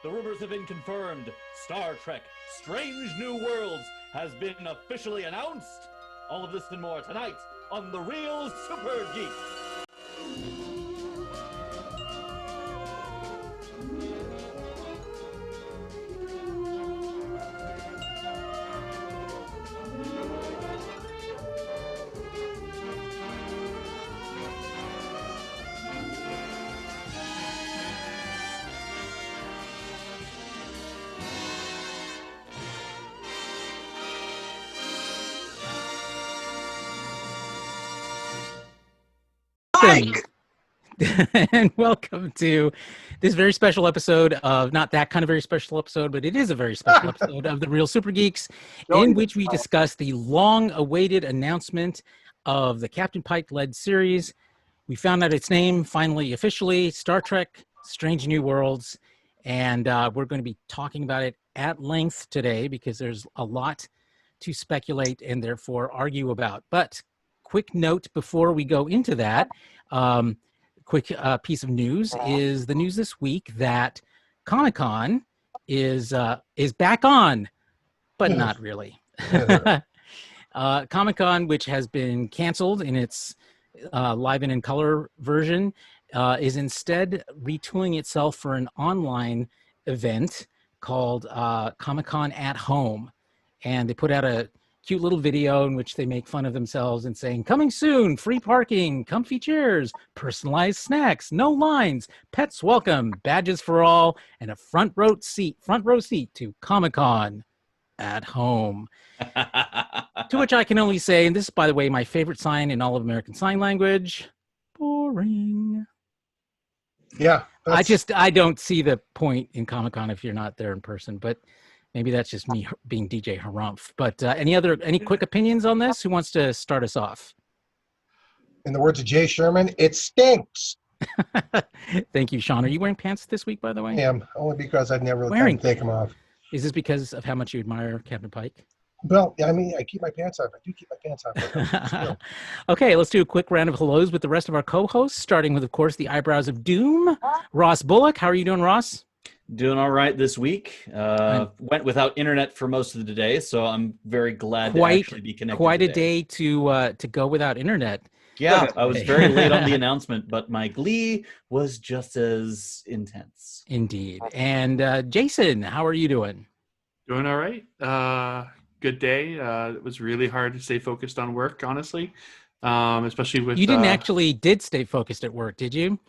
The rumors have been confirmed. Star Trek Strange New Worlds has been officially announced. All of this and more tonight on The Real Super Geeks. And welcome to this very special episode of, not that kind of very special episode, but it is a very special episode of The Real Super Geeks, in which we discuss the long-awaited announcement of the Captain Pike-led series. We found out its name, finally, officially, Star Trek Strange New Worlds, and we're going to be talking about it at length today because there's a lot to speculate and therefore argue about. But quick note before we go into that, quick piece of news is the news this week that Comic-Con is back on, but not really. Comic-Con, which has been canceled in its live and in color version, is instead retooling itself for an online event called Comic-Con at Home. And they put out a cute little video in which they make fun of themselves and saying, coming soon, free parking, comfy chairs, personalized snacks, no lines, pets welcome, badges for all, and a front row seat to Comic-Con at Home. To which I can only say, and this is, by the way, my favorite sign in all of American Sign Language, boring. Yeah. I don't see the point in Comic-Con if you're not there in person, but maybe that's just me being DJ Harumph. But any quick opinions on this? Who wants to start us off? In the words of Jay Sherman, it stinks. Thank you, Sean. Are you wearing pants this week, by the way? I am, only because I've never really time to take them off. Is this because of how much you admire Captain Pike? Well, I mean, I keep my pants off. I do keep my pants off. Okay, let's do a quick round of hellos with the rest of our co-hosts, starting with, of course, the eyebrows of doom. Ross Bullock. How are you doing, Ross? Doing all right this week. Went without internet for most of the day, so I'm very glad to actually be connected. Quite a day to go without internet. Yeah, I was very late on the announcement, but my glee was just as intense. Indeed. And Jason, how are you doing? Doing all right. Good day. It was really hard to stay focused on work, honestly, especially with... You did stay focused at work, did you?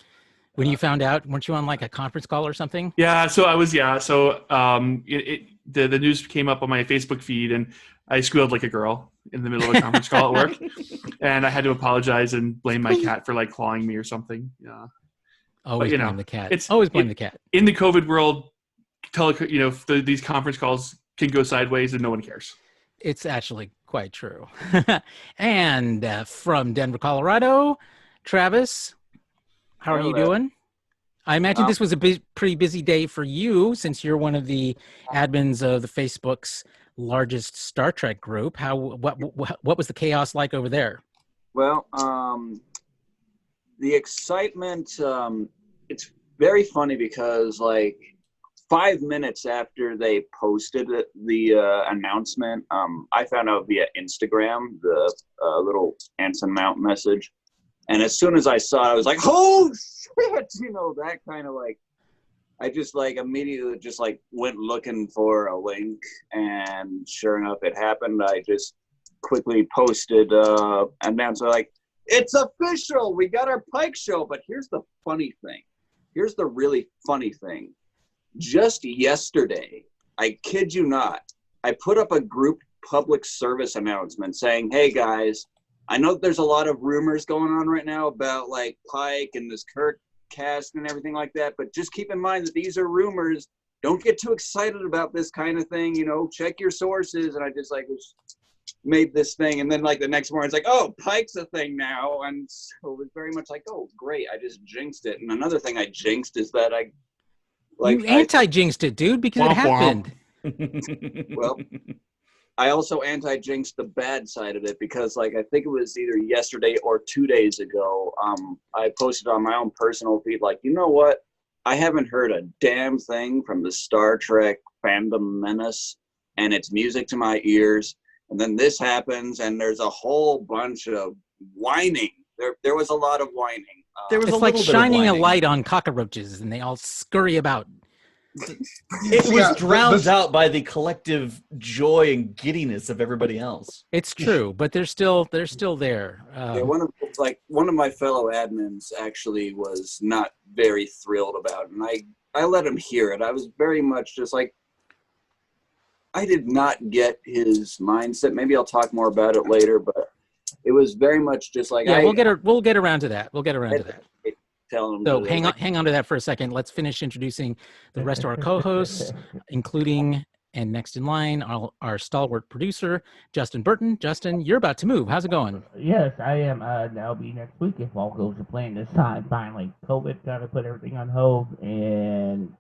When you found out, weren't you on like a conference call or something? Yeah, so I was, So the news came up on my Facebook feed and I squealed like a girl in the middle of a conference call at work. And I had to apologize and blame my cat for like clawing me or something. Yeah. Always blame the cat. Always blame the cat. In the COVID world, these conference calls can go sideways and no one cares. It's actually quite true. And from Denver, Colorado, Travis, how are you doing? I imagine this was a pretty busy day for you since you're one of the admins of the Facebook's largest Star Trek group. What was the chaos like over there? Well, the excitement, it's very funny because like 5 minutes after they posted the announcement, I found out via Instagram, the little Anson Mount message. And as soon as I saw it, I was like, oh, shit, that kind of like, I just like immediately just like went looking for a link. And sure enough, it happened. I just quickly posted announcement like, it's official. We got our Pike show. But here's the funny thing. Here's the really funny thing. Just yesterday, I kid you not, I put up a group public service announcement saying, hey, guys, I know there's a lot of rumors going on right now about like Pike and this Kirk cast and everything like that, but just keep in mind that these are rumors. Don't get too excited about this kind of thing, check your sources. And I just like made this thing. And then like the next morning it's like, oh, Pike's a thing now. And so it was very much like, oh, great. I just jinxed it. And another thing I jinxed is that you anti-jinxed it, dude, because it happened. Well, I also anti-jinxed the bad side of it because, like, I think it was either yesterday or 2 days ago, I posted on my own personal feed, like, you know what? I haven't heard a damn thing from the Star Trek fandom menace, and it's music to my ears. And then this happens, and there's a whole bunch of whining. There was a lot of whining. There was It's a like little bit of shining a whining. light on cockroaches, and they all scurry about. It was Yeah, drowned out by the collective joy and giddiness of everybody else. It's true, but they're still there. Yeah, one of my fellow admins actually was not very thrilled about it, and I let him hear it. I was very much just like, I did not get his mindset. Maybe I'll talk more about it later, but it was very much just like, yeah, we'll get around to that. We'll get around to that. Telling him So to, hang on to that for a second. Let's finish introducing the rest of our co-hosts, including and next in line our stalwart producer, Justin Burton. Justin, you're about to move. How's it going? Yes, I am. That'll be next week if all goes to plan this time. Finally, COVID kind of put everything on hold, and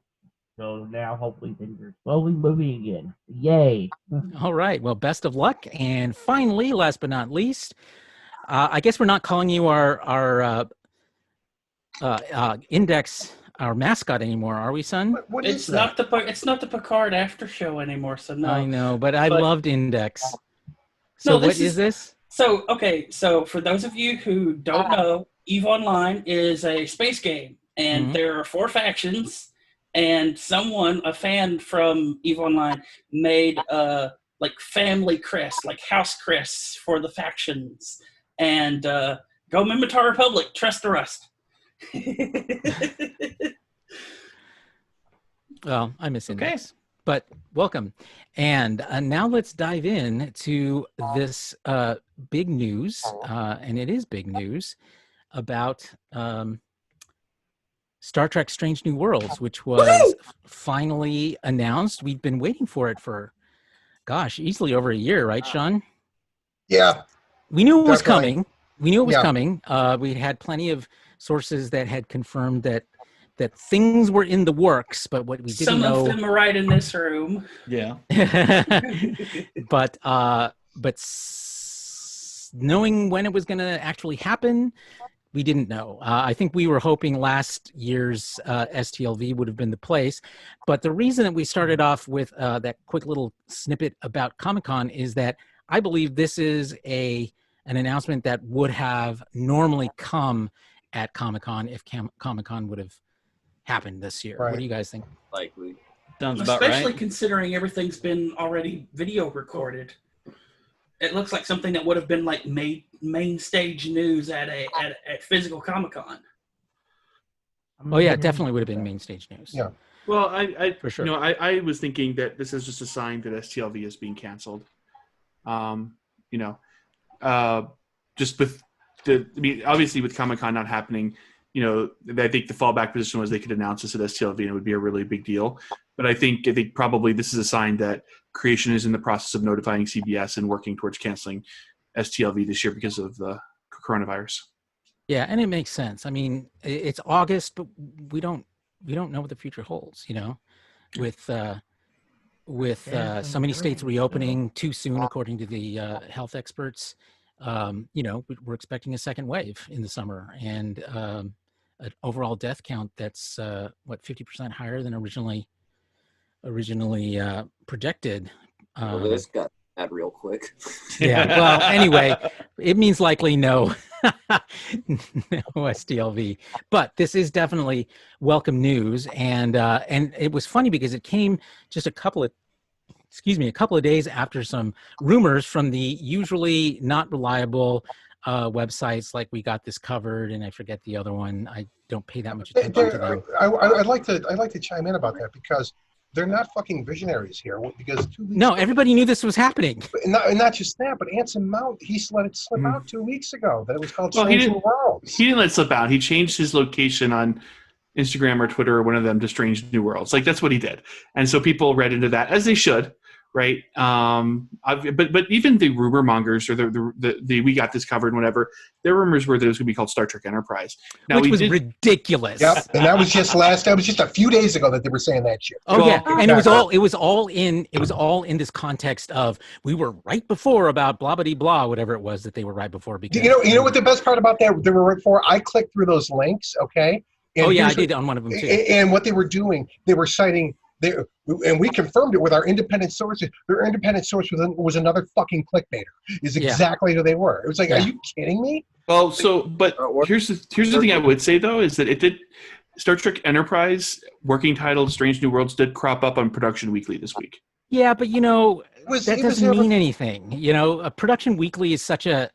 so now hopefully things are slowly moving again. Yay! All right. Well, best of luck. And finally, last but not least, I guess we're not calling you our Index, our mascot anymore, are we, son? What is It's that? not the Picard after show anymore. So no. I know, but I loved Index. So No, what this is is- this? So okay, so for those of you who don't know, EVE Online is a space game, and Mhm. there are 4 factions. And a fan from EVE Online, made like family crests, like house crests for the factions. And go Mimitar Republic, trust the rest. Well, I miss Index, but welcome. And now let's dive in to this big news, and it is big news, about Star Trek Strange New Worlds, which was finally announced. We've been waiting for it for, gosh, easily over a year, right, Sean? Yeah. We knew it was Definitely. coming. We knew it was Yeah. coming. We had plenty of sources that had confirmed that things were in the works, but what we didn't Some know. of them are right in this room. Yeah. but knowing when it was going to actually happen, we didn't know. I think we were hoping last year's STLV would have been the place. But the reason that we started off with that quick little snippet about Comic-Con is that I believe this is an announcement that would have normally come at Comic-Con if Comic-Con would have happened this year. Right. What do you guys think? likely. Sounds about Especially right. considering everything's been already video recorded. It looks like something that would have been like main stage news at physical Comic-Con. Oh yeah, it definitely would have been main stage news. Yeah. Well, I For sure. I was thinking that this is just a sign that STLV is being canceled. Just with obviously with Comic-Con not happening, I think the fallback position was they could announce this at STLV and it would be a really big deal. But I think probably this is a sign that Creation is in the process of notifying CBS and working towards canceling STLV this year because of the coronavirus. Yeah, and it makes sense. I mean, it's August, but we don't know what the future holds. With so many states reopening too soon, according to the health experts. We're expecting a second wave in the summer, and an overall death count that's 50% higher than originally projected. Well, this got bad real quick. Yeah. Well, anyway, it means likely no STLV. But this is definitely welcome news, and it was funny because it came just a couple of days after some rumors from the usually not reliable websites like We Got This Covered, and I forget the other one. I don't pay that much attention to them. I'd like to chime in about that because they're not fucking visionaries here. Because 2 weeks No, everybody knew this was happening. and not just that, but Anson Mount, he let it slip out 2 weeks ago that it was called Well, Strange New Worlds. He didn't let it slip out. He changed his location on Instagram or Twitter or one of them to Strange New Worlds. Like, that's what he did. And so people read into that, as they should, right? But even the rumor mongers or the we got this covered and whatever, their rumors were that it was going to be called Star Trek Enterprise. Now, which was ridiculous. Yep, and that was just a few days ago that they were saying that shit. Oh Well, yeah, and exactly. it was all in this context of we were right before about blah blah blah, whatever it was that they were right before. Because You know what the best part about that they were right for? I clicked through those links, okay? And oh yeah, I here's did on one of them too. And what they were doing, they were citing, and we confirmed it with our independent sources. Their independent source was another fucking clickbaiter. Is exactly who they were. It was like, are you kidding me? Well, but here's the thing I would say though is that it did. Star Trek Enterprise working title Strange New Worlds did crop up on Production Weekly this week. Yeah, but that doesn't mean anything. A Production Weekly is such a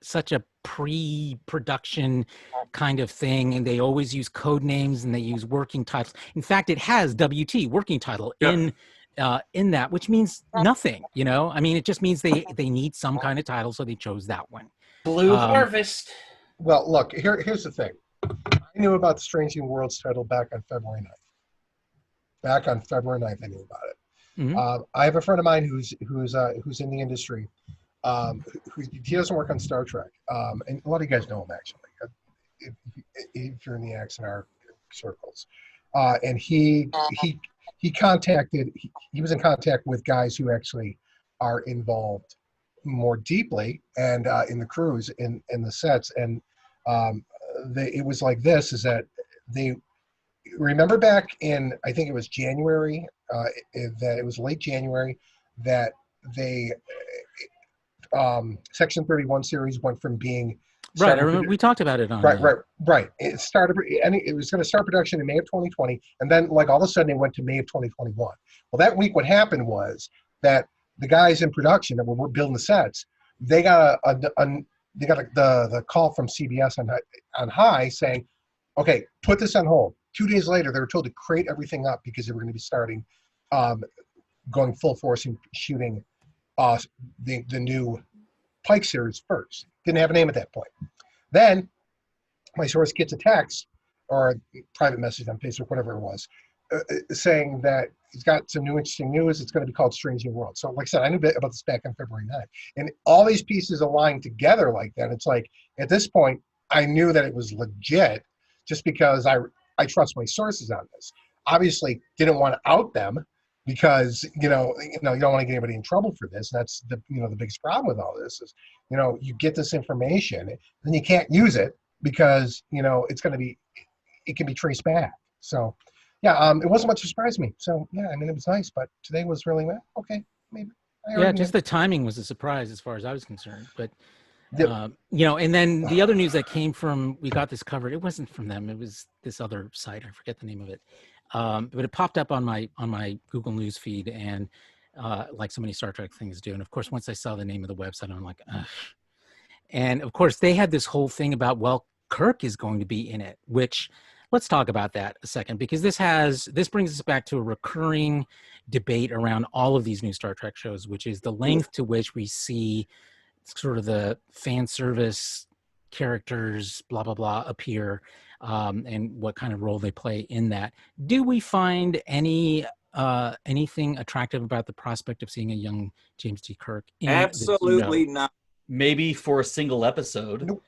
pre-production kind of thing, and they always use code names and they use working titles. In fact, it has WT working title in that, which means nothing. I mean, it just means they need some kind of title, so they chose that one. Blue Harvest. Well, look, here's the thing. I knew about the Strange New Worlds title back on February 9th. Back on February 9th, I knew about it. Mm-hmm. I have a friend of mine who's in the industry. He doesn't work on Star Trek, and a lot of you guys know him actually. If you're in the XNR circles, and he was in contact with guys who actually are involved more deeply and in the crews in the sets, and it was like this: is that they remember back in, I think it was January, that it was late January, that they Section 31 series went from being right. I remember we talked about it on right. It started, and it was going to start production in May of 2020, and then like all of a sudden it went to May of 2021. Well, that week what happened was that the guys in production that were building the sets, they got the call from CBS on high saying, okay, put this on hold. 2 days later, they were told to crate everything up because they were going to be starting, going full force and shooting the new Pike series first. Didn't have a name at that point. Then my source gets a text or a private message on Facebook, whatever it was, saying that he's got some new interesting news. It's going to be called Strange New World. So like I said, I knew about this back on February 9th. And all these pieces aligned together like that. It's like, at this point, I knew that it was legit just because I trust my sources on this. Obviously, didn't want to out them because you don't want to get anybody in trouble for this. That's the biggest problem with all this is you get this information and you can't use it because it can be traced back. So yeah, it wasn't much surprise to me. So yeah, I mean it was nice, but today was really okay. Maybe. Yeah, just the timing was a surprise as far as I was concerned, but. And then the other news that came from, we got this covered. It wasn't from them. It was this other site. I forget the name of it. But it popped up on my Google News feed, and like so many Star Trek things do. And of course, once I saw the name of the website, I'm like, ugh. And of course, they had this whole thing about, well, Kirk is going to be in it. Which let's talk about that a second, because this brings us back to a recurring debate around all of these new Star Trek shows, which is the length to which we see sort of the fan service characters, blah, blah, blah, appear, and what kind of role they play in that. Do we find anything attractive about the prospect of seeing a young James T. Kirk? Absolutely not. Maybe for a single episode. Nope.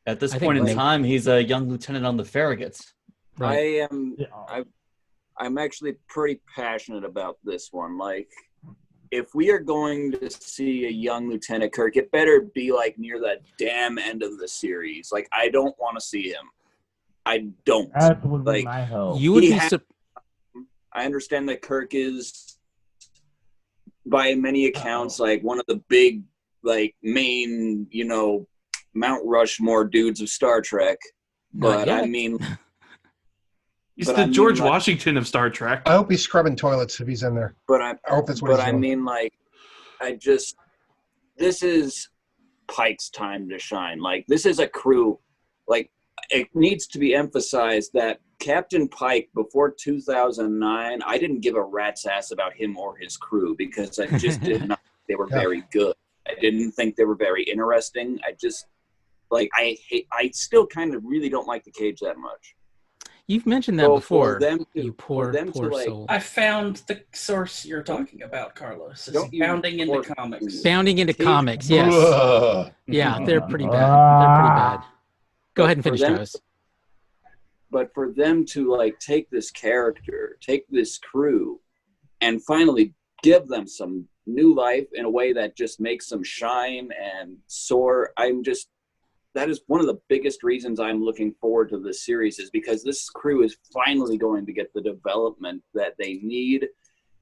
At this point in time, he's a young lieutenant on the Farragut's. Right. I'm actually pretty passionate about this one. Like, if we are going to see a young Lieutenant Kirk, it better be like near the damn end of the series. Like, I don't want to see him. I don't. That would be my hope. You would be. I understand that Kirk is, by many accounts, like one of the big, like main, Mount Rushmore dudes of Star Trek. But I mean, he's the George Washington of Star Trek. I hope he's scrubbing toilets if he's in there. But I hope that's what he's doing. mean, like, this is Pike's time to shine. Like, this is a crew. Like, it needs to be emphasized that Captain Pike, before 2009, I didn't give a rat's ass about him or his crew because I just did not think they were very good. I didn't think they were very interesting. I just, like, I still kind of really don't like the Cage that much. You've mentioned that So before. for them to, You poor like, soul. I found the source you're talking about, Carlos. It's Don't you bounding into poor- comics. Bounding into Take- comics, yes. Ugh. Yeah, they're pretty bad. They're pretty bad. Go But ahead and for finish, them- Travis. But for them to like take this character, take this crew, and finally give them some new life in a way that just makes them shine and soar, that is one of the biggest reasons I'm looking forward to this series, is because this crew is finally going to get the development that they need.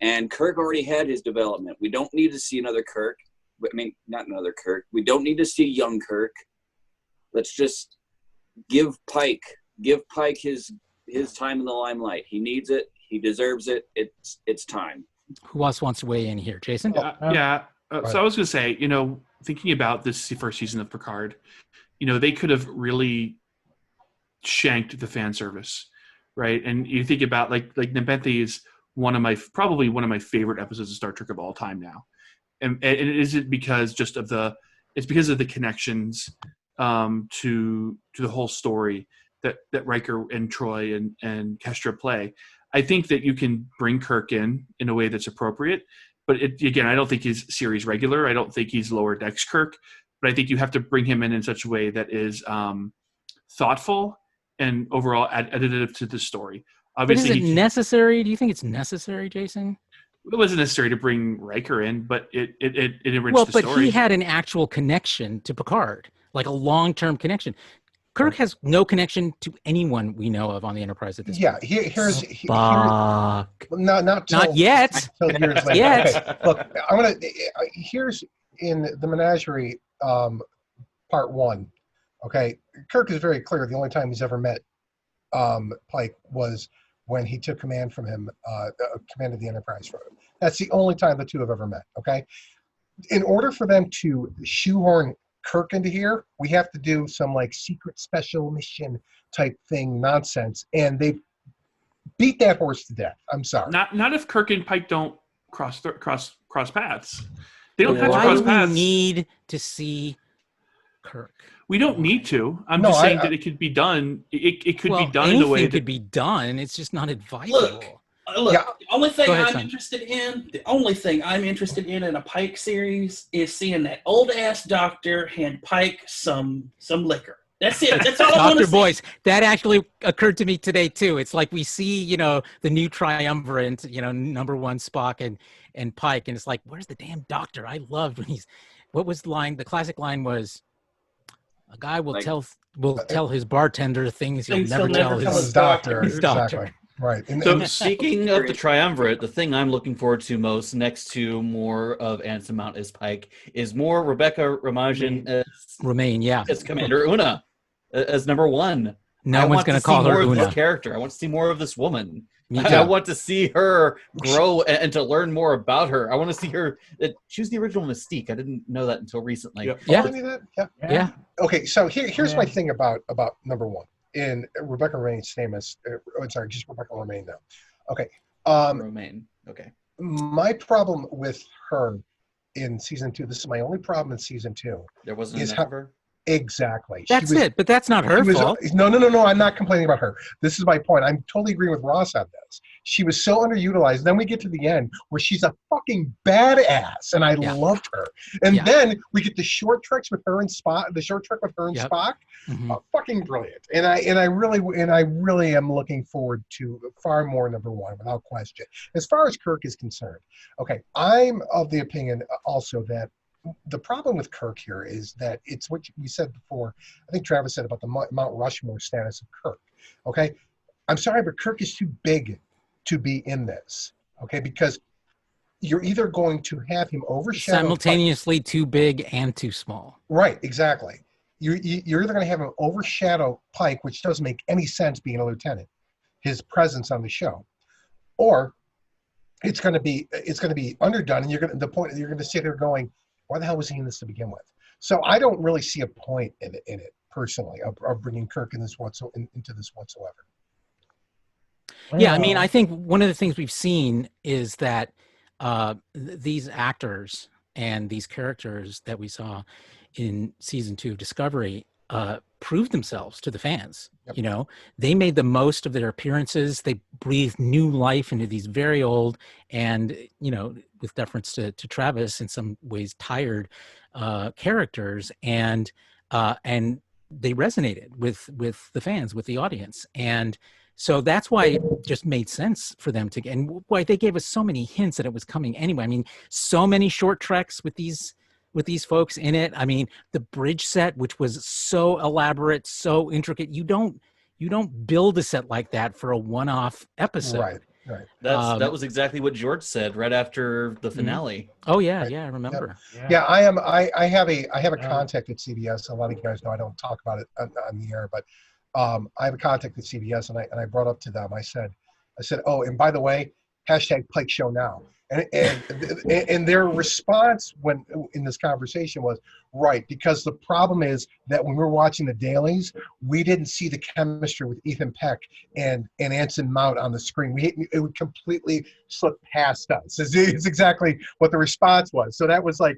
And Kirk already had his development. We don't need to see another Kirk. I mean, not another Kirk. We don't need to see young Kirk. Let's just give Pike his time in the limelight. He needs it. He deserves it. It's time. Who else wants to weigh in here? Jason? So I was going to say, thinking about this first season of Picard, they could have really shanked the fan service, right? And you think about like Nepenthe is probably one of my favorite episodes of Star Trek of all time now, and it isn't because it's because of the connections to the whole story that Riker and Troy and Kestra play. I think that you can bring Kirk in a way that's appropriate, but again, I don't think he's series regular. I don't think he's lower decks Kirk, but I think you have to bring him in such a way that is thoughtful and overall additive to the story. Obviously, but is it necessary? Do you think it's necessary, Jason? It wasn't necessary to bring Riker in, but it enriched the story. Well, but he had an actual connection to Picard, like a long-term connection. Kirk has no connection to anyone we know of on the Enterprise at this point. Here's Not yet. Until years later. Yet. Okay, look, here's in the Menagerie part 1. Okay, Kirk is very clear. The only time he's ever met Pike was when he took command from him, command of the Enterprise from him. That's the only time the two have ever met. Okay, in order for them to shoehorn Kirk into here, we have to do some like secret special mission type thing nonsense, and they beat that horse to death. I'm sorry. Not if Kirk and Pike don't cross paths. They don't have to Why cross do paths. we need to see Kirk? We don't need to. I'm just saying that it could be done. It could be done in the way that could be done. It's just not advisable. Look, Yeah. the only thing Go ahead, I'm son. interested in a Pike series is seeing that old ass doctor hand Pike some liquor. That's it. That's all I want to Dr. see. Boyce, that actually occurred to me today too. It's like we see, the new triumvirate, number 1 Spock and Pike, and it's like, where's the damn doctor? I loved when what was the line? The classic line was, a guy will tell his bartender things he'll never tell his doctor. his doctor. Exactly. Right. And, So and speaking of the triumvirate, the thing I'm looking forward to most, next to more of Anson Mount as Pike, is more Rebecca Ramajan Romaine, yeah. as Commander Una, as number 1. No one's going to call her more of Una. this character. I want to see more of this woman. Me I too. want to see her grow and to learn more about her. I want to see her. She was the original Mystique. I didn't know that until recently. Yep. Yeah. Okay, so here's my thing about number 1. In Rebecca Romaine's name is, just Rebecca Romaine now. Okay. Romaine. Okay. My problem with her in season 2, this is my only problem in season 2. There wasn't Is enough how- of her. Exactly. That's it, but that's not her fault. No, I'm not complaining about her. This is my point. I'm totally agreeing with Ross on this. She was so underutilized. Then we get to the end where she's a fucking badass, and I loved her. And then we get the short treks with her and Spock. The short trek with her and Spock, fucking brilliant. And I really am looking forward to far more number 1 without question. As far as Kirk is concerned, okay, I'm of the opinion also that the problem with Kirk here is that it's what we said before. I think Travis said about the Mount Rushmore status of Kirk. Okay, I'm sorry, but Kirk is too big to be in this. Okay, because you're either going to have him overshadow Simultaneously too big and too small. Right, exactly. You're either going to have him overshadow Pike, which doesn't make any sense being a lieutenant, his presence on the show, or it's going to be underdone, and you're going to sit here going, why the hell was he in this to begin with? So I don't really see a point in it personally of bringing Kirk into this whatsoever. Yeah, I mean, I think one of the things we've seen is that these actors and these characters that we saw in season 2 of Discovery proved themselves to the fans. Yep. You know, they made the most of their appearances. They breathed new life into these very old and, you know, with deference to Travis, in some ways tired characters, and they resonated with the fans, with the audience. And so that's why it just made sense for them to get, and why they gave us so many hints that it was coming anyway. I mean, so many short treks with these folks in it. I mean, the bridge set, which was so elaborate, so intricate, you don't build a set like that for a one-off episode. Right. That was exactly what George said right after the finale. Oh yeah, Right. yeah, I remember. Yeah, I have a contact at CBS. A lot of you guys know I don't talk about it on the air, but I have a contact at CBS, and I brought up to them. I said, oh, and by the way, hashtag Pike Show now. And their response when in this conversation was, right, because the problem is that when we were watching the dailies, we didn't see the chemistry with Ethan Peck and Anson Mount on the screen. It would completely slip past us. It's exactly what the response was. So that was like,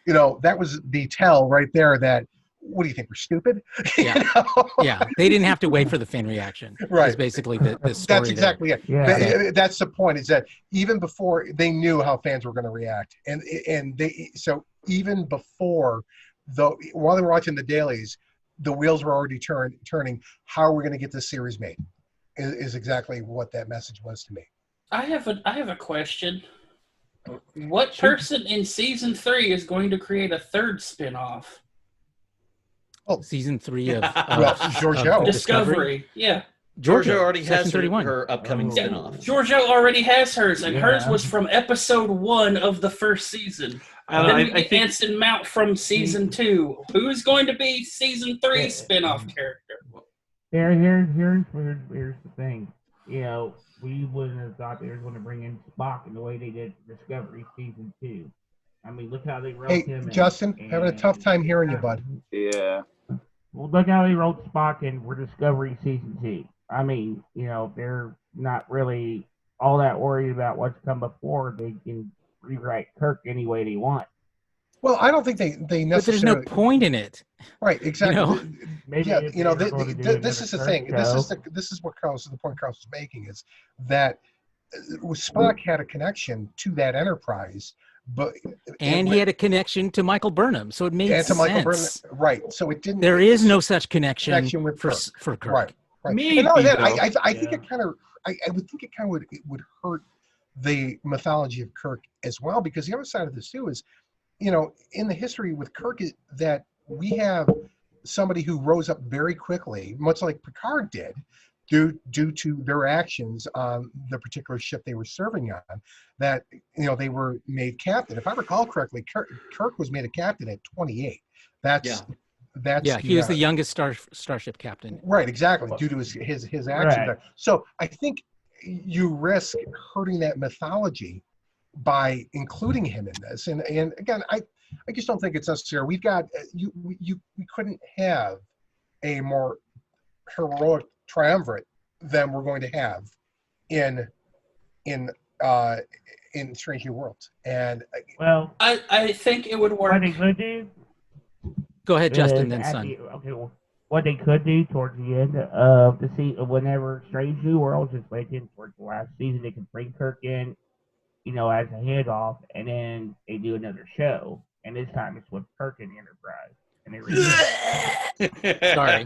you know, that was the tell right there that, what do you think, we're stupid? Yeah. Yeah, they didn't have to wait for the fan reaction. Right. Is basically the story. That's exactly it. Yeah. That's the point, is that even before they knew how fans were going to react, and they, so even before, while they were watching the dailies, the wheels were already turning. How are we going to get this series made? Is exactly what that message was to me. I have a question. What person in season 3 is going to create a third spin-off? Season 3 of Giorgio. Discovery. Yeah. Georgia already has 31. her upcoming spinoff. Giorgio already has hers, and hers was from episode 1 of the first season. Then we get Anson Mount from season 2. Who's going to be season 3 spin-off character? Here's the thing. You know, we wouldn't have thought they were going to bring in Spock in the way they did Discovery season 2. I mean, look how they wrote him. Hey, Justin, having a tough time hearing you, bud. Yeah. Well, look how they wrote Spock in Discovery season 2. I mean, you know, they're not really all that worried about what's come before. They can rewrite Kirk any way they want. Well, I don't think they necessarily. But there's no point in it. Right, exactly. You know? Maybe Yeah, if you know, they were going to do this is the another thing. Kirk This is what the point Carlos is making, is that Spock had a connection to that Enterprise, but He had a connection to Michael Burnham, so it made sense. To Michael Burnham, right? So it didn't. There is no such connection with for Kirk. Right. Maybe, and all that, though. I think it kind of. I would think it kind of would hurt the mythology of Kirk as well, because the other side of this too is, you know, in the history with Kirk, is that we have somebody who rose up very quickly, much like Picard did, due to their actions on the particular ship they were serving on, that, you know, they were made captain. If I recall correctly, Kirk was made a captain at 28. He was the youngest starship captain. Right, exactly, due to his action. Right. So I think you risk hurting that mythology by including him in this. And again, I just don't think it's necessary. We've got we couldn't have a more heroic triumvirate than we're going to have in Strange New Worlds. And well, I think it would work. What they could do. Go ahead, Justin, then son. What they could do towards the end of the season, whenever Strange New Worlds is waiting towards the last season, they can bring Kirk in, you know, as a handoff, and then they do another show, and this time it's with Kirk and the Enterprise. And Sorry,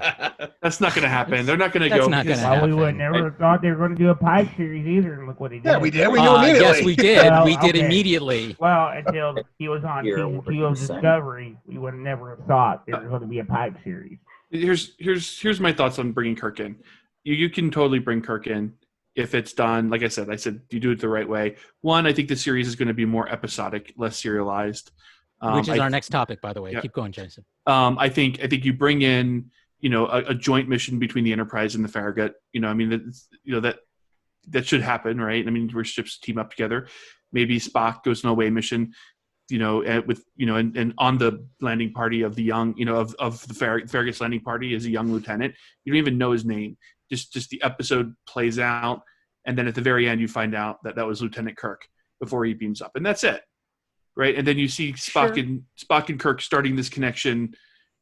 that's not going to happen. They're not going to go. Not gonna happen. We would never have thought they were going to do a Pike series either. And look what they did. Yeah, we did. We knew immediately. Yes, we did. Well, we did okay. immediately. Well, until he was on season 2 of Discovery, we would have never have thought there was going to be a Pike series. Here's my thoughts on bringing Kirk in. You can totally bring Kirk in if it's done. Like I said, you do it the right way. One, I think the series is going to be more episodic, less serialized. Which is our next topic, by the way. Yeah. Keep going, Jason. I think you bring in, you know, a joint mission between the Enterprise and the Farragut. You know, I mean, that should happen, right? I mean, where ships team up together. Maybe Spock goes on a away mission, you know, and on the landing party of the young, you know, of the Farragut's landing party is a young lieutenant. You don't even know his name. Just the episode plays out, and then at the very end, you find out that was Lieutenant Kirk before he beams up, and that's it. Right, and then you see Spock and Kirk starting this connection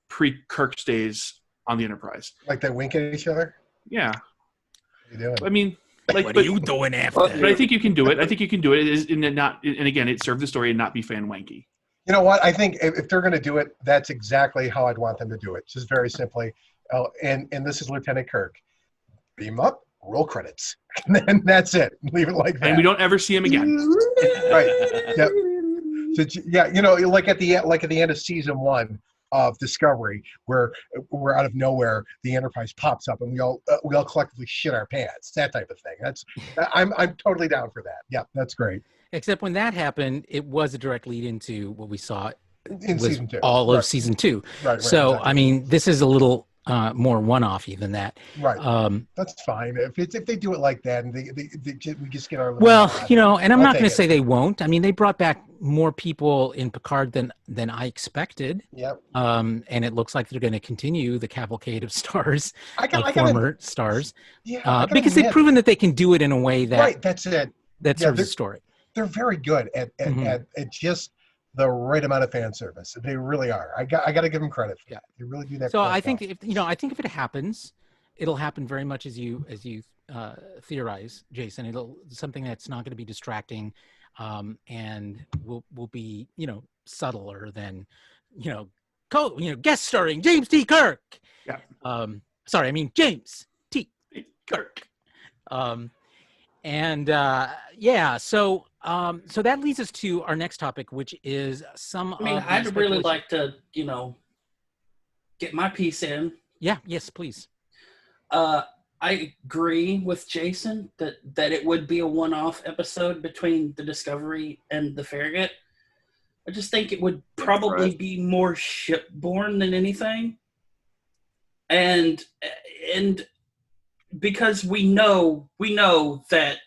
pre-Kirk's days on the Enterprise. Like they wink at each other. Yeah, What are you doing? I mean, like, What but, are you doing after? Well, but I think you can do it. I think you can do it, and again, it served the story and not be fan wanky. You know what? I think if they're going to do it, that's exactly how I'd want them to do it. Just very simply. And this is Lieutenant Kirk. Beam up, roll credits, and that's it. Leave it like that. And we don't ever see him again. Right. Yep. So yeah, you know, like at the end of season 1 of Discovery, where out of nowhere the Enterprise pops up and we all collectively shit our pants. That type of thing. I'm totally down for that. Yeah, that's great. Except when that happened, it was a direct lead into what we saw In was season 2. all of Right. season 2. Right. So exactly. I mean, this is a little more one-offy than that. Right. That's fine. If they do it like that, and we just get our little. Well, you know, and I'm I'll not take going to it. say they won't. I mean, they brought back more people in Picard than I expected. Yep. And it looks like they're going to continue the cavalcade of stars, I former stars, Yeah. because they've proven that they can do it in a way that Right. That's it. that Yeah, serves the story. They're very good at just the right amount of fan service. They really are. I got to give them credit for that. They really do that. So quite I think well. if it happens, it'll happen very much as you theorize, Jason. It'll something that's not going to be distracting, and will be subtler than guest starring James T. Kirk. Yeah. Sorry, I mean James T. Kirk. So that leads us to our next topic, which is some. I mean, of the I'd really speculation- like to, get my piece in. Yeah. Yes, please. I agree with Jason that it would be a one-off episode between the Discovery and the Farragut. I just think it would probably be more shipborne than anything, and because we know that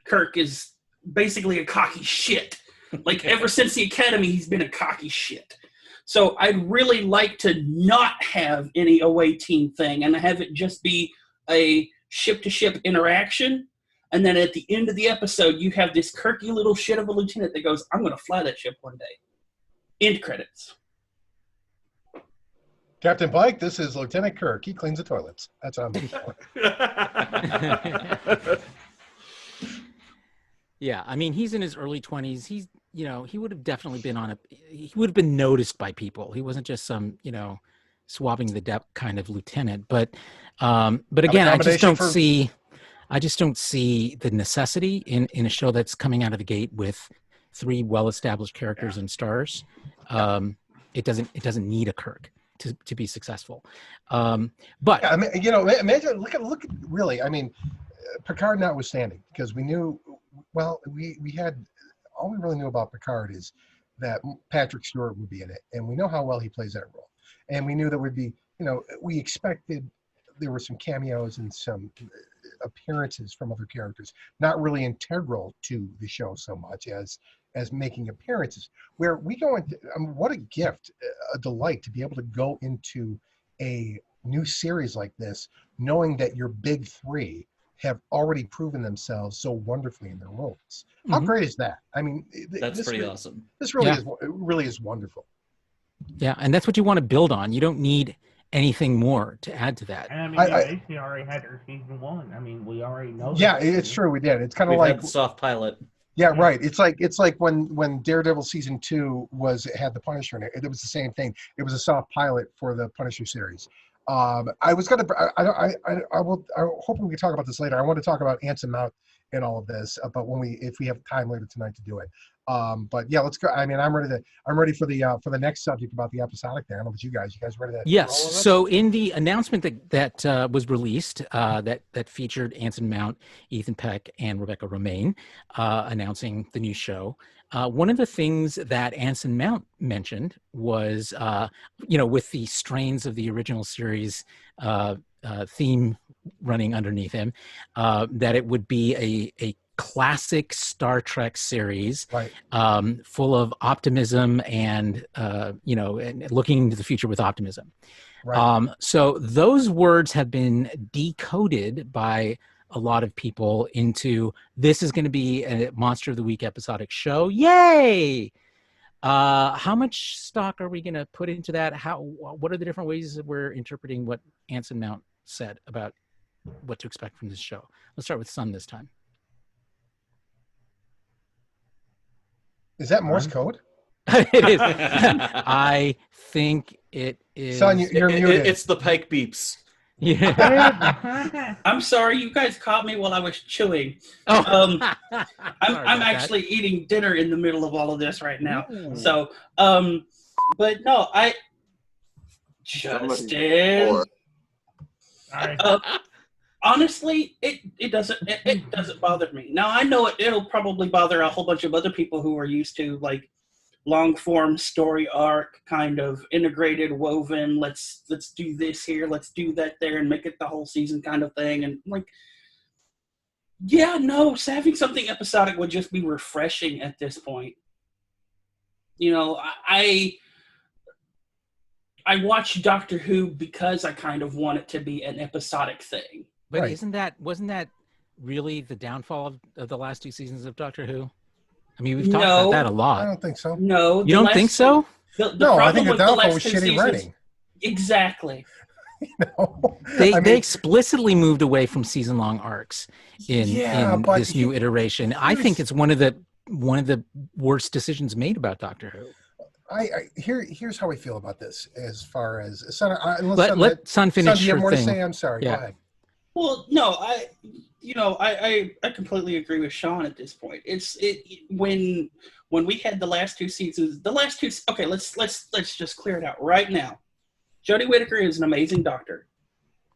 Kirk is basically a cocky shit. Like ever since the Academy, he's been a cocky shit. So I'd really like to not have any away team thing and have it just be a ship-to-ship interaction. And then at the end of the episode, you have this Kirky little shit of a lieutenant that goes, I'm going to fly that ship one day. End credits. Captain Pike, this is Lieutenant Kirk. He cleans the toilets. That's what I'm looking for. Yeah, I mean, he's in his early 20s. He's, he would have definitely been he would have been noticed by people. He wasn't just some, swabbing the depth kind of lieutenant. But again, I just don't see the necessity in a show that's coming out of the gate with 3 well-established characters and stars. It doesn't need a Kirk to be successful. But yeah, I mean, imagine look at really. I mean, Picard notwithstanding, because we knew. Well, we had all we really knew about Picard is that Patrick Stewart would be in it, and we know how well he plays that role. And we knew there would be, we expected there were some cameos and some appearances from other characters, not really integral to the show so much as making appearances. Where we go into, what a gift, a delight to be able to go into a new series like this, knowing that your big 3 have already proven themselves so wonderfully in their roles. How great is that? I mean, That's pretty awesome. This really is wonderful. Yeah, and that's what you want to build on. You don't need anything more to add to that. And I mean, they basically already had their season 1. I mean, we already know. Yeah, it's true. We did. It's kind of We've like had the soft pilot. Yeah, right. It's like when Daredevil season 2 had the Punisher in it. It was the same thing. It was a soft pilot for the Punisher series. I'm hoping we can talk about this later. I want to talk about Anson Mount and all of this, but if we have time later tonight to do it. But yeah, let's go. I mean, I'm ready for the next subject about the episodic there. I don't know about you guys. You guys ready to? Yes. So in the announcement that was released, that featured Anson Mount, Ethan Peck, and Rebecca Romaine announcing the new show. One of the things that Anson Mount mentioned was, with the strains of the original series theme running underneath him, that it would be a classic Star Trek series, right. Full of optimism and and looking into the future with optimism. Right. So those words have been decoded by a lot of people into this is going to be a Monster of the Week episodic show. Yay! How much stock are we going to put into that? What are the different ways that we're interpreting what Anson Mount said about what to expect from this show? Let's start with Sun this time. Is that Morse code? It is. I think it is. Son, you're muted. It's the Pike beeps. Yeah. I'm sorry, you guys caught me while I was chewing. Oh. I'm actually eating dinner in the middle of all of this right now. Ooh. So, but no, Justin. Honestly, it doesn't bother me. Now I know it'll probably bother a whole bunch of other people who are used to like long form story arc, kind of integrated, woven. Let's do this here, let's do that there, and make it the whole season kind of thing. And like, yeah, no, having something episodic would just be refreshing at this point. You know, I watch Doctor Who because I kind of want it to be an episodic thing. But Right. wasn't that really the downfall of the last 2 seasons of Doctor Who? I mean, we've talked about that a I lot. don't think so. No, You don't think so? No, I think the downfall was shitty writing. Exactly. No. They explicitly moved away from season-long arcs in but this new iteration. I think it's one of the worst decisions made about Doctor Who. Here's how I feel about this. As far as Let Sun finish do you have her more thing. to say? I'm sorry. Yeah. Go ahead. Well, no, I completely agree with Sean at this point. When we had the last 2 seasons, okay, let's just clear it out right now. Jodie Whittaker is an amazing doctor.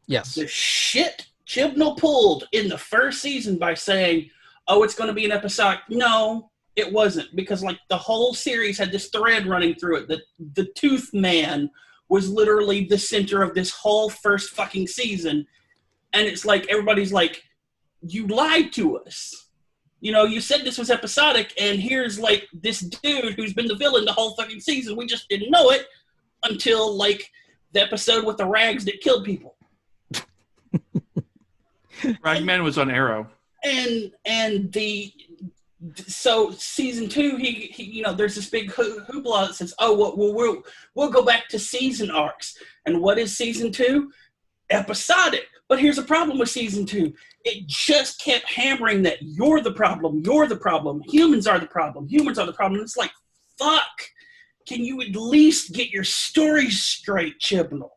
Yes. The shit Chibnall pulled in the first season by saying, "Oh, it's going to be an episode." No, it wasn't, because like the whole series had this thread running through it. The Tooth Man was literally the center of this whole first fucking season. And it's like, everybody's like, you lied to us. You know, you said this was episodic, and here's like this dude who's been the villain the whole fucking season. We just didn't know it until like the episode with the rags that killed people. Ragman was on Arrow. So season 2, he you know, there's this big hoopla that says, "Oh, well, we'll go back to season arcs." And what is season 2? Episodic. But here's the problem with season 2. It just kept hammering that you're the problem, humans are the problem. It's like, fuck. Can you at least get your stories straight, Chibnall?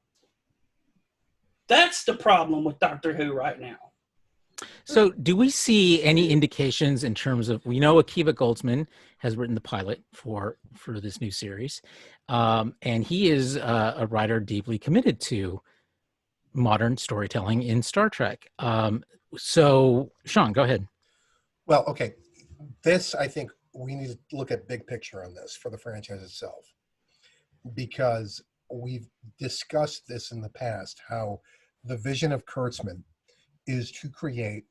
That's the problem with Doctor Who right now. So do we see any indications in terms of, we know Akiva Goldsman has written the pilot for this new series, and he is a writer deeply committed to modern storytelling in Star Trek. So Sean, go ahead. Well, okay. This, I think we need to look at big picture on this for the franchise itself, because we've discussed this in the past, how the vision of Kurtzman is to create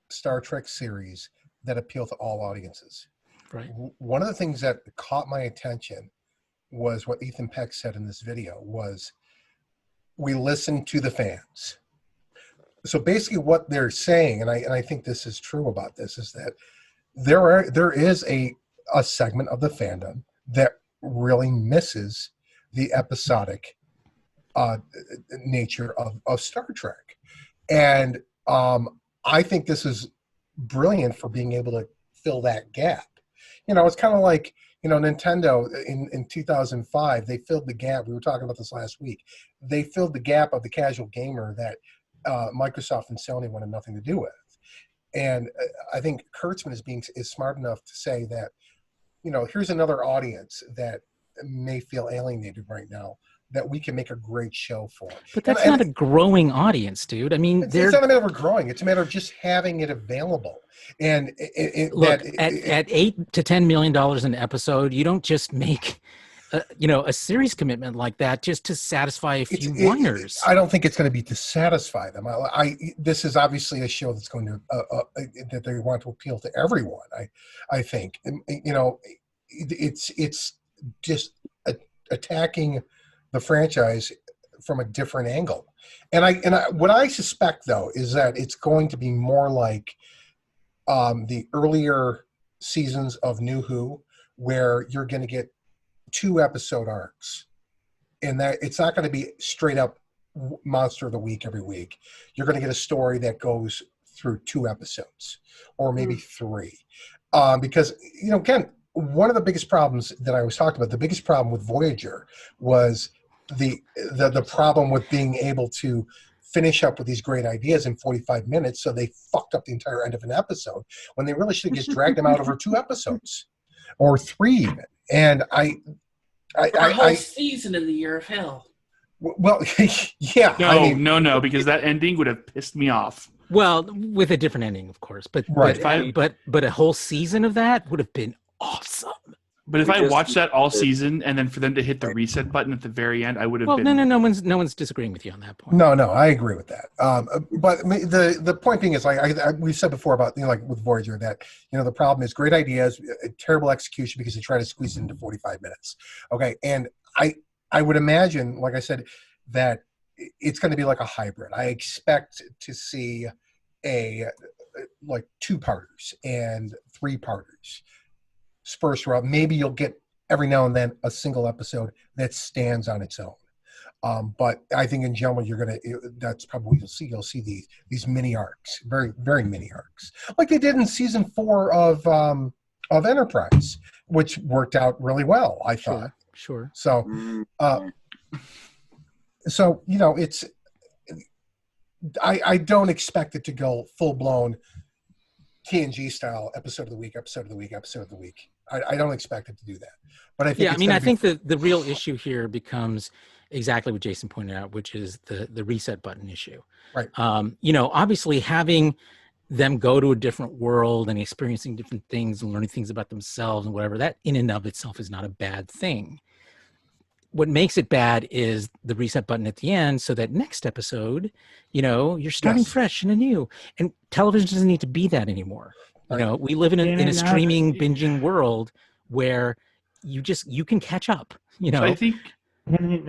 Star Trek series that appeal to all audiences. Right. One of the things that caught my attention was what Ethan Peck said in this video was, we listen to the fans. So basically what they're saying, and I think this is true about this, is that there is a segment of the fandom that really misses the episodic nature of Star Trek. And I think this is brilliant for being able to fill that gap. You know, it's kind of like, you know, Nintendo in 2005, they filled the gap. We were talking about this last week. They filled the gap of the casual gamer that Microsoft and Sony wanted nothing to do with. And I think Kurtzman is smart enough to say that, you know, here's another audience that may feel alienated right now, that we can make a great show for. But that's not a growing audience, dude. I mean, it's not a matter of growing. It's a matter of just having it available. And look, at $8 to $10 million an episode, you don't just make, a series commitment like that just to satisfy a few whiners. I don't think it's going to be to satisfy them. This is obviously a show that's going to that they want to appeal to everyone. I think, you know, it's just attacking the franchise from a different angle. And what I suspect, though, is that it's going to be more like the earlier seasons of New Who, where you're going to get 2-episode arcs, and that it's not going to be straight up monster of the week every week. You're going to get a story that goes through 2 episodes or maybe 3, because again, one of the biggest problems that I was talking about, the biggest problem with Voyager was the problem with being able to finish up with these great ideas in 45 minutes. So they fucked up the entire end of an episode when they really should have just dragged them out over 2 episodes or 3 even. And a whole season in the Year of Hell. well, yeah. No, because that ending would have pissed me off. Well, with a different ending, of course, but Right. but a whole season of that would have been awesome. But if I watched that all season and then for them to hit the reset button at the very end, I would have been. Well, no one's disagreeing with you on that point. No, I agree with that. But the point being is, like we said before about like with Voyager, that the problem is great ideas, terrible execution because they try to squeeze it into 45 minutes. Okay, and I would imagine, like I said, that it's going to be like a hybrid. I expect to see like 2-parters and 3-parters spurs throughout. Maybe you'll get every now and then a single episode that stands on its own. But I think in general, that's probably what you'll see these mini arcs, very, very mini arcs, like they did in season 4 of Enterprise, which worked out really well, I thought. Sure. So, it's, I don't expect it to go full blown TNG style episode of the week. I don't expect it to do that. But I think I think the real issue here becomes exactly what Jason pointed out, which is the reset button issue. Right. Obviously having them go to a different world and experiencing different things and learning things about themselves and whatever, that in and of itself is not a bad thing. What makes it bad is the reset button at the end, so that next episode, you're starting fresh and anew. And television doesn't need to be that anymore. Right. We live in a streaming, binging world where you can catch up. So I think. Can it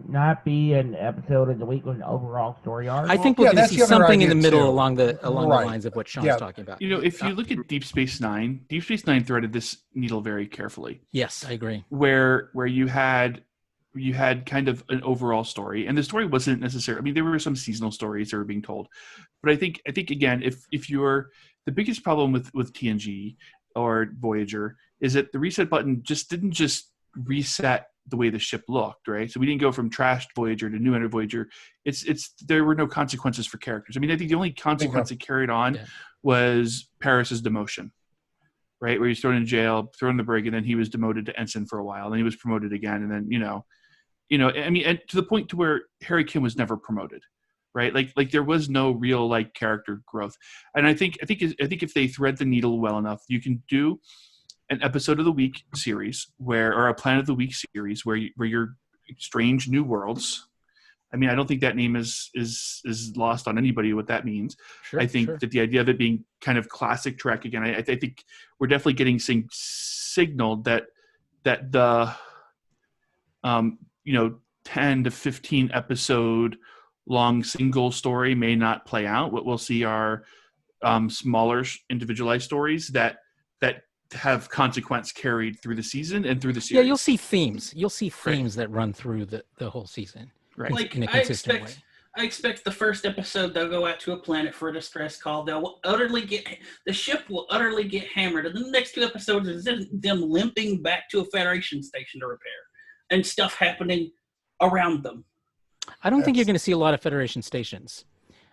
not be an episode of the week with an overall story arc? I think we're going to see something in the middle too. along the lines of what Sean's talking about. If you look at Deep Space Nine threaded this needle very carefully. Yes, I agree. Where you had kind of an overall story, and the story wasn't necessarily. I mean, there were some seasonal stories that were being told, but I think again, if you're the biggest problem with TNG or Voyager is that the reset button didn't reset the way the ship looked, right? So we didn't go from trashed Voyager to new Voyager. There were no consequences for characters. I mean, I think the only consequence it carried on was Paris's demotion, right? Where he's thrown in jail, thrown in the brig, and then he was demoted to ensign for a while. Then he was promoted again, and then I mean, and to the point to where Harry Kim was never promoted, right? Like there was no real character growth. And I think if they thread the needle well enough, you can do an episode of the week series or a Planet of the Week series where you're strange new worlds. I mean, I don't think that name is lost on anybody what that means. Sure, I think that the idea of it being kind of classic Trek again, I think we're definitely getting signaled that the 10 to 15 episode long single story may not play out. What we'll see are smaller individualized stories that have consequence carried through the season and through the series. Yeah, you'll see themes. You'll see themes that run through the whole season, right? In a consistent way. I expect the first episode they'll go out to a planet for a distress call. The ship will utterly get hammered, and then the next 2 episodes is them limping back to a Federation station to repair, and stuff happening around them. I don't think you're going to see a lot of Federation stations.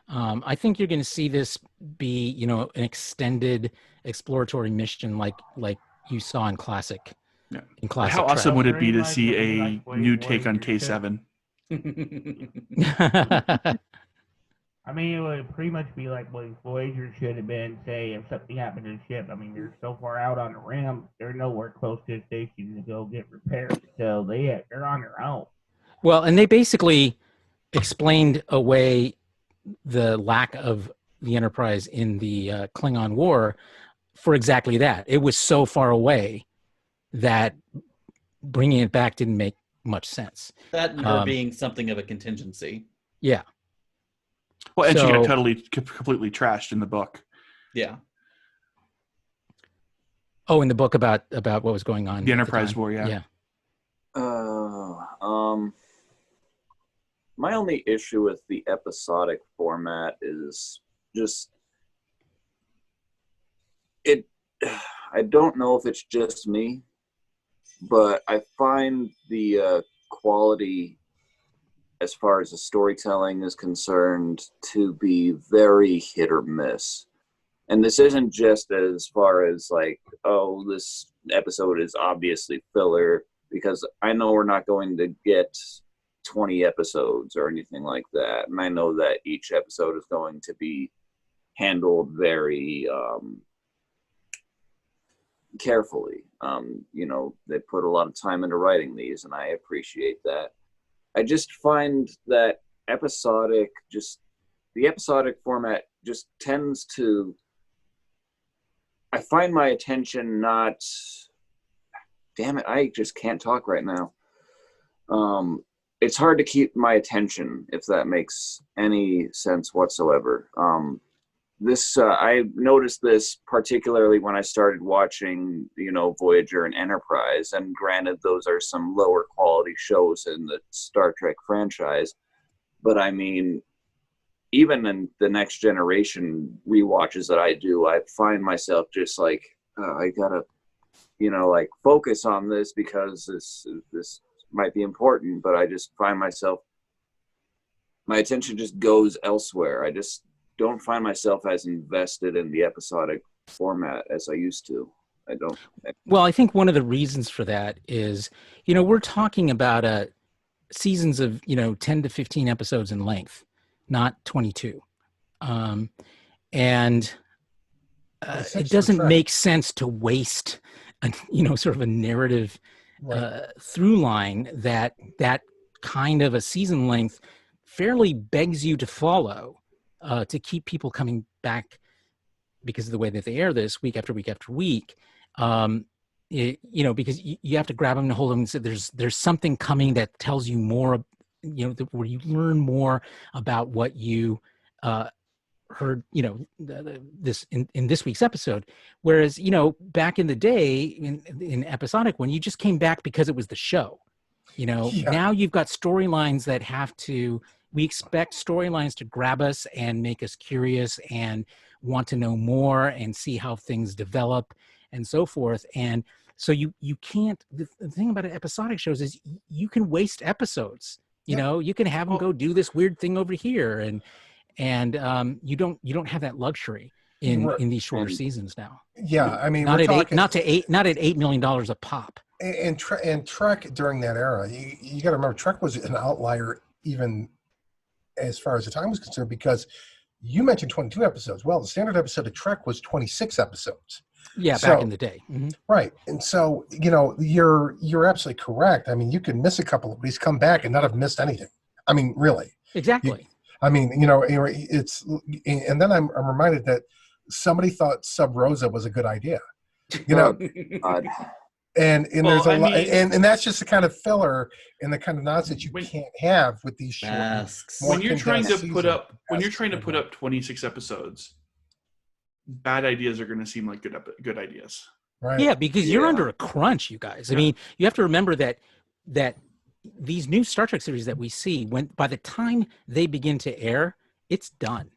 I think you're going to see this be, an extended exploratory mission like you saw in classic. Yeah. In classic. How awesome Trek. would it be to see a new take on K7? I mean, it would pretty much be like what Voyager should have been, say, if something happened to the ship. I mean, they're so far out on the rim, they're nowhere close to a station to go get repaired. So they're on their own. Well, and they basically explained away the lack of the Enterprise in the Klingon War for exactly that. It was so far away that bringing it back didn't make much sense. That and her being something of a contingency. Yeah. Well, and she got completely trashed in the book. Yeah. Oh, in the book about what was going on. The Enterprise War, yeah. Yeah. My only issue with the episodic format is just it. I don't know if it's just me, but I find the quality as far as the storytelling is concerned to be very hit or miss. And this isn't just as far as like, oh, this episode is obviously filler, because I know we're not going to get 20 episodes or anything like that. And I know that each episode is going to be handled very carefully. They put a lot of time into writing these, and I appreciate that. I just find that the episodic format just tends to, I find my attention not, damn it, I just can't talk right now. It's hard to keep my attention, if that makes any sense whatsoever. I noticed this particularly when I started watching, Voyager and Enterprise. And granted, those are some lower quality shows in the Star Trek franchise. But I mean, even in the Next Generation rewatches that I do, I find myself just like, I gotta, focus on this because this might be important. But I just find myself, my attention just goes elsewhere. I just don't find myself as invested in the episodic format as I used to. Well, I think one of the reasons for that is, we're talking about seasons of, 10 to 15 episodes in length, not 22. And it doesn't make sense to waste, sort of a narrative through line that kind of a season length fairly begs you to follow. To keep people coming back because of the way that they air this week after week after week, because you have to grab them and hold them and say there's something coming that tells you more, where you learn more about what you heard, this in this week's episode. Whereas, back in the day in episodic, when you just came back because it was the show, now you've got storylines that we expect storylines to grab us and make us curious and want to know more and see how things develop and so forth. And so you can't, the thing about episodic shows is you can waste episodes, you can have them go do this weird thing over here. And you don't have that luxury in these shorter seasons now. Yeah. I mean, not at $8 million a pop. And Trek during that era, you got to remember, Trek was an outlier even as far as the time was concerned, because you mentioned 22 episodes. Well, the standard episode of Trek was 26 episodes. Yeah, back in the day. Mm-hmm. Right. And so, you're absolutely correct. I mean, you can miss a couple of weeks, come back and not have missed anything. I mean, really. Exactly. It's, and then I'm reminded that somebody thought Sub Rosa was a good idea. And there's a lot, and that's just the kind of filler and the kind of nonsense you can't have with these shows. When you're trying to put up 26 episodes, bad ideas are going to seem like good ideas. Right. Yeah, because you're under a crunch, you guys. I mean, you have to remember that these new Star Trek series that we see, by the time they begin to air, it's done.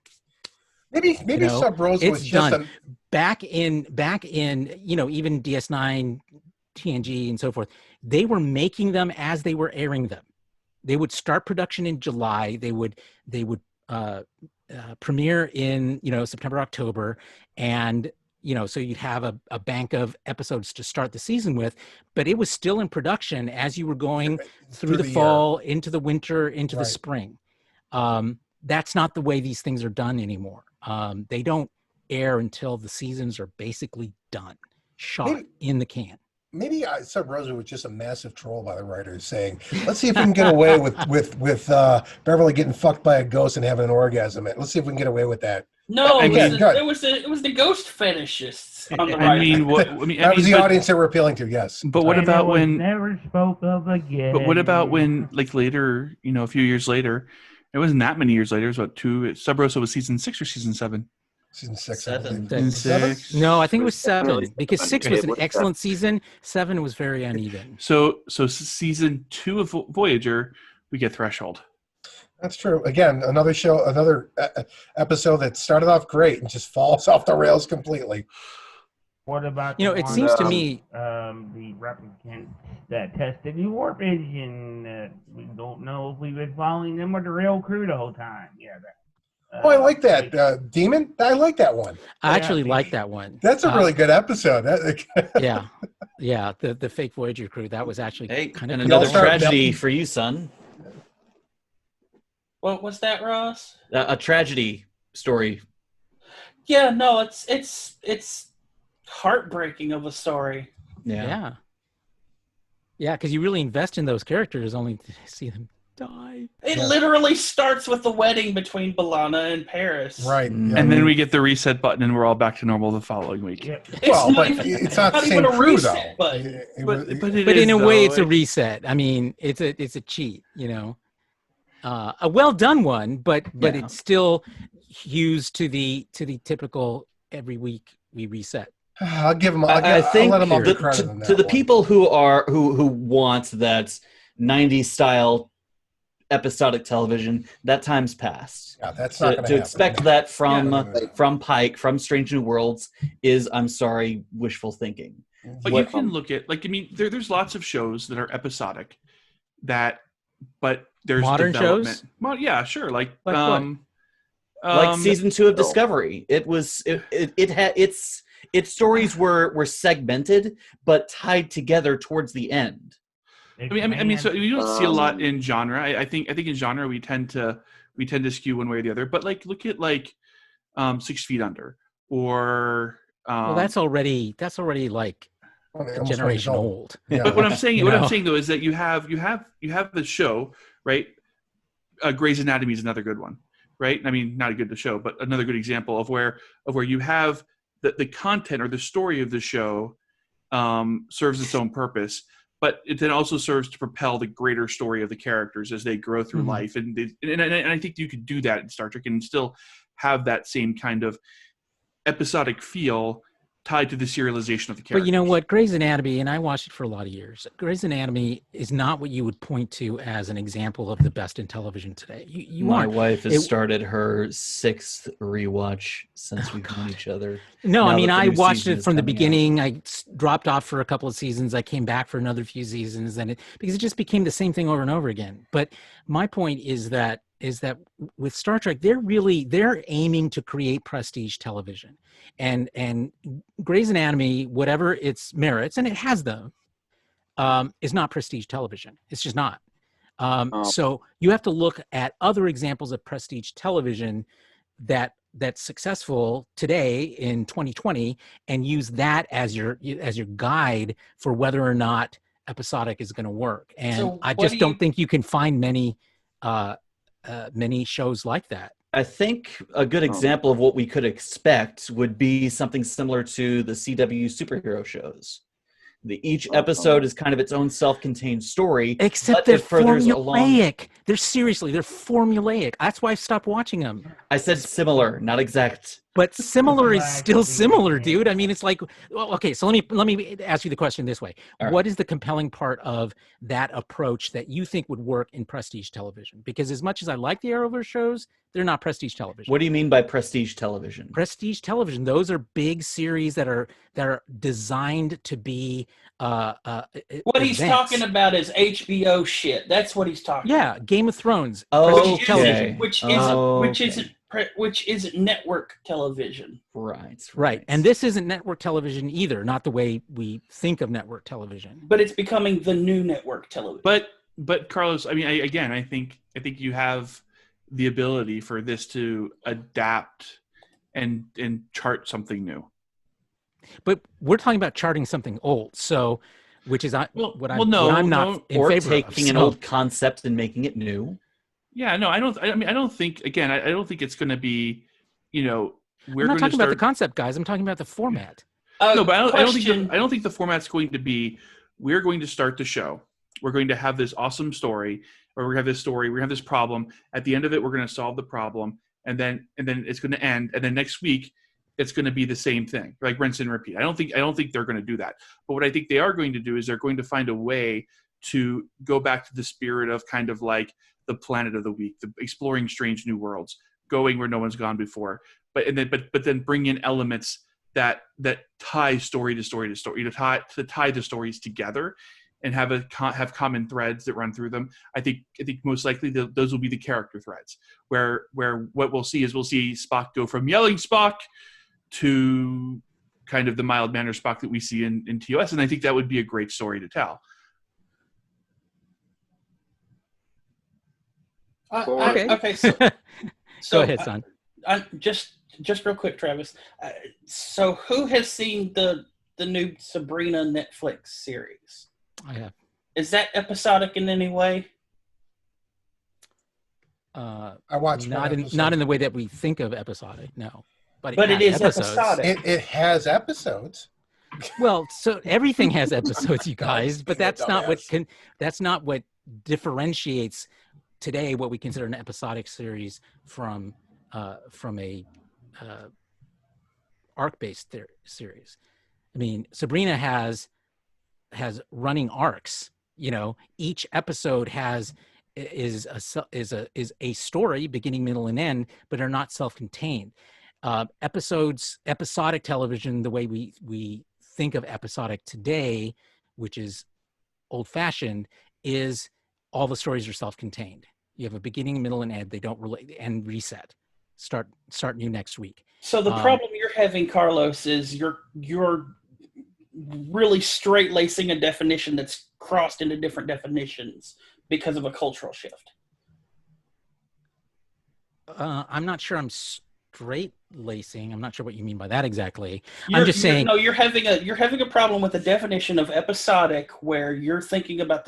Maybe Sub Rosa was just done. Back in even DS9, TNG and so forth, they were making them as they were airing them. They would start production in July. They would premiere in September, October, and so you'd have a bank of episodes to start the season with. But it was still in production as you were going through the fall, into the winter, into the spring. That's not the way these things are done anymore. They don't air until the seasons are basically done, shot in the can. Maybe Sub Rosa was just a massive troll by the writers saying, let's see if we can get away with Beverly getting fucked by a ghost and having an orgasm. Let's see if we can get away with that. No, it was the ghost fetishists on the right. That was the audience that we're appealing to, yes. But what about when never spoke of again? But what about when, like, later, a few years later, it wasn't that many years later, it was about Sub Rosa was season 6 or season 7? Season 6. Seven. I believe. Six. No, I think it was Really 7 because 6 Okay, was an what's excellent season. 7 was very uneven. So season 2 of Voyager, we get Threshold. That's true. Again, another show, another episode that started off great and just falls off the rails completely. What about You know, the it one, seems to me the replicant that tested the warp engine? We don't know if we've been following them or the real crew the whole time. Yeah. Oh, I like that. Demon? I like that one. I actually Yeah, like that one. That's a really good episode. Yeah. Yeah, the fake Voyager crew, that was actually Hey, kind and of another Y'all start tragedy melting. for you, son. What was that, Ross? A tragedy story. Yeah, no, it's heartbreaking of a story. Yeah. Yeah, because you really invest in those characters only to see them die. It Yeah. literally starts with the wedding between Balana and Paris. Right. Mm. Yeah. And then we get the reset button, and we're all back to normal the following week. Yeah. Well, not but even- it's not the not same even a crew, reset though. button. It But was- it But in is, a way, though. it's a reset. I mean, it's a cheat, you know. A well done one, but Yeah. it's still used to the typical every week we reset. I'll give them. I think I'll let them all the- get credit to, on to that the one. people who want that 90s style episodic television, that time's passed. Yeah, that's not To, going to expect happen. that from No. from Pike, from Strange New Worlds, is, I'm sorry, wishful thinking. But What- you can look at, like, I mean, there's lots of shows that are episodic, but there's Modern development. shows? Well, yeah, sure. Like Like season 2 of no. Discovery, it had its stories were segmented but tied together towards the end. I mean, so you don't see a lot in genre. I think in genre we tend to skew one way or the other. But like, look at like 6 Feet Under, or Well, that's already like Almost a 20 years generation old. Yeah. But what I'm saying, You what know? I'm saying though, is that you have the show, right? Grey's Anatomy is another good one, right? I mean, not a good show, but another good example of where you have the content or the story of the show serves its own purpose, but it then also serves to propel the greater story of the characters as they grow through Mhm. life. And I think you could do that in Star Trek and still have that same kind of episodic feel tied to the serialization of the characters. But you know what? Grey's Anatomy, and I watched it for a lot of years. Grey's Anatomy is not what you would point to as an example of the best in television today. You My aren't. wife has It- started her 6th rewatch since Oh, we've known each other. No, now I mean, that the I new watched season it is from the coming out. beginning. I dropped off for a couple of seasons. I came back for another few seasons, and because it just became the same thing over and over again. But my point is that with Star Trek, they're aiming to create prestige television, and Grey's Anatomy, whatever its merits, and it has them, is not prestige television. It's just not. So you have to look at other examples of prestige television that's successful today in 2020 and use that as your guide for whether or not episodic is going to work. And So I what just do don't you- think you can find many shows like that. I think a good example of what we could expect would be something similar to the CW superhero shows. Each episode is kind of its own self-contained story, Except but they're it furthers along. formulaic. They're formulaic. That's why I stopped watching them. I said similar, not exact. But similar is Right, still completely similar, agree. dude. I mean, it's like, well, okay. So let me ask you the question this way: All right. What is the compelling part of that approach that you think would work in prestige television? Because as much as I like the Arrowverse shows, they're not prestige television. What do you mean by prestige television? Prestige television? Those are big series that are designed to be. What he's events. talking about is HBO shit. That's what he's talking about. Yeah, Game of Thrones. Oh, prestige television. Which isn't network television. Right. And this isn't network television either, not the way we think of network television. But it's becoming the new network television. But Carlos, I mean, I think you have the ability for this to adapt and chart something new. But we're talking about charting something old, so what I'm not in or favor taking of. an So- old concept and making it new. Yeah, no, I don't think it's going to be, we're I'm not going to talking about the start. concept, guys. I'm talking about the format. No, but I Question. don't think the format's going to be. We're going to start the show. We're going to have this awesome story, or we have this story. We have this problem. At the end of it, we're going to solve the problem, and then it's going to end. And then next week, it's going to be the same thing, like rinse and repeat. I don't think they're going to do that. But what I think they are going to do is they're going to find a way to go back to the spirit of kind of like the Planet of the Week, the exploring strange new worlds, going where no one's gone before, but then bring in elements that tie story to story to story, to tie the stories together, and have common threads that run through them. I think most likely those will be the character threads, where what we'll see Spock go from yelling Spock to kind of the mild-mannered Spock that we see in TOS, and I think that would be a great story to tell. Okay, so Go ahead, son. Just real quick, Travis. So who has seen the new Sabrina Netflix series? I have. Is that episodic in any way? I watched not in the way that we think of episodic, no. But it is episodic. It has episodes. Well, so everything has episodes, you guys, but that's not what differentiates today what we consider an episodic series from a arc-based series. I mean, Sabrina has running arcs. You know, each episode is a story, beginning, middle, and end, but are not self-contained. Episodic television, the way we think of episodic today, which is old-fashioned, is all the stories are self-contained. You have a beginning, middle, and end. They don't relate and reset. Start new next week. So the problem you're having, Carlos, is you're really straight lacing a definition that's crossed into different definitions because of a cultural shift. I'm not sure I'm straight lacing. I'm not sure what you mean by that exactly. I'm just saying. No, you're having a problem with the definition of episodic, where you're thinking about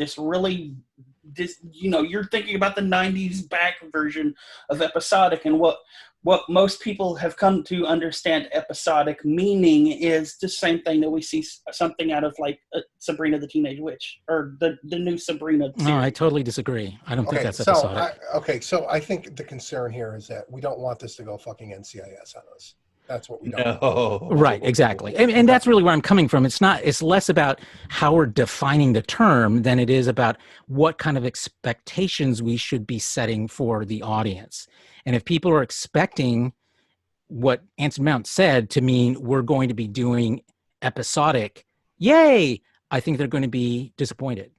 you're thinking about the 90s back version of episodic, and what most people have come to understand episodic meaning is the same thing that we see something out of like Sabrina the Teenage Witch, or the new Sabrina series. No, I totally disagree. I don't think that's episodic. So I think the concern here is that we don't want this to go fucking NCIS on us. That's what we don't. No. Right, exactly. And that's really where I'm coming from. It's less about how we're defining the term than it is about what kind of expectations we should be setting for the audience. And if people are expecting what Anson Mount said to mean we're going to be doing episodic, yay, I think they're going to be disappointed.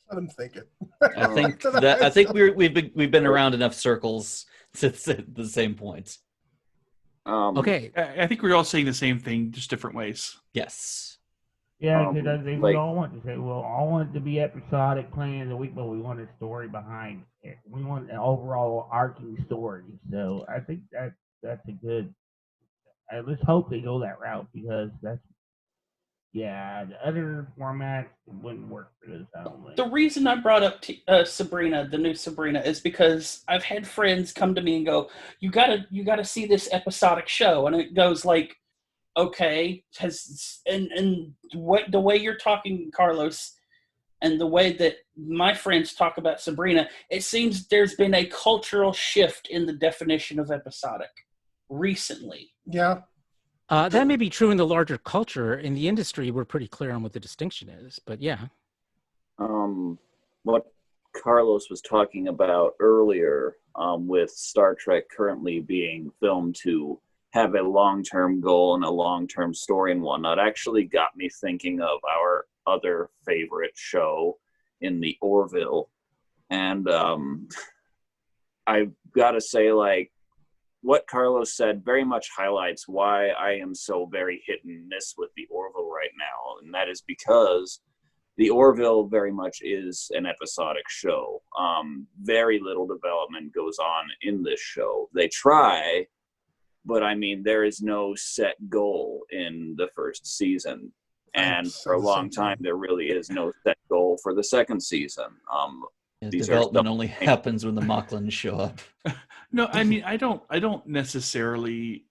Let them think it. I think we've been around enough circles to say the same points. Okay. I think we're all saying the same thing, just different ways. Yes. Yeah, because I think we all want to say, well, all want it to be episodic, playing the week, but we want a story behind it. We want an overall arcing story. So I think that's a good. Let's hope they go that route, because the other formats wouldn't work for this. I don't think. The reason I brought up Sabrina, the new Sabrina, is because I've had friends come to me and go, "You gotta see this episodic show," and it goes like, "Okay," and what the way you're talking, Carlos, and the way that my friends talk about Sabrina, it seems there's been a cultural shift in the definition of episodic recently. Yeah. That may be true in the larger culture. In the industry, we're pretty clear on what the distinction is, but yeah. What Carlos was talking about earlier, with Star Trek currently being filmed to have a long-term goal and a long-term story and whatnot, actually got me thinking of our other favorite show in the Orville. And I've got to say, like, what Carlos said very much highlights why I am so very hit and miss with the Orville right now. And that is because the Orville very much is an episodic show. Very little development goes on in this show. They try, but I mean, there is no set goal in the first season. And for a long time, there really is no set goal for the second season. Development only happens when the Mocklins show up. No, I mean, I don't necessarily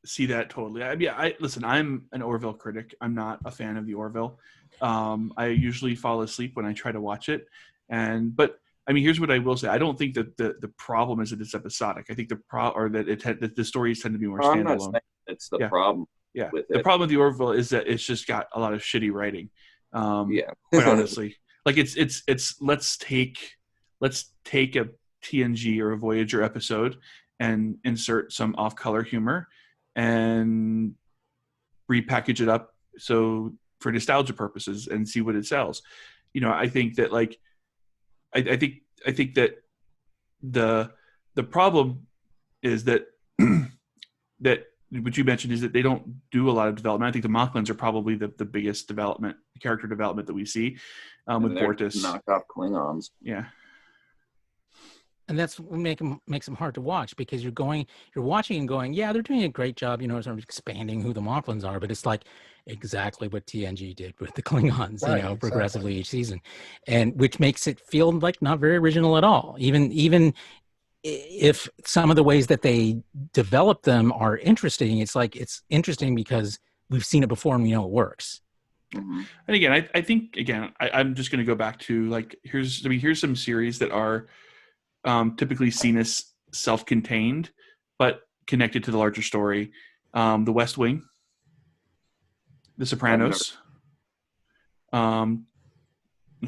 see that totally. I mean, listen, I'm an Orville critic. I'm not a fan of the Orville. I usually fall asleep when I try to watch it. But I mean, here's what I will say. I don't think that the problem is that it's episodic. I think that the stories tend to be more standalone. I'm not saying It's the Yeah. problem Yeah. with The it. problem with the Orville is that it's just got a lot of shitty writing. Yeah. Quite honestly, like it's let's take a TNG or a Voyager episode and insert some off-color humor and repackage it up so for nostalgia purposes and see what it sells. You know, I think that like I think that the problem is that that what you mentioned is that they don't do a lot of development. I think the Mocklins are probably the biggest character development that we see with Bortus. Knockoff Klingons. Yeah. And that's what makes them hard to watch, because you're watching and going, yeah, they're doing a great job, in terms of expanding who the Mocklins are, but it's like exactly what TNG did with the Klingons, Right, progressively each season, and which makes it feel like not very original at all. Even if some of the ways that they develop them are interesting, it's like it's interesting because we've seen it before and we know it works. Mm-hmm. And again, I think I'm just going to go back to like here's some series that are typically seen as self-contained, but connected to the larger story. The West Wing, The Sopranos. Let's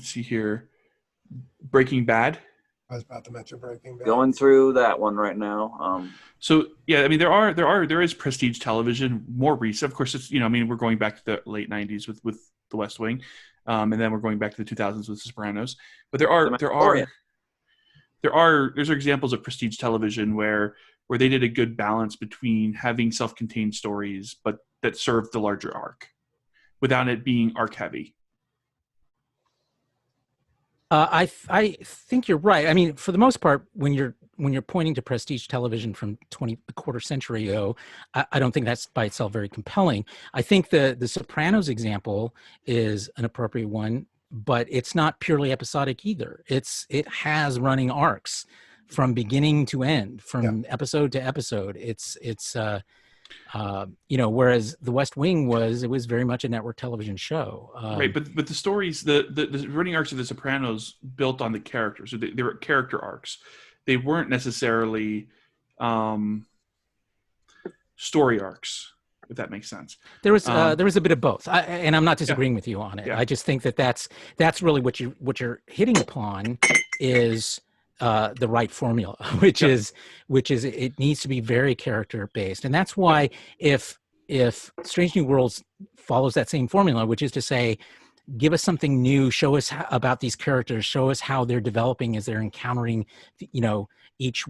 see here, Breaking Bad. I was about to mention Breaking Bad. Going through that one right now. So yeah, I mean there is prestige television more recent. Of course, it's we're going back to the late '90s with The West Wing, and then we're going back to the 2000s with The Sopranos. But there's examples of prestige television where they did a good balance between having self-contained stories, but that served the larger arc, without it being arc heavy. I think you're right. I mean, for the most part, when you're pointing to prestige television from a quarter century ago, I don't think that's by itself very compelling. I think the Sopranos example is an appropriate one, but it's not purely episodic either. It has running arcs from beginning to end, from episode to episode. It's whereas The West Wing was very much a network television show. Right, but the stories, the running arcs of The Sopranos built on the characters. So they were character arcs. They weren't necessarily story arcs, if that makes sense. There was a bit of both, and I'm not disagreeing with you on it. Yeah. I just think that's really what you're hitting upon is the right formula, which is it needs to be very character based, and that's why if Strange New Worlds follows that same formula, which is to say, give us something new, show us about these characters, show us how they're developing as they're encountering, each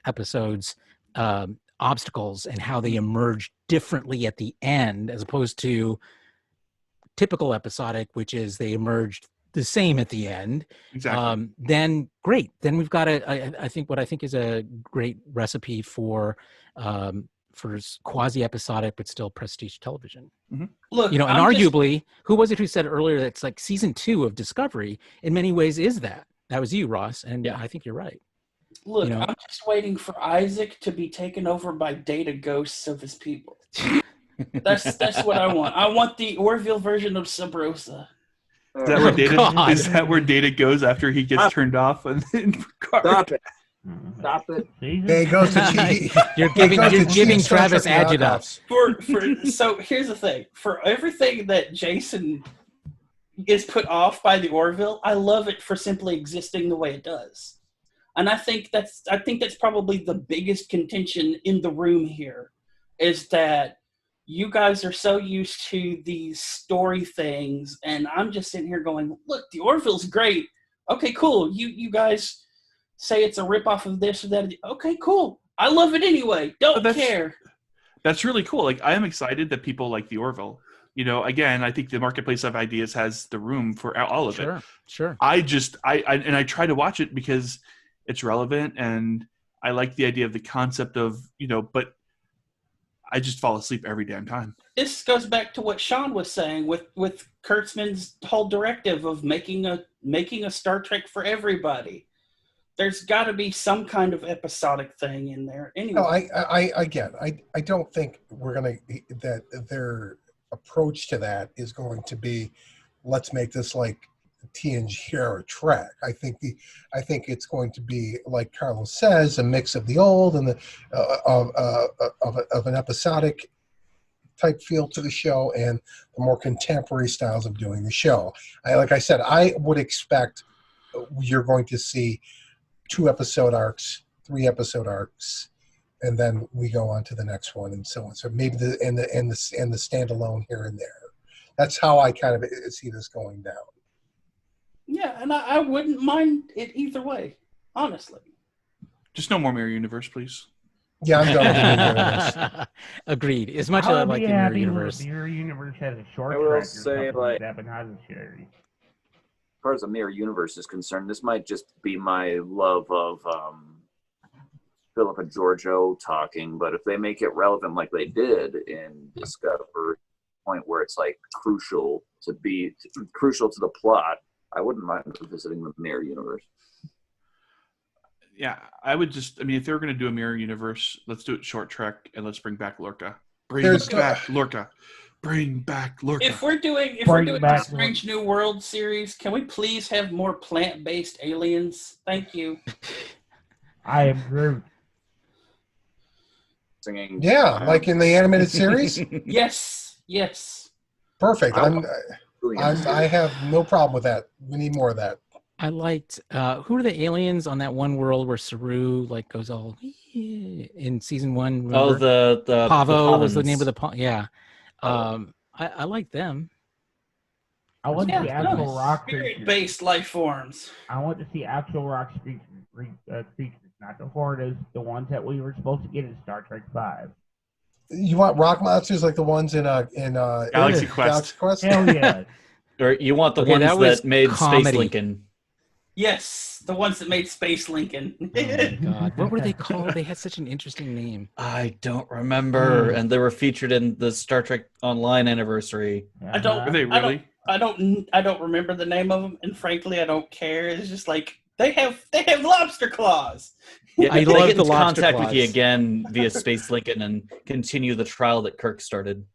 episode's obstacles and how they emerge differently at the end, as opposed to typical episodic, which is they emerged the same at the end. Exactly. Then great. Then we've got I think is a great recipe for quasi episodic but still prestige television. Mm-hmm. Look, and arguably, who was it who said earlier that's like season 2 of Discovery in many ways is that? That was you, Ross, and I think you're right. Look, I'm just waiting for Isaac to be taken over by data ghosts of his people. That's what I want. I want the Orville version of Sub Rosa. Is that where Data goes after he gets turned off? And Stop it! Stop it! There goes the You're giving Travis adjectives. So here's the thing: for everything that Jason is put off by the Orville, I love it for simply existing the way it does. And I think that's probably the biggest contention in the room here, is that you guys are so used to these story things, and I'm just sitting here going, look, the Orville's great. Okay, cool. You guys say it's a ripoff of this or that. Okay, cool. I love it anyway. Don't care. That's really cool. Like, I am excited that people like the Orville. Again, I think the Marketplace of Ideas has the room for all of it. Sure. I try to watch it because it's relevant, and I like the idea of the concept of, but I just fall asleep every damn time. This goes back to what Sean was saying with Kurtzman's whole directive of making a Star Trek for everybody. There's got to be some kind of episodic thing in there. Anyway. No, I don't think that their approach to that is going to be, let's make this like TNG era Trek. I think it's going to be, like Carlos says, a mix of the old and the of an episodic type feel to the show and the more contemporary styles of doing the show. Like I said, I would expect you're going to see 2-episode arcs, 3-episode arcs, and then we go on to the next one and so on. So maybe the standalone here and there. That's how I kind of see this going down. Yeah, and I wouldn't mind it either way, honestly. Just no more Mirror Universe, please. Yeah, I'm done with the Mirror Universe. Agreed. As much as I like the Mirror Universe. Mirror Universe has a short I will track or say, something like, that, but not as scary. As far as the Mirror Universe is concerned, this might just be my love of Philip and Giorgio talking, but if they make it relevant like they did in Discovery, point where it's like crucial to the plot, I wouldn't mind visiting the Mirror Universe. Yeah, I would just. I mean, if they were going to do a Mirror Universe, let's do it short trek and let's bring back Lorca. Bring back Lorca. If we're doing a Strange New World series, can we please have more plant-based aliens? Thank you. I am Groot. Singing. Yeah, like in the animated series. Yes. Perfect. I have no problem with that. We need more of that. I liked who are the aliens on that one world where Saru like goes all in season 1? Remember? Oh, the Pavo was the name of the yeah. I like them. I want to see actual rock spirit-based life forms. I want to see actual rock creatures, not the Hordas, the ones that we were supposed to get in Star Trek V. You want rock monsters like the ones in Galaxy Quest? Hell yeah. Or you want the ones that made comedy. Space Lincoln? Yes, the ones that made Space Lincoln. Oh my God, what were they called? They had such an interesting name. I don't remember, and they were featured in the Star Trek Online anniversary. I don't. Are they really? I don't remember the name of them, and frankly, I don't care. It's just like they have lobster claws. Yeah, I they love get the into lobster contact with you claws. again via Space Lincoln and continue the trial that Kirk started,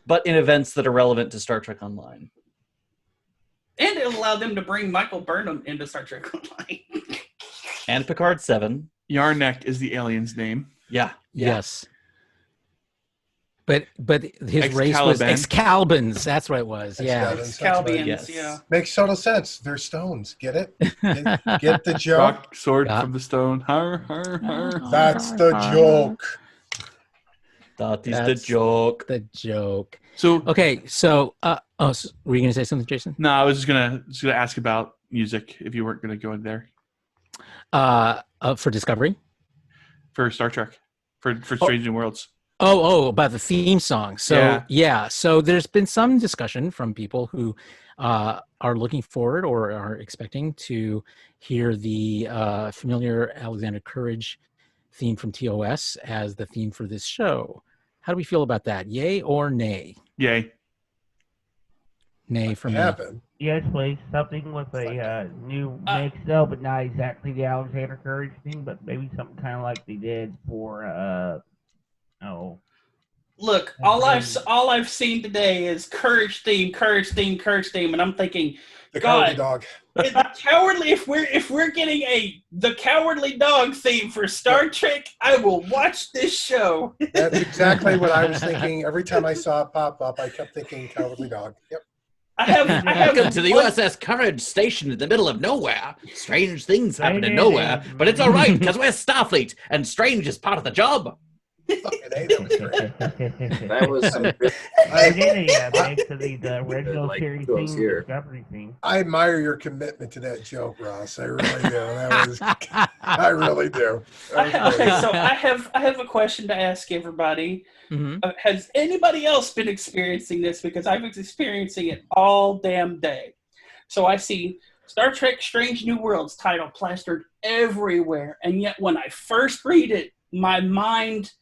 but in events that are relevant to Star Trek Online. And it allowed them to bring Michael Burnham into Star Trek Online. And Picard 7. Yarnek is the alien's name. Yeah. Yes. But his race was Excalibans. That's what it was. Yeah. Excalibans, yeah. Makes total sense. They're stones. Get it? Get the joke? Rock sword from the stone. Har, har, har. That's the joke. That is the joke. The joke. So okay, so were you gonna say something, Jason? No, I was just gonna ask about music if you weren't gonna go in there. For Discovery? For Star Trek. For Strange New Worlds. About the theme song. So so there's been some discussion from people who are looking forward or are expecting to hear the familiar Alexander Courage theme from TOS as the theme for this show. How do we feel about that? Yay or nay? Yay. Nay for me. Yes, please. Something with a new mix, though, but not exactly the Alexander Courage thing, but maybe something kind of like they did for Look, all I've seen today is Courage theme, and I'm thinking, The God, Cowardly Dog. The Cowardly. If we're getting the Cowardly Dog theme for Star Trek, I will watch this show. That's exactly what I was thinking. Every time I saw it pop up, I kept thinking Cowardly Dog. Yep. I have Welcome to the USS Courage stationed in the middle of nowhere. Strange things happen in nowhere, but it's all right because we're Starfleet, and strange is part of the job. That was some good. the original series thing, Discovery thing. I admire your commitment to that joke, Ross. I really do. I really do. Okay, so I have a question to ask everybody. Mm-hmm. Has anybody else been experiencing this? Because I was experiencing it all damn day. So I see Star Trek Strange New Worlds title plastered everywhere, and yet when I first read it, my mind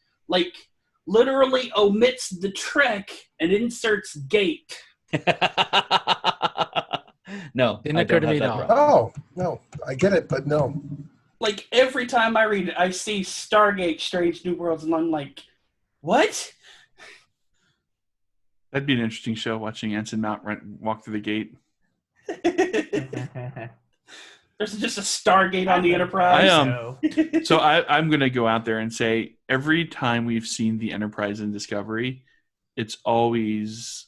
literally omits the Trek and inserts gate. No, didn't occur to me at all. Oh, no, I get it, but no. Every time I read it, I see Stargate Strange New Worlds, and I'm like, what? That'd be an interesting show, watching Anson Mount walk through the gate. There's just a Stargate on the Enterprise. I'm going to go out there and say every time we've seen the Enterprise in Discovery, it's always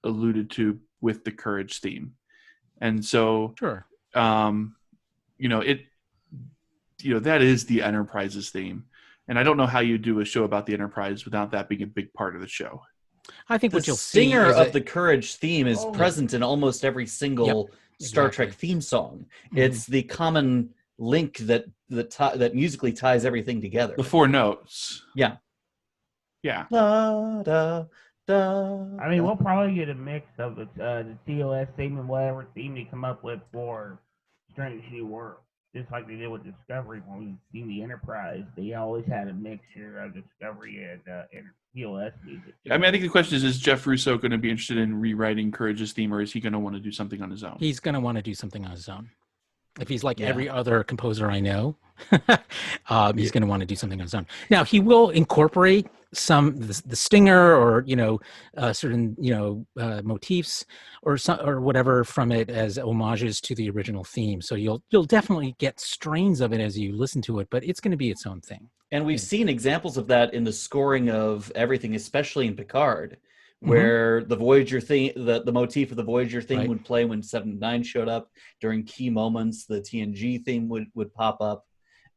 alluded to with the Courage theme. And so, Sure. that is the Enterprise's theme. And I don't know how you do a show about the Enterprise without that being a big part of the show. I think The what you'll see singer is of the Courage theme is Oh. present in almost every single Star exactly. Trek theme song. Mhm. It's the common link that musically ties everything together. The 4 notes. Yeah. Yeah. Da, da, da, I mean, da. we'll probably get a mix of the TOS theme and whatever theme they come up with for Strange New World. Just like they did with Discovery when we've seen the Enterprise. They always had a mixture of Discovery and TOS music. I mean, I think the question is Jeff Russo going to be interested in rewriting Courage's theme, or is he going to want to do something on his own? He's going to want to do something on his own. If he's like Yeah. every other composer I know, he's going to want to do something on his own. Now, he will incorporate the stinger or certain motifs or whatever from it as homages to the original theme. So you'll definitely get strains of it as you listen to it, but it's going to be its own thing. And we've seen examples of that in the scoring of everything, especially in Picard, where the Voyager theme, the motif of the Voyager theme Right. would play when 7 and 9 showed up. During key moments, the TNG theme would pop up.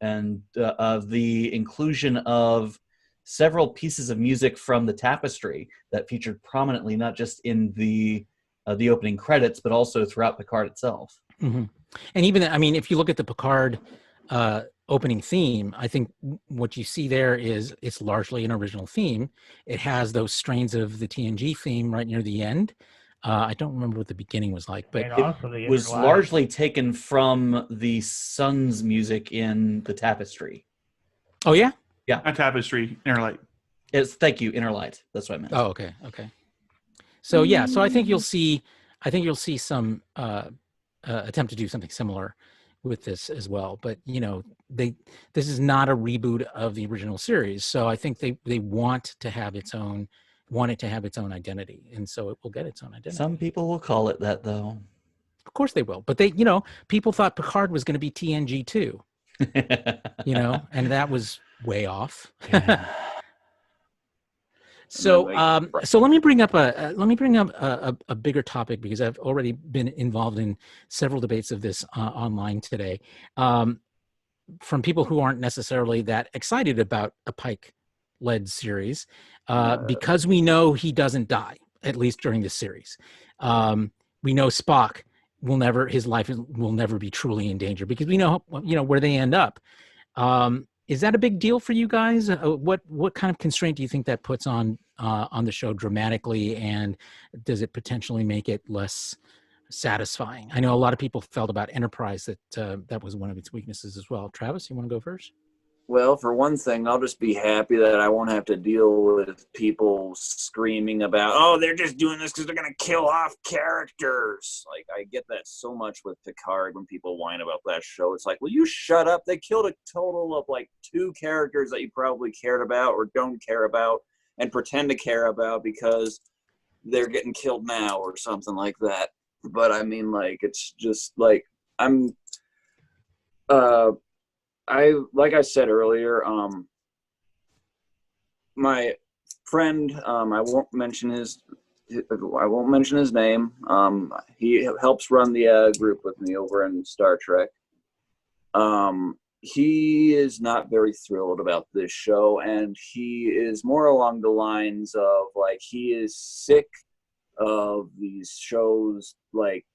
And the inclusion of several pieces of music from the Tapestry that featured prominently, not just in the opening credits, but also throughout Picard itself. Mm-hmm. And even, I mean, if you look at the Picard opening theme, I think what you see there is it's largely an original theme. It has those strains of the TNG theme right near the end. I don't remember what the beginning was like, but it was largely taken from the Sun's music in the Tapestry. Oh yeah, yeah, a Tapestry, Inner Light. Thank you, Inner Light. That's what I meant. Oh, okay. So yeah, so I think you'll see some attempt to do something similar with this as well, but this is not a reboot of the original series, so I think they want it to have its own identity, and so it will get its own identity. Some people will call it that, though. Of course they will, but people thought Picard was going to be TNG too, and that was way off. So let me bring up a bigger topic, because I've already been involved in several debates of this online today, from people who aren't necessarily that excited about a Pike-led series, because we know he doesn't die, at least during this series. We know Spock his life will never be truly in danger, because we know where they end up. Is that a big deal for you guys? What kind of constraint do you think that puts on the show dramatically, and does it potentially make it less satisfying? I know a lot of people felt about Enterprise that was one of its weaknesses as well. Travis, you want to go first? Well, for one thing, I'll just be happy that I won't have to deal with people screaming about, oh, they're just doing this because they're going to kill off characters. Like, I get that so much with Picard when people whine about that show. It's like, will you shut up? They killed a total of like 2 characters that you probably cared about or don't care about and pretend to care about because they're getting killed now or something like that. But I mean, like, it's just like, like I said earlier, my friend, I won't mention his name. He helps run the group with me over in Star Trek. He is not very thrilled about this show, and he is more along the lines of like he is sick of these shows like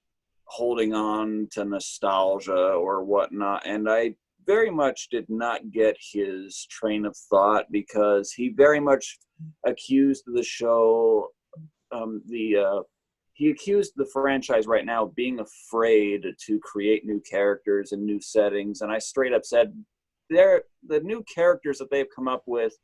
holding on to nostalgia or whatnot, and I very much did not get his train of thought, because he very much accused the show, he accused the franchise right now of being afraid to create new characters and new settings, and I straight up said, the new characters that they've come up with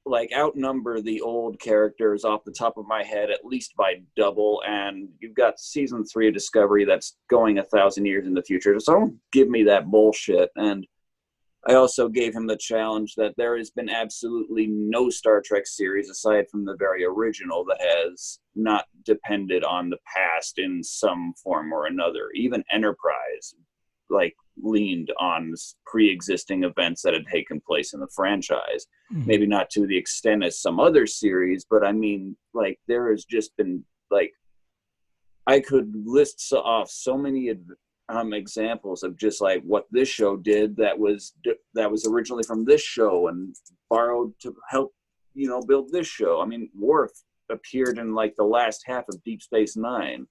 like outnumber the old characters off the top of my head at least by double, and you've got season 3 of Discovery that's going 1,000 years in the future, so don't give me that bullshit. And I also gave him the challenge that there has been absolutely no Star Trek series aside from the very original that has not depended on the past in some form or another. Even Enterprise, like, leaned on pre-existing events that had taken place in the franchise. Maybe not to the extent as some other series, but I mean, like, there has just been, like, I could list off so many examples of just like what this show did that was originally from this show and borrowed to help, you know, build this show. I mean, Worf appeared in like the last half of Deep Space Nine,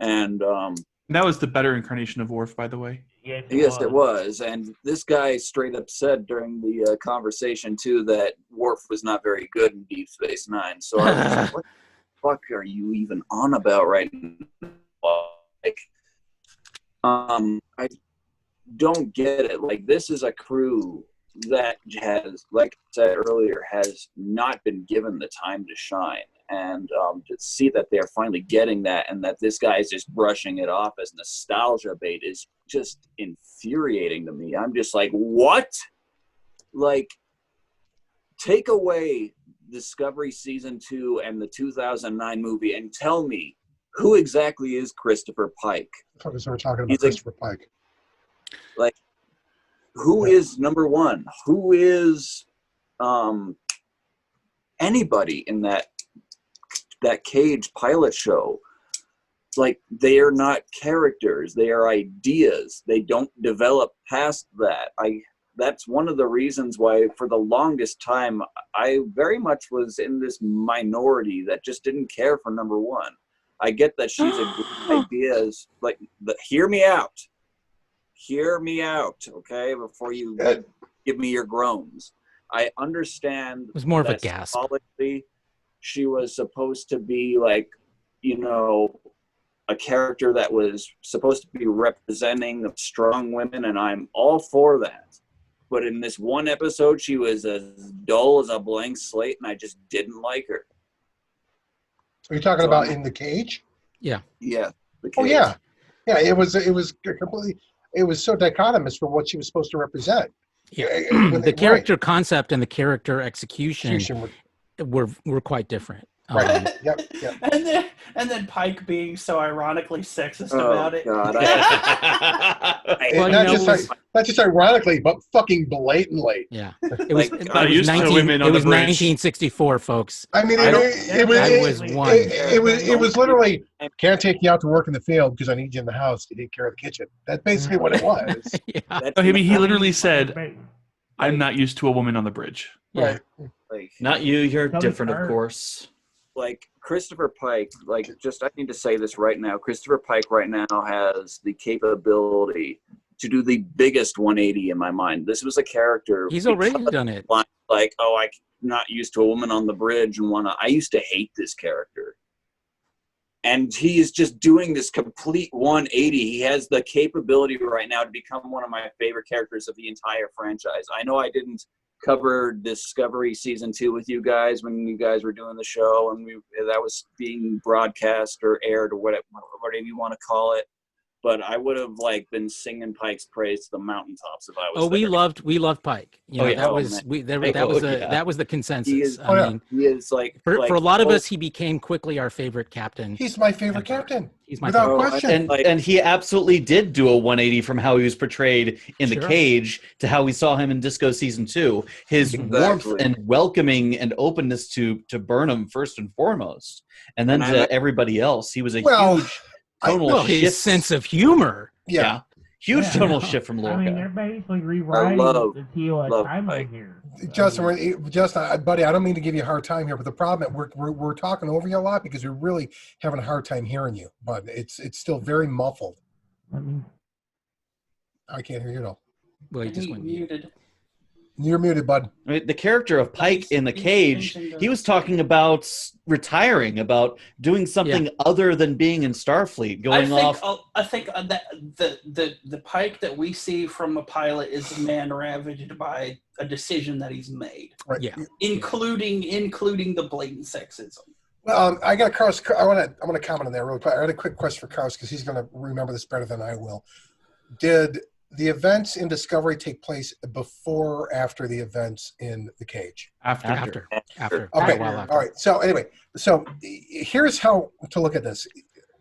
and that was the better incarnation of Worf, by the way. Yes, it was. And this guy straight up said during the conversation too that Worf was not very good in Deep Space Nine. So I was like, what the fuck are you even on about right now? Like, I don't get it. Like, this is a crew that has, like I said earlier, has not been given the time to shine. And to see that they're finally getting that, and that this guy is just brushing it off as nostalgia bait, is just infuriating to me. I'm just like, what? Like, take away Discovery Season 2 and the 2009 movie and tell me, who exactly is Christopher Pike? I thought we were talking about Christopher Pike. Like, who is number one? Who is anybody in that Cage pilot show? Like, they are not characters. They are ideas. They don't develop past that. That's one of the reasons why, for the longest time, I very much was in this minority that just didn't care for number one. I get that she's a good idea. Like, hear me out. Hear me out, okay? Before you give me your groans. I understand. It was more of a gasp. She was supposed to be like, you know, a character that was supposed to be representing the strong women, and I'm all for that. But in this one episode, she was as dull as a blank slate, and I just didn't like her. Are you talking about in the Cage? Yeah. Yeah. The Cage. Oh yeah, yeah. It was completely. It was so dichotomous from what she was supposed to represent. Yeah. The character concept and the character execution were quite different. Right. Yep. And then Pike being so ironically sexist about it. God, not just ironically, but fucking blatantly. Yeah. It was, Like, it was, used to 19, women on it the was bridge. 1964, folks. I mean, it was literally, can't take you out to work in the field because I need you in the house to take care of the kitchen. That's basically what it was. Yeah. I mean, he literally said, "I'm not used to a woman on the bridge." Right. like, Not you. You're Tell me different, of first. course. like Christopher Pike, like, just, I need to say this right now. Christopher Pike right now has the capability to do the biggest 180 in my mind. This was a character. He's already done it. Like, oh, I'm not used to a woman on the bridge and I used to hate this character. And he is just doing this complete 180. He has the capability right now to become one of my favorite characters of the entire franchise. I know I didn't cover Discovery Season 2 with you guys when you guys were doing the show, and that was being broadcast or aired or whatever you want to call it. But I would have like been singing Pike's praise to the mountaintops if I was. Oh, we loved Pike. You know, that was the consensus. He is, he is like for a lot of us, he became quickly our favorite captain. He's my favorite captain. He's my without favorite. question. And he absolutely did do a 180 from how he was portrayed in The Cage to how we saw him in Disco Season 2. His warmth and welcoming and openness to Burnham first and foremost, and then to everybody else. He was a huge tonal shift. His sense of humor. Yeah. Huge tonal shift from Lorca. I mean, they're basically rewriting the TOS timeline here. Justin, buddy, I don't mean to give you a hard time here, but the problem we're talking over you a lot because we're really having a hard time hearing you. But it's still very muffled. I can't hear you at all. Well, he just went muted. You're muted, bud. I mean, the character of Pike in The Cage, he was talking about retiring, about doing something other than being in Starfleet, going off. I think that the Pike that we see from a pilot is a man ravaged by a decision that he's made, Right. Yeah. including the blatant sexism. Well, I got Carlos. I want to comment on that real quick. I got a quick question for Carlos because he's going to remember this better than I will. Did the events in Discovery take place before or after the events in the cage? After. Okay. A while after. All right. So anyway, here's how to look at this.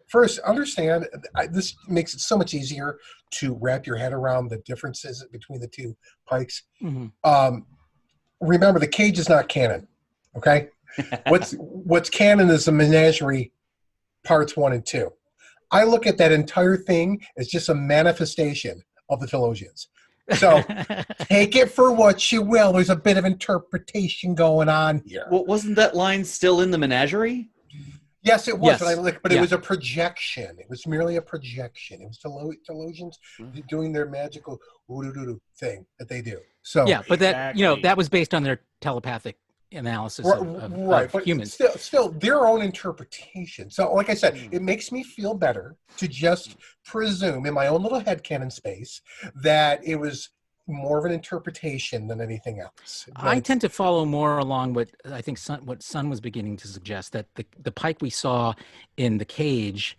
First, understand this makes it so much easier to wrap your head around the differences between the two Pikes. Mm-hmm. Remember, the cage is not canon. Okay. What's canon is the menagerie parts 1 and 2. I look at that entire thing as just a manifestation of the Telosians. So take it for what you will. There's a bit of interpretation going on here. Well, wasn't that line still in the menagerie? Yes, it was, Yes. but it was a projection. It was merely a projection. It was Telosians doing their magical thing that they do. So Yeah, but that Exactly. that was based on their telepathic analysis of but humans. still their own interpretation. So like I said, it makes me feel better to just presume in my own little headcanon space that it was more of an interpretation than anything else. I tend to follow more along what I think what Sun was beginning to suggest, that the Pike we saw in the cage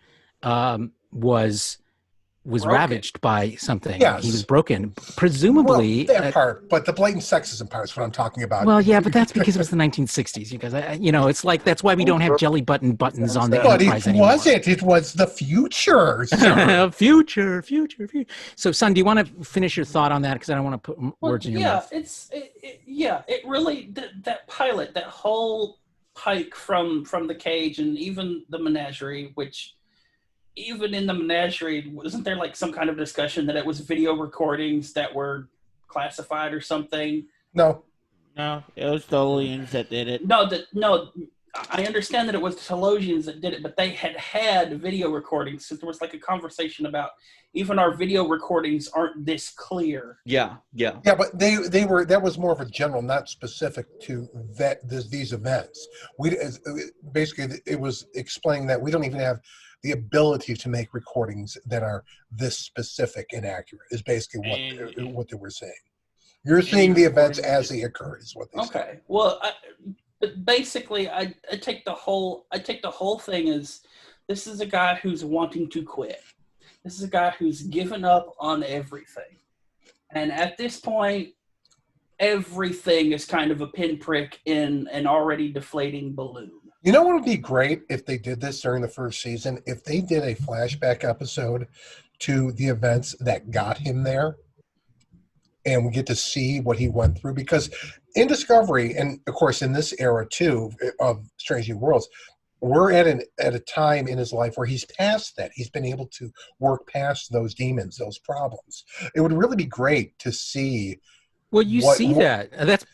was Broken. ravaged by something. Yes. He was broken, presumably. that part, but the blatant sexism part is what I'm talking about. Well, yeah, but that's because it was the 1960s, you guys. It's like that's why we don't have jelly button buttons on the But Enterprise it anymore. wasn't. It was the future. sir. future. So, Sun, do you want to finish your thought on that? Because I don't want to put words in your mouth. It really that pilot, that whole Pike from the cage, and even the menagerie, which even in the menagerie, wasn't there like some kind of discussion that it was video recordings that were classified or something? No. No, it was the aliens that did it. No, I understand that it was the Telosians that did it, but they had video recordings. So there was like a conversation about even our video recordings aren't this clear. Yeah. Yeah, but they were, that was more of a general, not specific to these events. Basically it was explaining that we don't even have the ability to make recordings that are this specific and accurate. Is basically what they were saying. You're seeing the events as they occur, is what they say. Okay. Well, but basically, I take the whole thing as this is a guy who's wanting to quit. This is a guy who's given up on everything, and at this point, everything is kind of a pinprick in an already deflating balloon. You know what would be great if they did this during the first season? If they did a flashback episode to the events that got him there, and we get to see what he went through. Because in Discovery, and of course in this era too of Strange New Worlds, we're at a time in his life where he's past that. He's been able to work past those demons, those problems. It would really be great to see. Well, you see that.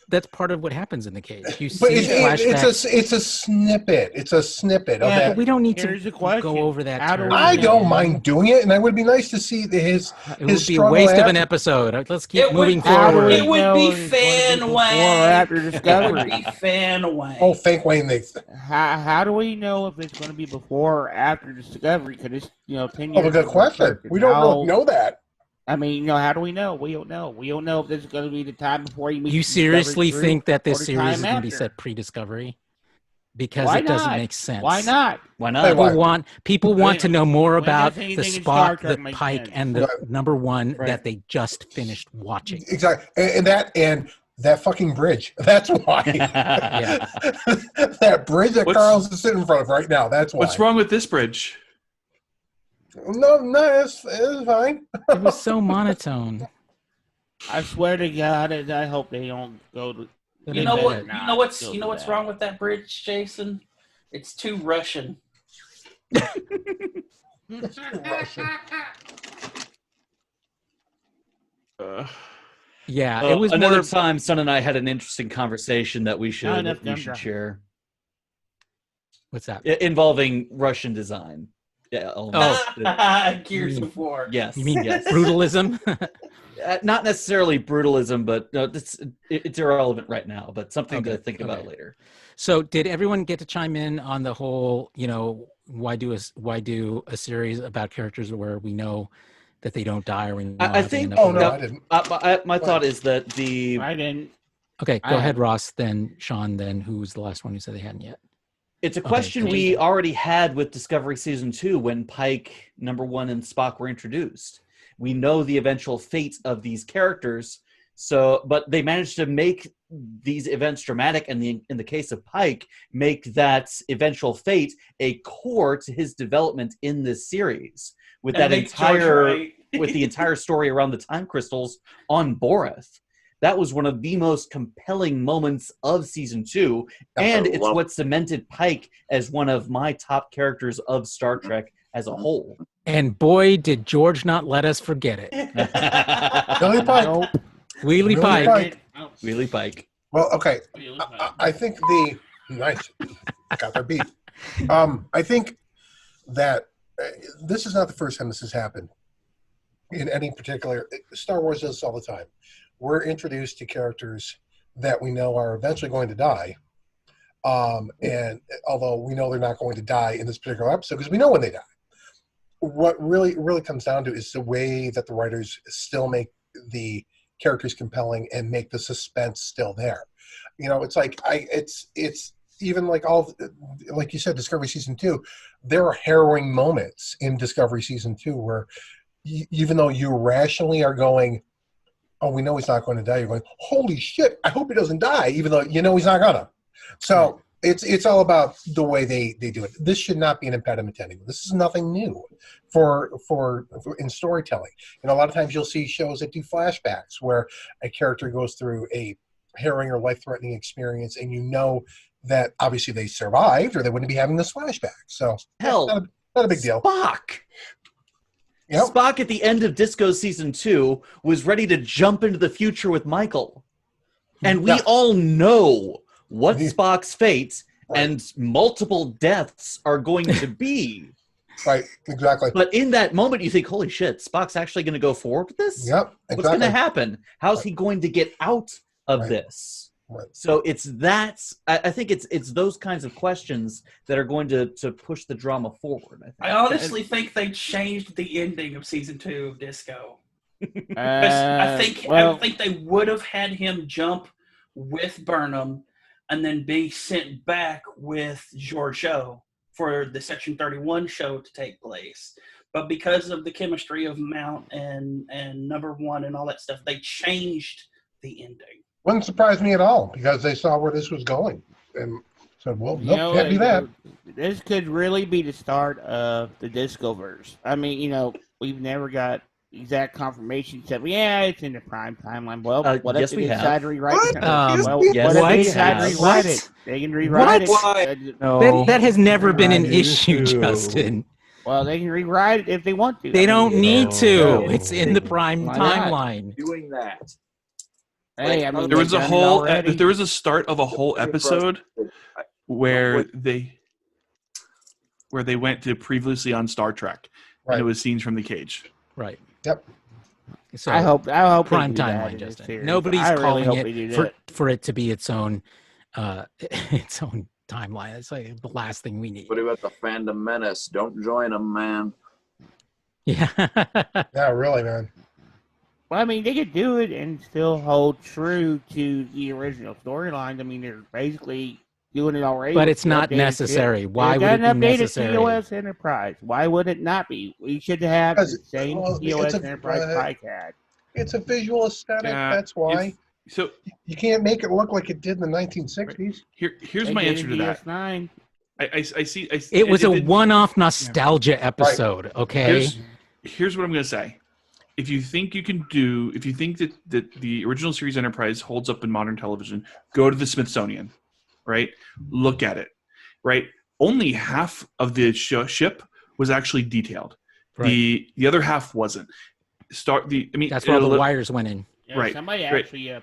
That's part of what happens in the cage. You see But flashbacks. it's a snippet. It's a snippet of that. But we don't need Here's to the question. go over that. How do terribly. we I know? don't mind doing it, and it would be nice to see his It would be a struggle waste of an after. episode. Let's keep It would- moving How do forward. we It would know be it's gonna fan before or wank. after It would Discovery? be fan Wayne. Oh, thank Wayne. How do we know if it's going to be before or after Discovery? Because it's 10 years. Oh, good question. We don't really know that. I mean, how do we know? We don't know. We don't know if this is going to be the time before you meet. You seriously think that this or the series time is going to be after? set pre-Discovery? Because Why it doesn't not? make sense. Why not? Why Hey, not? why? People want to know more When about does anything the in Star Spock, Trek the make Pike, sense? and the Right. number one Right. that they just finished watching. Exactly, and that fucking bridge. That's why. Yeah. That bridge that What's- Carl's is sitting in front of right now. That's why. What's wrong with this bridge? No, it's fine. It was so monotone. I swear to God, and I hope they don't go to. But You it know better what? not. You know what's Still you know do what's that. wrong with that bridge, Jason? It's too Russian. Yeah, it was another more. time. Son and I had an interesting conversation that we Not should enough gum share What's that? involving Russian design. Yeah. elements. Gears of War. Yes. You mean yes. brutalism? Not necessarily brutalism, but it's irrelevant right now. But something to Okay, think about okay. later. So, did everyone get to chime in on the whole? Why do a series about characters where we know that they don't die or we know I how they think- end up Oh in no, the- I didn't. My thought is that the I didn't. Okay, go I- ahead, Ross. Then Sean. Then who was the last one who said they hadn't yet? it's a Okay, question thank we you. already had with Discovery Season 2 when Pike, number 1, and Spock were introduced. We know the eventual fate of these characters. So, but they managed to make these events dramatic, and in the case of Pike, make that eventual fate a core to his development in this series. With that entire, with the entire story around the time crystals on Boreth. That was one of the most compelling moments of season 2, and it's what cemented Pike as one of my top characters of Star Trek as a whole. And boy, did George not let us forget it. Billy Pike. Wheelie Billy Pike. Wheelie Pike. Well, okay. I think nice got their beat. I think that this is not the first time this has happened in any particular. Star Wars does this all the time. We're introduced to characters that we know are eventually going to die, and although we know they're not going to die in this particular episode because we know when they die. What really comes down to is the way that the writers still make the characters compelling and make the suspense still there. It's like it's even like like you said, Discovery season 2. There are harrowing moments in Discovery season 2 where even though you rationally are going, oh, we know he's not going to die, you're going, holy shit, I hope he doesn't die, even though you know he's not gonna. So it's all about the way they do it. This should not be an impediment to anyone. This is nothing new for in storytelling. A lot of times you'll see shows that do flashbacks where a character goes through a harrowing or life-threatening experience, and you know that obviously they survived or they wouldn't be having this flashback. So hell, not a big deal. Spock. Yep. Spock at the end of Disco season 2 was ready to jump into the future with Michael. And we all know what Spock's fate and multiple deaths are going to be. Right, exactly. But in that moment, you think, holy shit, Spock's actually going to go forward with this? Yep, exactly. What's going to happen? How's he going to get out of this? Right. So it's that. I think it's those kinds of questions that are going to push the drama forward. I honestly think they changed the ending of season 2 of Disco. I think they would have had him jump with Burnham and then be sent back with Georgiou for the Section 31 show to take place. But because of the chemistry of Mount and Number One and all that stuff, they changed the ending. Wouldn't surprise me at all because they saw where this was going and said, well, nope, can't do that. This could really be the start of the Discoverse. I mean, we've never got exact confirmation except, it's in the prime timeline. Well, what if they decide to rewrite it? What if they decide to rewrite it? They can rewrite it. No, that has never been an issue, Justin. Well, they can rewrite it if they want to. They don't need to. It's in the prime timeline. Doing that. Hey, I mean, there was a start of a whole episode where they went to previously on Star Trek, and it was scenes from the cage. Right. Yep. So I hope prime timeline, Justin. Nobody's calling it for it to be its own timeline. It's like the last thing we need. What about the Phantom Menace? Don't join them, man. Yeah. Yeah, really, man. Well, I mean, they could do it and still hold true to the original storyline. I mean, they're basically doing it already. But it's not necessary. Why would it be necessary? COS Enterprise. Why would it not be? We should have the same COS Enterprise Pike had. It's a visual aesthetic. That's why. So you can't make it look like it did in the 1960s. Here's my answer to that. I see. It was a one-off nostalgia episode. Okay. Here's what I'm going to say. If you think that the original series Enterprise holds up in modern television, go to the Smithsonian, right? Look at it, right? Only half of the ship was actually detailed. Right. The other half wasn't. That's where all the wires went in. Yeah, right. Somebody actually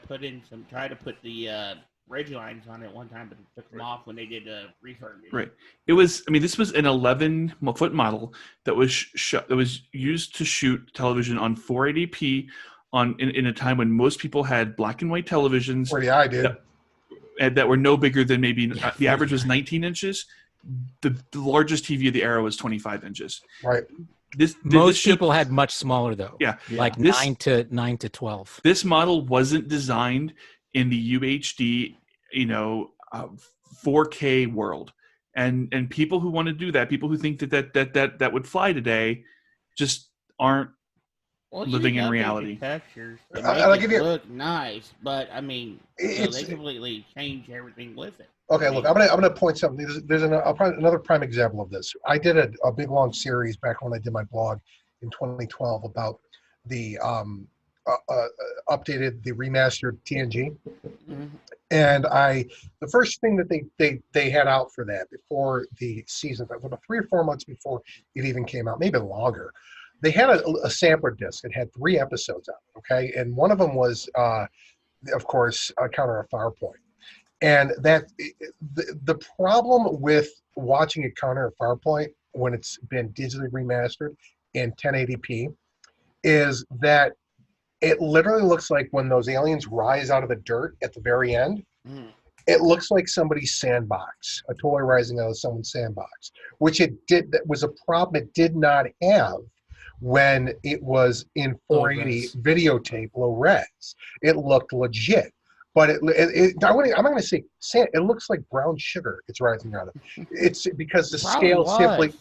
tried to put the ridge lines on it one time, but took them off when they did refurb. Right. It was. This was an 11-foot model that was used to shoot television on 480p in a time when most people had black and white televisions. Well, yeah, I did. That were no bigger than maybe the average was 19 inches. The largest TV of the era was 25 inches. Right. Most people had much smaller though. Yeah. Like 9 to 12. This model wasn't designed in the UHD, 4K world, and people who want to do that, people who think that would fly today, just aren't Well, living in update the reality. textures to I'll make give it you. look nice, but I mean, It's they completely change everything with it. okay. I Look, mean, I'm gonna point something. Another prime example of this. I did a big long series back when I did my blog in 2012 about the updated, the remastered TNG. mhm. And the first thing that they had out for that before the season, about 3 or 4 months before it even came out, maybe longer, they had a sampler disc. It had 3 episodes on it, okay? And one of them was, of course, Counter a Firepoint. And the problem with watching a Counter a Firepoint when it's been digitally remastered in 1080p is that it literally looks like when those aliens rise out of the dirt at the very end, Mhm. it looks like somebody's sandbox, a toy rising out of someone's sandbox, which that was a problem it did not have when it was in 480 res. videotape low res. It looked legit. But I'm not going to say sand. It looks like brown sugar. It's rising out of. It's because the Probably scale simply. was.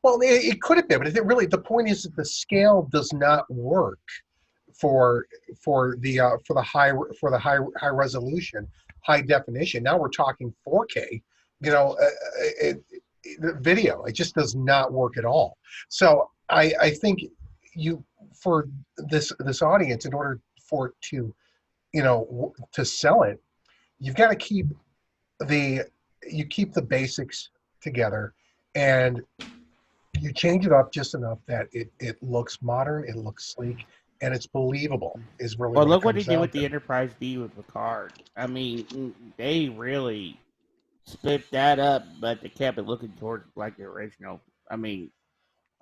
Well, it could have been, but the point is that the scale does not work for the high resolution, high definition. Now we're talking 4K, video. It just does not work at all. So I think for this audience, in order for it to to sell it, you've got to keep the basics together, and you change it up just enough that it looks modern, it looks sleek, and it's believable. Is really Well, what it look what he comes did down with the to. Enterprise D with Picard. I mean, they really split that up, but they kept it looking towards like the original. I mean,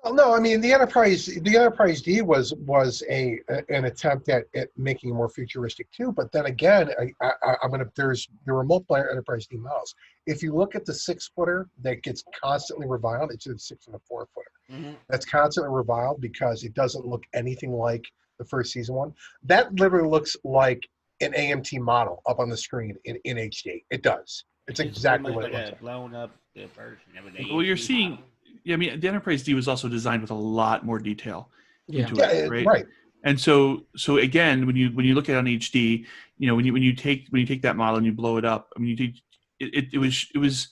Well, no, I mean the Enterprise D was an attempt at making it more futuristic too. But then again, there were multiple Enterprise D models. If you look at the 6-footer that gets constantly reviled, it's a 6 and a 4-footer. mhm. That's constantly reviled because it doesn't look anything like the first season one. That literally looks like an AMT model up on the screen in HD. It does. It's just exactly pretty what much it looks like. a blown up version of an Well, you're AMC seeing. model. Yeah, I mean, the Enterprise D was also designed with a lot more detail Yeah. into Yeah, it, right? right. And so again, when you look at it on HD, when you take that model and you blow it up, I mean, you take it was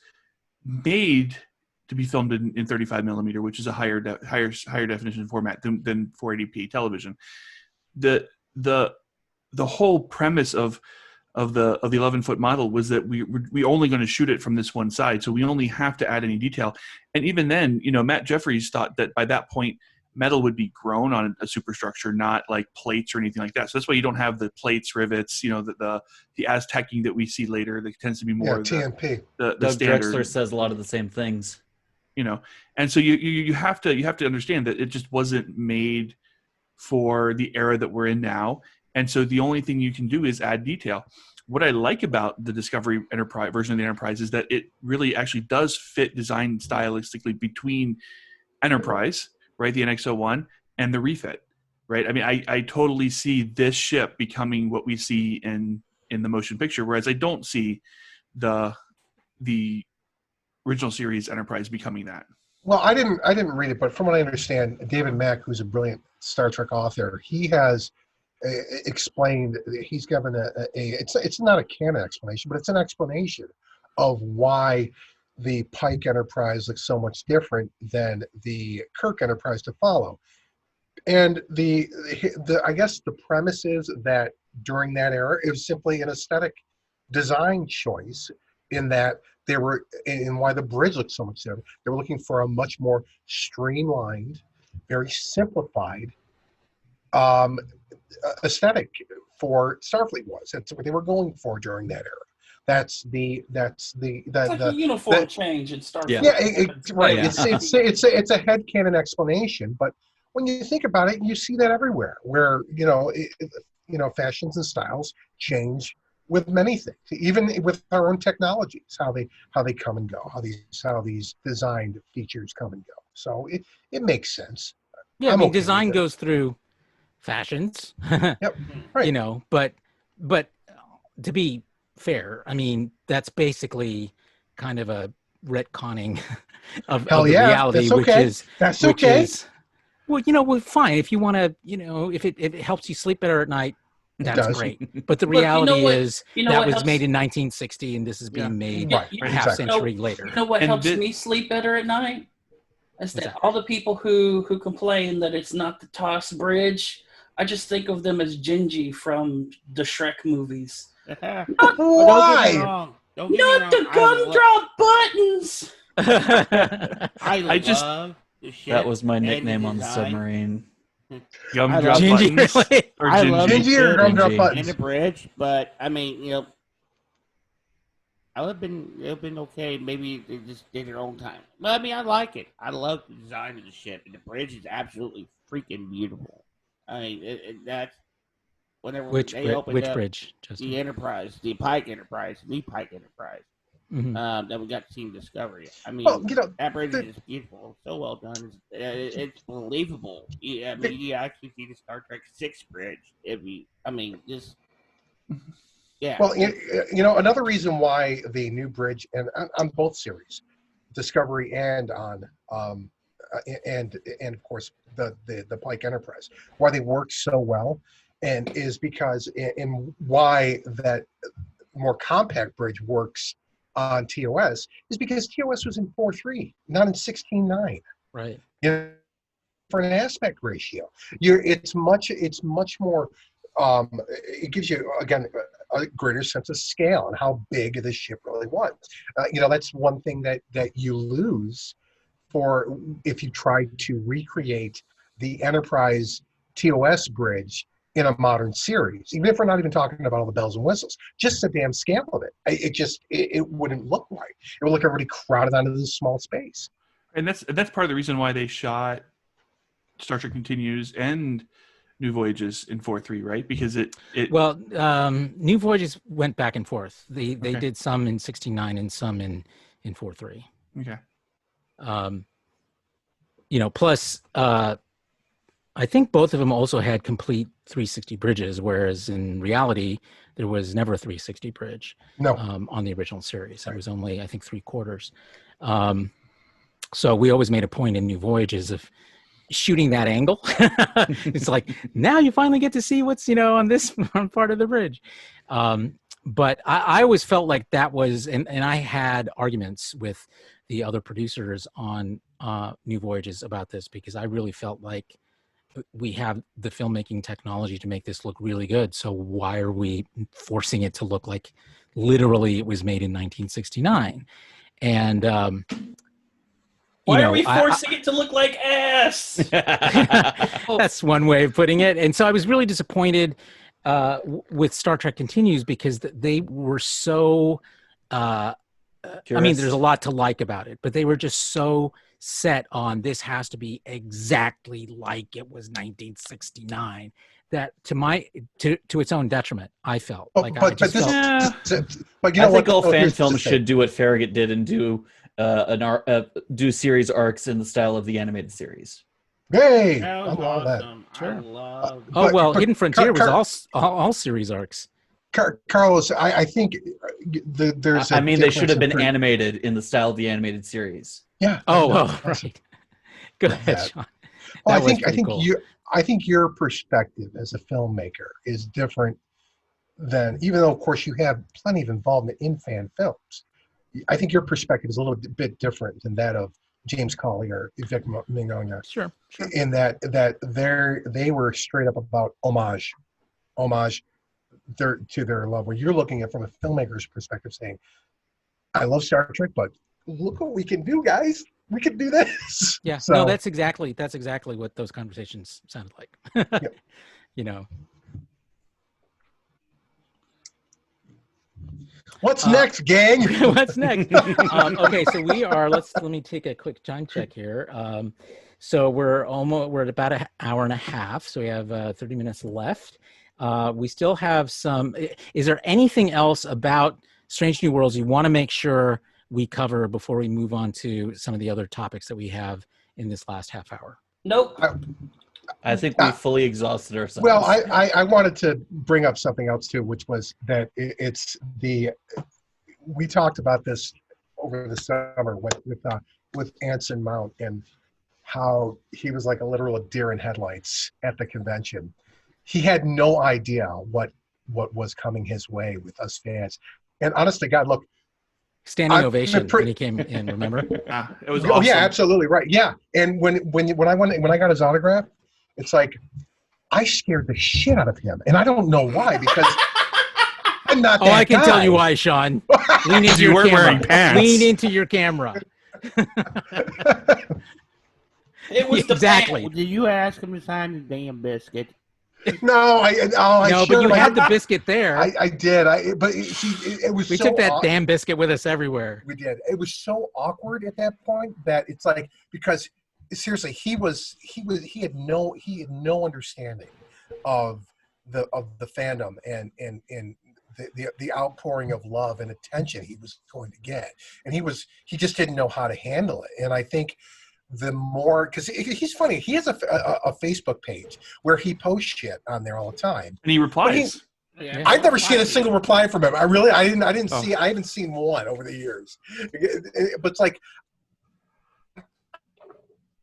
made to be filmed in 35 millimeter, which is a higher definition format than 480p television. The whole premise of the 11-foot model was that we only going to shoot it from this one side, so we only have to add any detail. And even then, Matt Jeffries thought that by that point metal would be grown on a superstructure, not like plates or anything like that. So that's why you don't have the plates, rivets, the Aztecing that we see later. That tends to be more TMP. the Doug standard. Drexler says a lot of the same things. And so you have to understand that it just wasn't made for the era that we're in now. And so the only thing you can do is add detail. What I like about the Discovery Enterprise version of the Enterprise is that it really actually does fit design stylistically between Enterprise, right, the NX-01, and the refit, right? I mean, I totally see this ship becoming what we see in the motion picture, whereas I don't see the original series Enterprise becoming that. Well, I didn't read it, but from what I understand, David Mack, who's a brilliant Star Trek author, he has explained. He's given it's not a canon explanation, but it's an explanation of why the Pike Enterprise looks so much different than the Kirk Enterprise to follow. And the I guess the premise is that during that era, it was simply an aesthetic design choice in that they were, and why the bridge looked so much different. They were looking for a much more streamlined, very simplified aesthetic for Starfleet was. That's what they were going for during that era. That's the It's like a uniform change in Star Trek. yeah, right. Yeah. It's a headcanon explanation, but when you think about it, you see that everywhere, where fashions and styles change with many things, even with our own technologies, how they come and go, how these designed features come and go. So it makes sense. Yeah, I'm I mean, okay design with it. goes through fashions. Yep. Right. But to be fair, I mean, that's basically kind of a retconning of Hell the yeah, reality, that's okay. which is Well, well, fine. If you want to, if it helps you sleep better at night, that's does. great. But the But you know reality what- is you know that what was helps- made in 1960, and this is being made Right, a half exactly. century later. You know what And helps thi- me sleep better at night? Is What's that that? all the people who complain that it's not the Toss Bridge, I just think of them as Gingy from the Shrek movies. Don't get me Why? wrong. Don't get me Not wrong. the gumdrop buttons! I I just- love the ship. That was my and the nickname on the design. submarine. Gumdrop Gingy, buttons really? or I love Gingy? the Gingy or ship gumdrop Gingy. buttons? and the bridge, but I mean, I would have been okay. Maybe they just did their own time. But I mean, I like it. I love the design of the ship, and the bridge is absolutely freaking beautiful. I mean, that's whenever which they opened which up bridge? Justin? the Enterprise, the Pike Enterprise, Mhm. that we got to see in Discovery. I mean, Well, that bridge the- is beautiful, so well done. It's believable. I mean, you actually see the Star Trek 6 bridge. Yeah. Well, another reason why the new bridge and on both series, Discovery and on and of course the Pike Enterprise, why they work so well, and is because in why that more compact bridge works on TOS is because TOS was in 4:3, not in 16:9. Right. For an aspect ratio, it's much more. It gives you again a greater sense of scale and how big the ship really was. That's one thing that you lose for if you try to recreate the Enterprise TOS bridge in a modern series, even if we're not even talking about all the bells and whistles, just the damn scale of it. It wouldn't look right. It would look everybody crowded onto this small space. And that's part of the reason why they shot Star Trek Continues and New Voyages in 4:3, right? Because it Well, New Voyages went back and forth. They Okay. did some in 69 and some in 4:3. okay. Plus, I think both of them also had complete 360 bridges, whereas in reality, there was never a 360 bridge No, on the original series. It Right. was only, I think, 3/4. So we always made a point in New Voyages of shooting that angle. It's like, now you finally get to see what's, on this part of the bridge. But I always felt like that was, and I had arguments with the other producers on New Voyages about this, because I really felt like we have the filmmaking technology to make this look really good. So why are we forcing it to look like literally it was made in 1969? And, Why are we forcing it to look like ass? That's one way of putting it. And so I was really disappointed with Star Trek Continues, because they were so, I mean, there's a lot to like about it, but they were just so set on this has to be exactly like it was 1969 that to its own detriment, I felt. but, Like but, I just this, felt, but you know I think what? all fan Here's the films thing. should do what Farragut did and do do series arcs in the style of the animated series. Hey, That was I'm all that. awesome. Sure. I love. oh, well, but Hidden Frontier Car- was all series arcs. Carlos, I think there's. I mean, they should have difference been in- animated in the style of the animated series. Yeah. Oh, That's- right. Go Love ahead, that. Sean. Well, That I was pretty think cool. I think your perspective as a filmmaker is different than, even though of course you have plenty of involvement in fan films. I think your perspective is a little bit different than that of James Collier, Vic Mignogna, Sure. in that they were straight up about homage to their love. Where you're looking at from a filmmaker's perspective, saying, "I love Star Trek, but look what we can do, guys. We can do this." Yeah, So, no, that's exactly what those conversations sounded like. Yep. You know, what's next, gang? what's next? Okay, so let me take a quick time check here. So we're at about an hour and a half, so we have 30 minutes left. We still have some. Is there anything else about Strange New Worlds you want to make sure we cover before we move on to some of the other topics that we have in this last half hour? Nope. I think we fully exhausted ourselves. Well, I wanted to bring up something else too, which was that we talked about this over the summer with Anson Mount and how he was like a literal deer in headlights at the convention. He had no idea what was coming his way with us fans. And honest to God, look, Standing I'm ovation pretty- when he came in. Remember? It was oh awesome. yeah, absolutely right. Yeah, and when I got his autograph, it's like I scared the shit out of him, and I don't know why because I'm not. Oh, I can tell you why, Sean. Lean into You your weren't camera. wearing pants. Lean into your camera. It was the Exactly. Well, did you ask him to sign the damn biscuit? No, I No, should but you have. had the biscuit there. I did. But it was. We so took that aw- damn biscuit with us everywhere. We did. It was so awkward at that point that it's like because seriously, he had no understanding of the fandom and the outpouring of love and attention he was going to get, and he just didn't know how to handle it. And I think the more because he's funny, he has a Facebook page where he posts shit on there all the time. And he replies. Yeah. I've never seen a single reply from him. I didn't Oh. see. I haven't seen one over the years. But it's like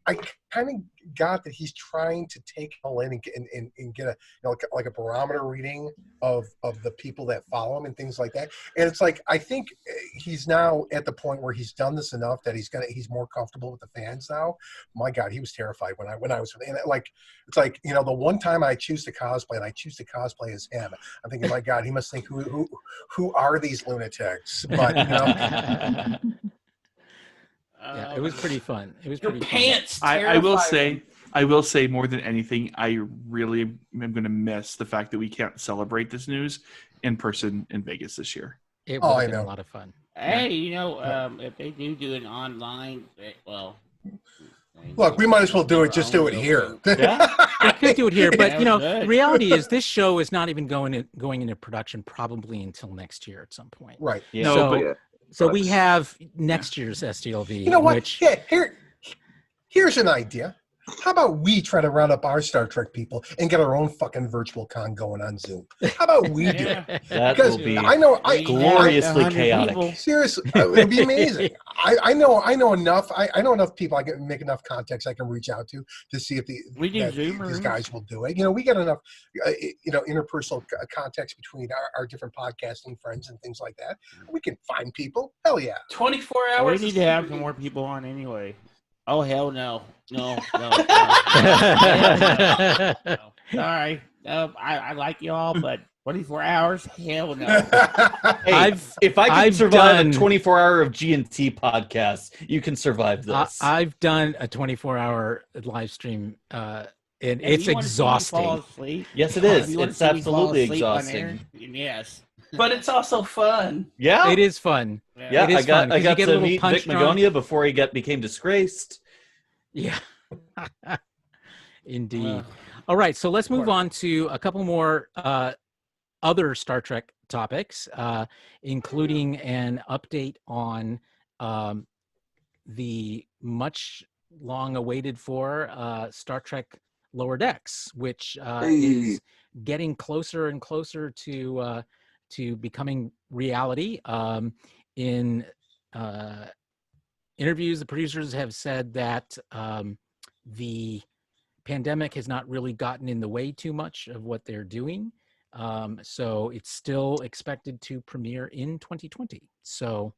I kind of got that he's trying to take it all in and get a like a barometer reading of the people that follow him and things like that. And it's like I think he's now at the point where he's done this enough that he's more comfortable with the fans now. My God, he was terrified when I was and like it's like the one time I choose to cosplay and I choose to cosplay as him. I'm thinking, my God, he must think who are these lunatics? But Yeah, it was pretty fun. It was Your pretty pants. I will terrified me. say more than anything, I really am going to miss the fact that we can't celebrate this news in person in Vegas this year. Fun. It Oh, would I have been a know. lot of fun. Hey, if they do an online, look, we might as well do it. Just do it here. Yeah. We could do it here, but That the was good. reality is this show is not even going into production probably until next year at some point. Right. Yeah. No, So- but Yeah. So we have next year's STLV. You know what? Which, Yeah, here's an idea. How about we try to round up our Star Trek people and get our own fucking virtual con going on Zoom? How about we do it? That Because will be I know gloriously 100 chaotic. people. seriously, it would be amazing. I know enough. I know enough people. I can make enough contacts I can reach out to see if We do that Zoom these rooms. guys will do it. We get enough, interpersonal contacts between our different podcasting friends and things like that. We can find people. Hell yeah. 24 We hours. need of to have Super some more Geeks. people on anyway. Oh hell no, no. Sorry, I like y'all, but 24 hours, hell no. Hey, if I can I've survive done- a 24-hour of G&T podcast, you can survive this. I've done a 24-hour live stream, and If it's you wanna see me fall exhausting. asleep, Yes, it if is. you wanna It's see me fall absolutely asleep on exhausting. air, yes. But it's also fun. Yeah, It is fun. yeah. it is I got fun, 'cause you get a to little meet punch Vic drunk. Magonia before he became disgraced. Yeah. Indeed. All right, so let's move on to a couple more other Star Trek topics, including an update on the much long awaited for Star Trek Lower Decks, which is getting closer and closer to becoming reality. In interviews, the producers have said that the pandemic has not really gotten in the way too much of what they're doing. So it's still expected to premiere in 2020. So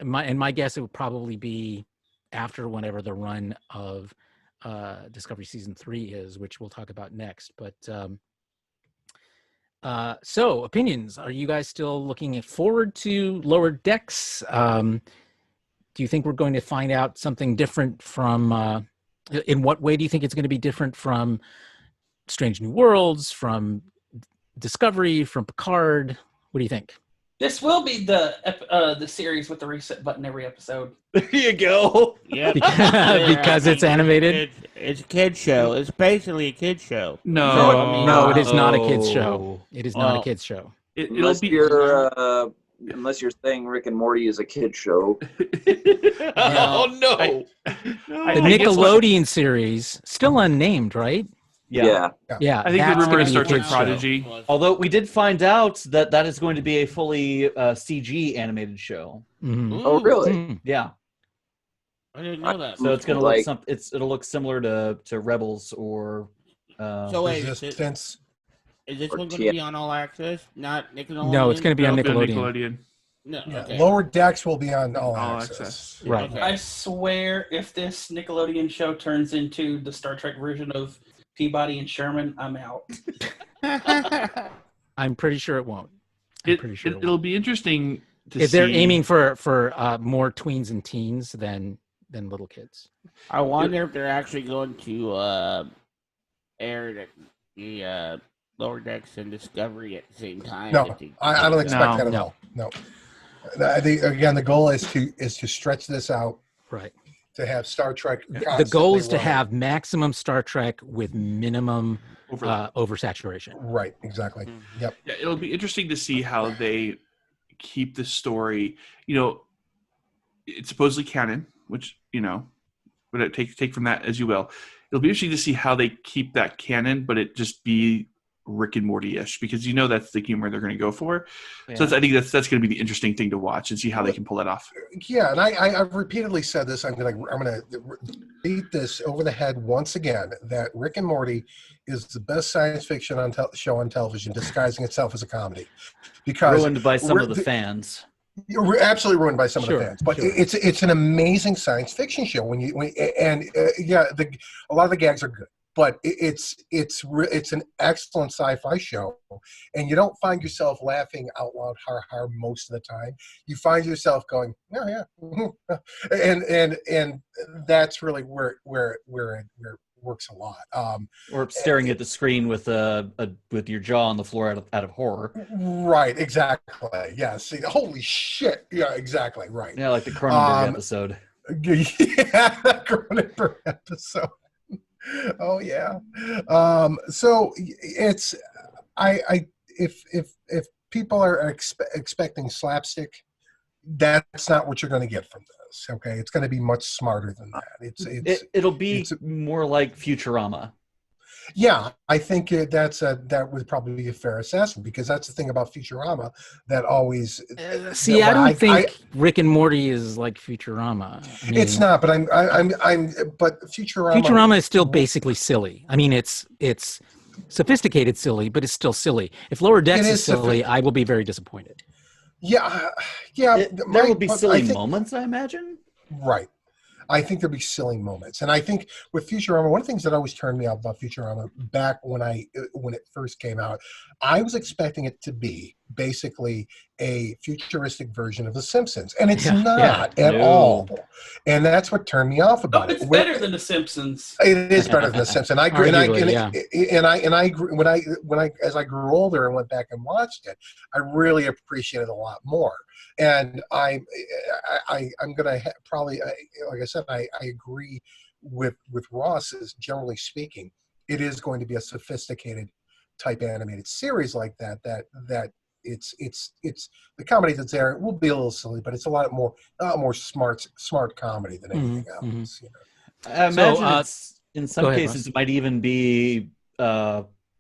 my guess, it would probably be after whenever the run of Discovery Season 3 is, which we'll talk about next. But so opinions, are you guys still looking forward to Lower Decks? Do you think we're going to find out something different from in what way do you think it's going to be different from Strange New Worlds, from Discovery, from Picard? What do you think? This will be the series with the reset button every episode. There you go. Yeah, Because it's animated? It's a kid show. It's basically a kid show. No, No, it is not a kids Oh. show. It is not a Well, kids show. It'll Unless be. unless you're saying Rick and Morty is a kid show. Oh no. The I guess what- Nickelodeon series, still unnamed, right? Yeah. Yeah, I think the that's rumor gonna is be a Star Trek kids show. Prodigy. Although we did find out that is going to be a fully CG animated show. Mhm. Oh, really? Mhm. Yeah. I didn't know that. So it's gonna Like- look it'll look similar to Rebels or So wait, Resistance. is this Or one going TF. to be on All Access, not Nickelodeon? No, it's going to be on It'll be Nickelodeon. No, Yeah. okay. Lower Decks will be on All All Access. access. Right. Okay. I swear, if this Nickelodeon show turns into the Star Trek version of Peabody and Sherman, I'm out. I'm pretty sure it won't. I'm pretty sure it It'll be interesting to if see. they're aiming for more tweens and teens than little kids. I wonder if they're actually going to air the Lower Decks and Discovery at the same time. No, I don't expect that at all. No. Again, the goal is to stretch this out. Right. To have Star Trek. The goal is to running. have maximum Star Trek with minimum oversaturation. Right. Exactly. Yep. Yeah, it'll be interesting to see how they keep the story. You know, it's supposedly canon, which but take from that as you will. It'll be interesting to see how they keep that canon, but it just be Rick and Morty-ish, because that's the humor they're going to go for. Yeah. So I think that's going to be the interesting thing to watch and see how they can pull that off. Yeah, and I've repeatedly said this. I'm gonna beat this over the head once again. That Rick and Morty is the best science fiction show on television, disguising itself as a comedy. Because ruined by some of the fans. You're absolutely ruined by some of the Sure, fans, but sure. it's an amazing science fiction show. A lot of the gags are good, but it's an excellent sci-fi show, and you don't find yourself laughing out loud har most of the time. You find yourself going, yeah, and that's really where it works a lot. Or staring at the screen with your jaw on the floor out of horror. Right, exactly. Yes. See, holy shit. Yeah, exactly. Right. Yeah, like the Cronenberg episode. Yeah, the Cronenberg episode. Oh yeah. So it's if people are expecting slapstick, that's not what you're going to get from this. Okay, it's going to be much smarter than that. It'll be more like Futurama. Yeah, I think that would probably be a fair assessment, because that's the thing about Futurama that always. See, I don't think Rick and Morty is like Futurama. I mean, it's not, but but Futurama is still basically silly. I mean, it's sophisticated silly, but it's still silly. If Lower Decks is silly, I will be very disappointed. Yeah. There will be silly moments, I imagine. Right. I think there'll be silly moments. And I think with Futurama, one of the things that always turned me off about Futurama back when it first came out, I was expecting it to be basically a futuristic version of The Simpsons. And it's not at all. And that's what turned me off about it. It's better than The Simpsons. It is better than The Simpsons. I agree. And I agree. When I as I grew older and went back and watched it, I really appreciated it a lot more. And I'm gonna probably, like I said, I agree with Ross. Is generally speaking, it is going to be a sophisticated type animated series like that. That it's the comedy that's there will be a little silly, but it's a lot more smart comedy than anything else. I imagine in some cases it might even be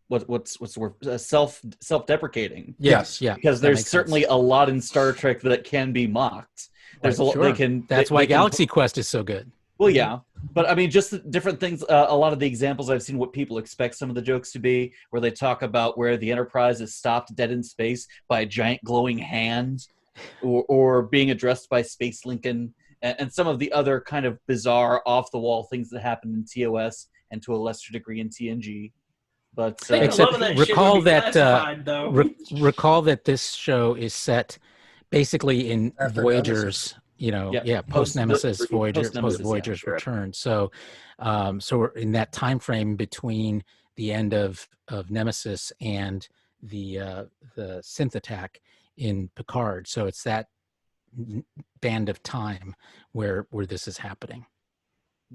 what's the word? Self-deprecating. Yes, yeah. Because there's certainly a lot in Star Trek that can be mocked. There's a lot they can. That's why Galaxy Quest is so good. Well, yeah, but I mean, just the different things. A lot of the examples I've seen, what people expect some of the jokes to be, where they talk about where the Enterprise is stopped dead in space by a giant glowing hand, or being addressed by Space Lincoln, and some of the other kind of bizarre, off-the-wall things that happen in TOS and to a lesser degree in TNG. But except recall that this show is set basically in Voyager's, post Nemesis, post Voyager's return. So, so we're in that time frame between the end of Nemesis and the synth attack in Picard. So it's that band of time where this is happening.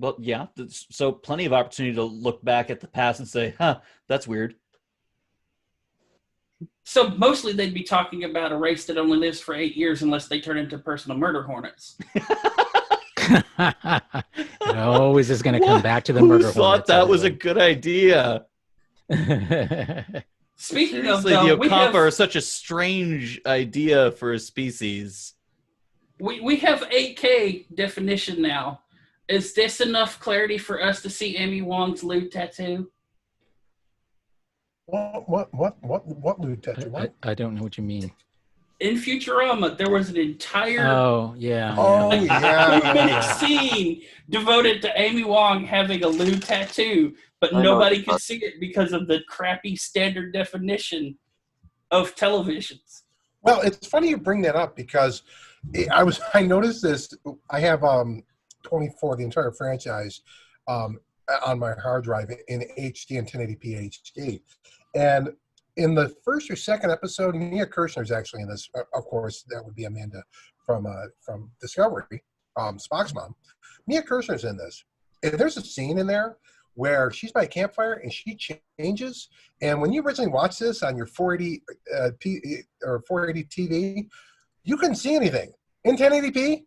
Well, yeah. So plenty of opportunity to look back at the past and say, "Huh, that's weird." So mostly they'd be talking about a race that only lives for 8 years unless they turn into personal murder hornets. It always is going to come back to the murder hornets. Who thought that was a good idea? Speaking of, the Okampa are such a strange idea for a species. We have 8K definition now. Is this enough clarity for us to see Amy Wong's lewd tattoo? What lewd tattoo? What? I don't know what you mean. In Futurama, there was an entire Oh, yeah. Oh, yeah. 2-minute scene devoted to Amy Wong having a lewd tattoo, but I know. nobody could see it because of the crappy standard definition of televisions. Well, it's funny you bring that up because I noticed this. I have 24, the entire franchise, on my hard drive in HD and 1080p HD. And in the first or second episode, Mia Kirshner is actually in this. Of course, that would be Amanda from Discovery, Spock's mom. Mia Kirshner's in this. And there's a scene in there where she's by a campfire and she changes. And when you originally watched this on your 480 or 480 TV, you couldn't see anything. In 1080p,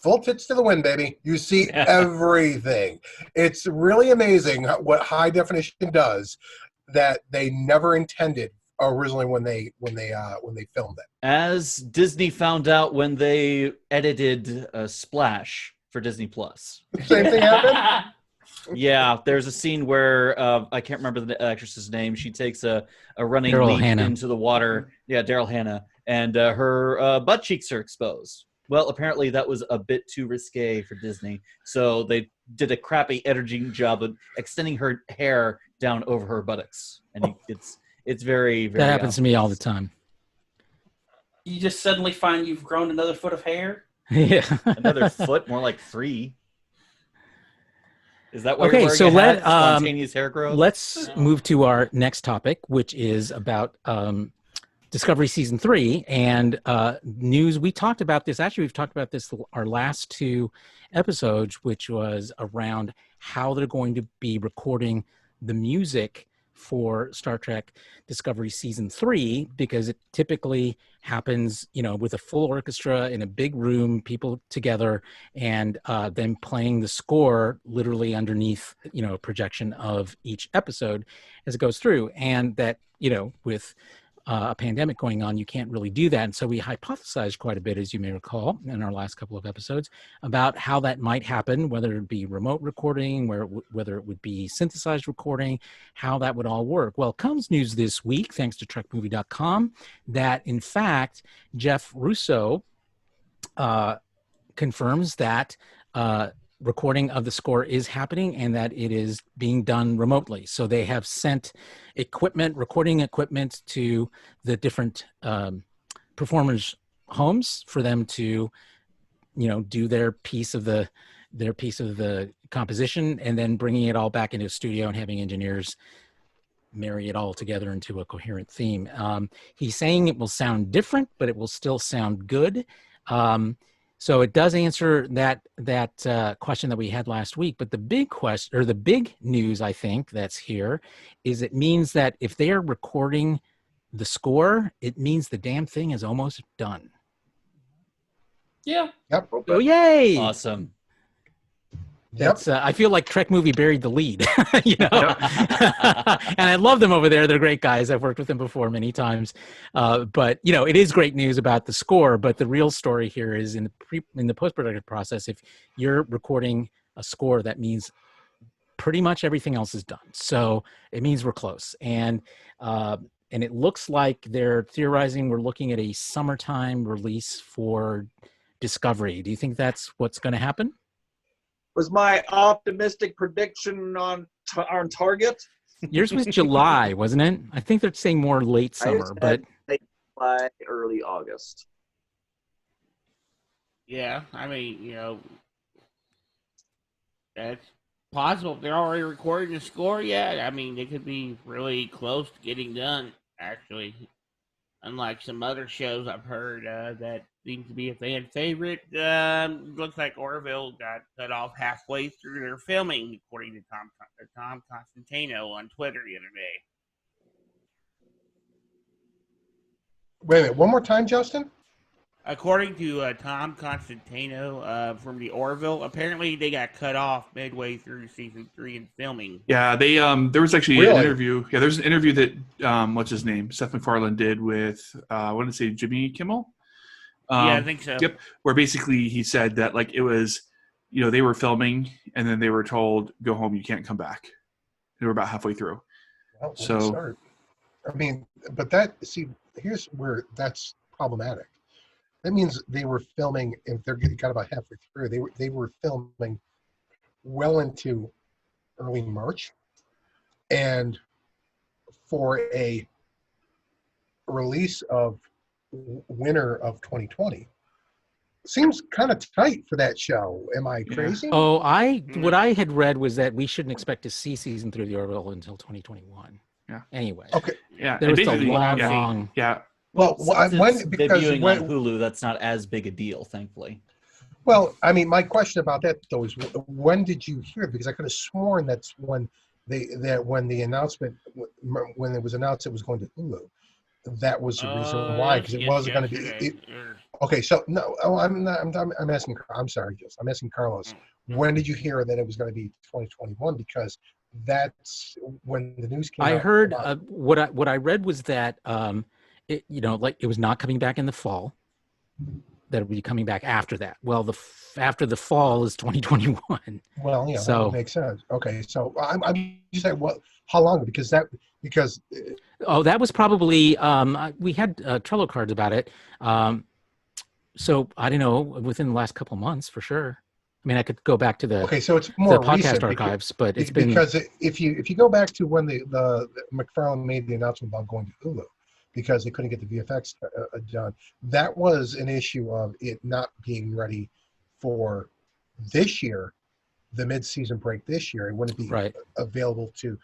full tits to the wind, baby. You see everything. It's really amazing what high definition does that they never intended originally when they filmed it. As Disney found out when they edited Splash for Disney Plus. Same thing happened? Yeah, there's a scene where I can't remember the actress's name. She takes a running Daryl leap Hannah. into the water. Yeah, Daryl Hannah. And her butt cheeks are exposed. Well, apparently that was a bit too risque for Disney. So they did a crappy editing job of extending her hair down over her buttocks. And it's very, very That happens to me all the time. You just suddenly find you've grown another foot of hair? Yeah. Another foot, more like 3. Is that why Okay, you're wearing so a hat? Spontaneous hair growth? let's move to our next topic, which is about Discovery Season 3 and news. We talked about this. Actually, we've talked about this our last 2 episodes, which was around how they're going to be recording the music for Star Trek Discovery Season 3, because it typically happens, with a full orchestra in a big room, people together, and then playing the score literally underneath, a projection of each episode as it goes through. And that, with a pandemic going on, you can't really do that. And so we hypothesized quite a bit, as you may recall, in our last couple of episodes, about how that might happen, whether it be remote recording, whether it would be synthesized recording, how that would all work. Well, comes news this week, thanks to TrekMovie.com, that in fact, Jeff Russo confirms that recording of the score is happening and that it is being done remotely. So they have sent recording equipment to the different performers' homes for them to, do their piece of the composition, and then bringing it all back into a studio and having engineers marry it all together into a coherent theme. He's saying it will sound different, but it will still sound good. So it does answer that question that we had last week. But the big question, or the big news, I think, that's here, is it means that if they are recording the score, it means the damn thing is almost done. Yeah. Yep. Oh, yay! Awesome. That's I feel like Trek Movie buried the lead, and I love them over there. They're great guys. I've worked with them before many times. But it is great news about the score. But the real story here is in the post-production process. If you're recording a score, that means pretty much everything else is done. So it means we're close. And it looks like they're theorizing we're looking at a summertime release for Discovery. Do you think that's what's going to happen? Was my optimistic prediction on target? Yours was July, wasn't it? I think they're saying more late summer, but late July, early August. Yeah, I mean, that's possible. If they're already recording the score, yeah, I mean, they could be really close to getting done, actually. Unlike some other shows I've heard that seem to be a fan favorite, looks like Orville got cut off halfway through their filming, according to Tom Constantino on Twitter the other day. Wait a minute, one more time, Justin? According to Tom Constantino from the Orville, apparently they got cut off midway through season 3 in filming. Yeah, they there was actually Really? an interview. Yeah, there's an interview that what's his name, Seth MacFarlane did with what did it say, Jimmy Kimmel? Yeah, I think so. Yep, where basically he said that it was they were filming, and then they were told, "Go home. You can't come back." They were about halfway through. Well, So- we'll start. I mean, but here's where that's problematic. That means they were filming, if they got about halfway through, they were filming well into early March, and for a release of winter of 2020 seems kind of tight for that show. Am I Yeah. crazy? Oh, what I had read was that we shouldn't expect to see season 3 of the Orville until 2021. Yeah. Anyway, Okay. Yeah, there and was a basically- long. Yeah, Well, Since it's because debuting on Hulu, that's not as big a deal, thankfully. well, I mean, my question about that though is when did you hear it? Because I could have sworn that's when when the announcement, when it was announced it was going to Hulu, that was the reason why, because it wasn't going to be. Okay, so no, I'm asking. I'm sorry, Jess. I'm asking Carlos. When did you hear that it was going to be 2021? Because that's when the news came out. I heard what I read was that it was not coming back in the fall. That it would be coming back after that. Well, after the fall is 2021. Well, yeah, So- that would make sense. Okay, so I'm just saying, how long? Because Oh, that was probably we had Trello cards about it. So I don't know, within the last couple of months for sure. I mean, I could go back to the okay, so it's more podcast recent archives, but it's been because if you go back to when the McFarlane made the announcement about going to Hulu because they couldn't get the VFX done, that was an issue of it not being ready for this year, the mid-season break this year. It wouldn't be right. available till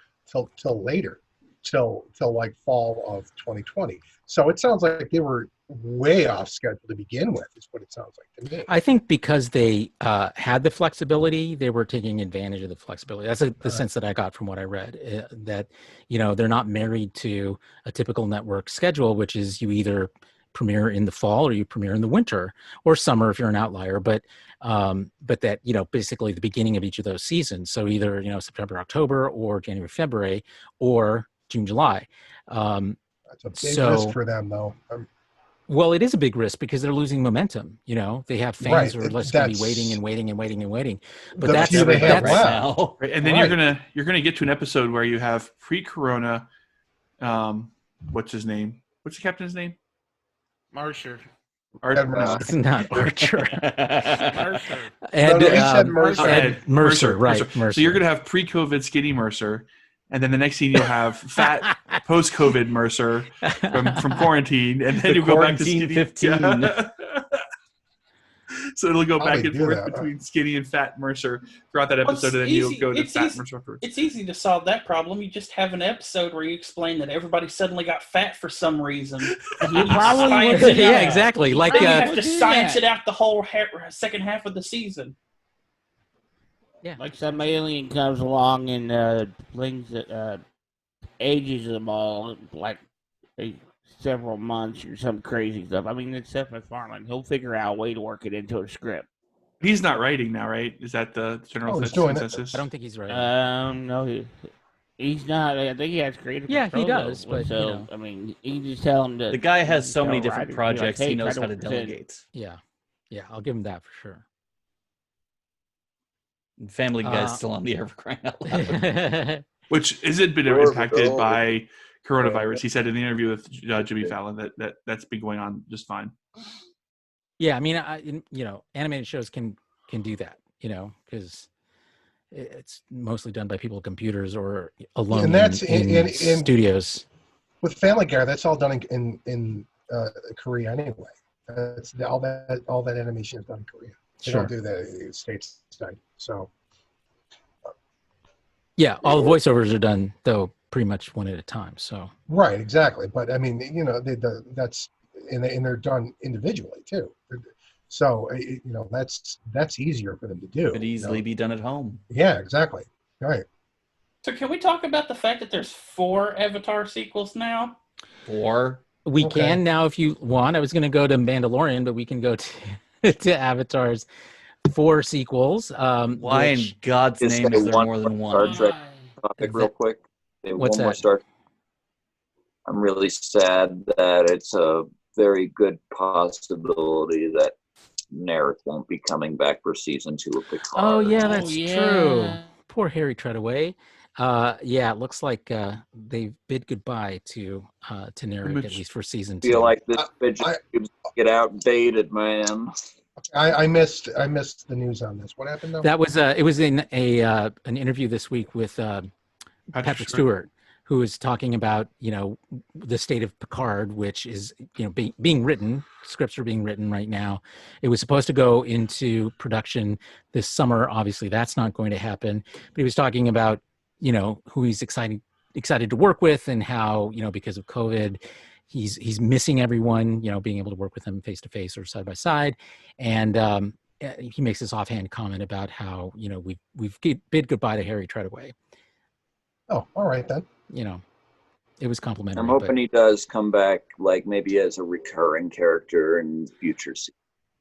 later, till like fall of 2020. So it sounds like they were way off schedule to begin with, is what it sounds like to me. I think because they had the flexibility, they were taking advantage of the flexibility. That's the sense that I got from what I read, that, they're not married to a typical network schedule, which is you either premiere in the fall or you premiere in the winter or summer if you're an outlier, but that, basically the beginning of each of those seasons. So either, September, October, or January, February, or June, July. That's a big risk for them, though. Well, it is a big risk because they're losing momentum. They have fans Right, who are just going to be waiting and waiting and waiting and waiting. But that's few they have that's left. now. Right, and then Right. you're gonna get to an episode where you have pre-corona, what's his name? What's the captain's name? Mercer. Ed Mercer. it's not Archer. Mercer. Ed, No, he said Mercer. Ed Mercer, right? Mercer. So you're gonna have pre-COVID skinny Mercer, and then the next scene you'll have fat post-COVID Mercer from quarantine, and then The you go back to quarantine skinny 15. Yeah. So it'll go How back they and do forth that, between skinny and fat Mercer throughout that Well, episode, it's and then easy. you'll go to It's fat easy. Mercer afterwards. It's easy to solve that problem. You just have an episode where you explain that everybody suddenly got fat for some reason. You probably would Science do it out. yeah, exactly. Like Then you have to do science that. it out the whole second half of the season. Like some alien comes along and brings ages them all like several months or some crazy stuff. I mean, it's Seth MacFarlane. He'll figure out a way to work it into a script. He's not writing now, right? Is that the general he's doing it. consensus? I don't think he's right. No, he's not. I think he has creative Yeah, he control, does, though. but, so I mean, you can just tell him to. The guy has so tell many different writers, projects, be like, he hey, knows try how to present- delegate. yeah, I'll give him that for sure. And Family Guy's still on the air for crying out loud. Which isn't been impacted by coronavirus. He said in the interview with Jimmy Fallon that that's been going on just fine. Yeah, I mean, animated shows can do that, because it's mostly done by people with computers or alone And that's in studios. With Family Guy, that's all done in Korea anyway. That's all that animation is done in Korea. They Sure. don't do that in the States side. So Yeah, all the voiceovers are done though pretty much one at a time. So right, exactly. But I mean, that's and they're done individually too. So that's easier for them to do. Could easily be done at home. Yeah, exactly. Right. So can we talk about the fact that there's 4 Avatar sequels now? Or we Okay. can now if you want. I was going to go to Mandalorian, but we can go to Avatar's 4 sequels. why in which- God's Just name say is there one more than Star one? Trek topic real quick. Say What's one more that? Star. I'm really sad that it's a very good possibility that Narek won't be coming back for season 2 of Picard. Oh yeah, that's Oh, true. yeah. Poor Harry Treadaway. Yeah, it looks like they've bid goodbye to Narek, at least for season I feel 2. like this fidget cube's get outdated, man. I missed the news on this. What happened though? That was it was in an interview this week with Patrick Stewart, who is talking about the state of Picard, which is being written. Scripts are being written right now. It was supposed to go into production this summer. Obviously, that's not going to happen. But he was talking about who he's excited to work with, and how because of COVID, he's missing everyone. Being able to work with them face to face or side by side, and he makes this offhand comment about how we've bid goodbye to Harry Treadaway. Oh, all right then. It was complimentary. I'm hoping he does come back, like maybe as a recurring character in future seasons.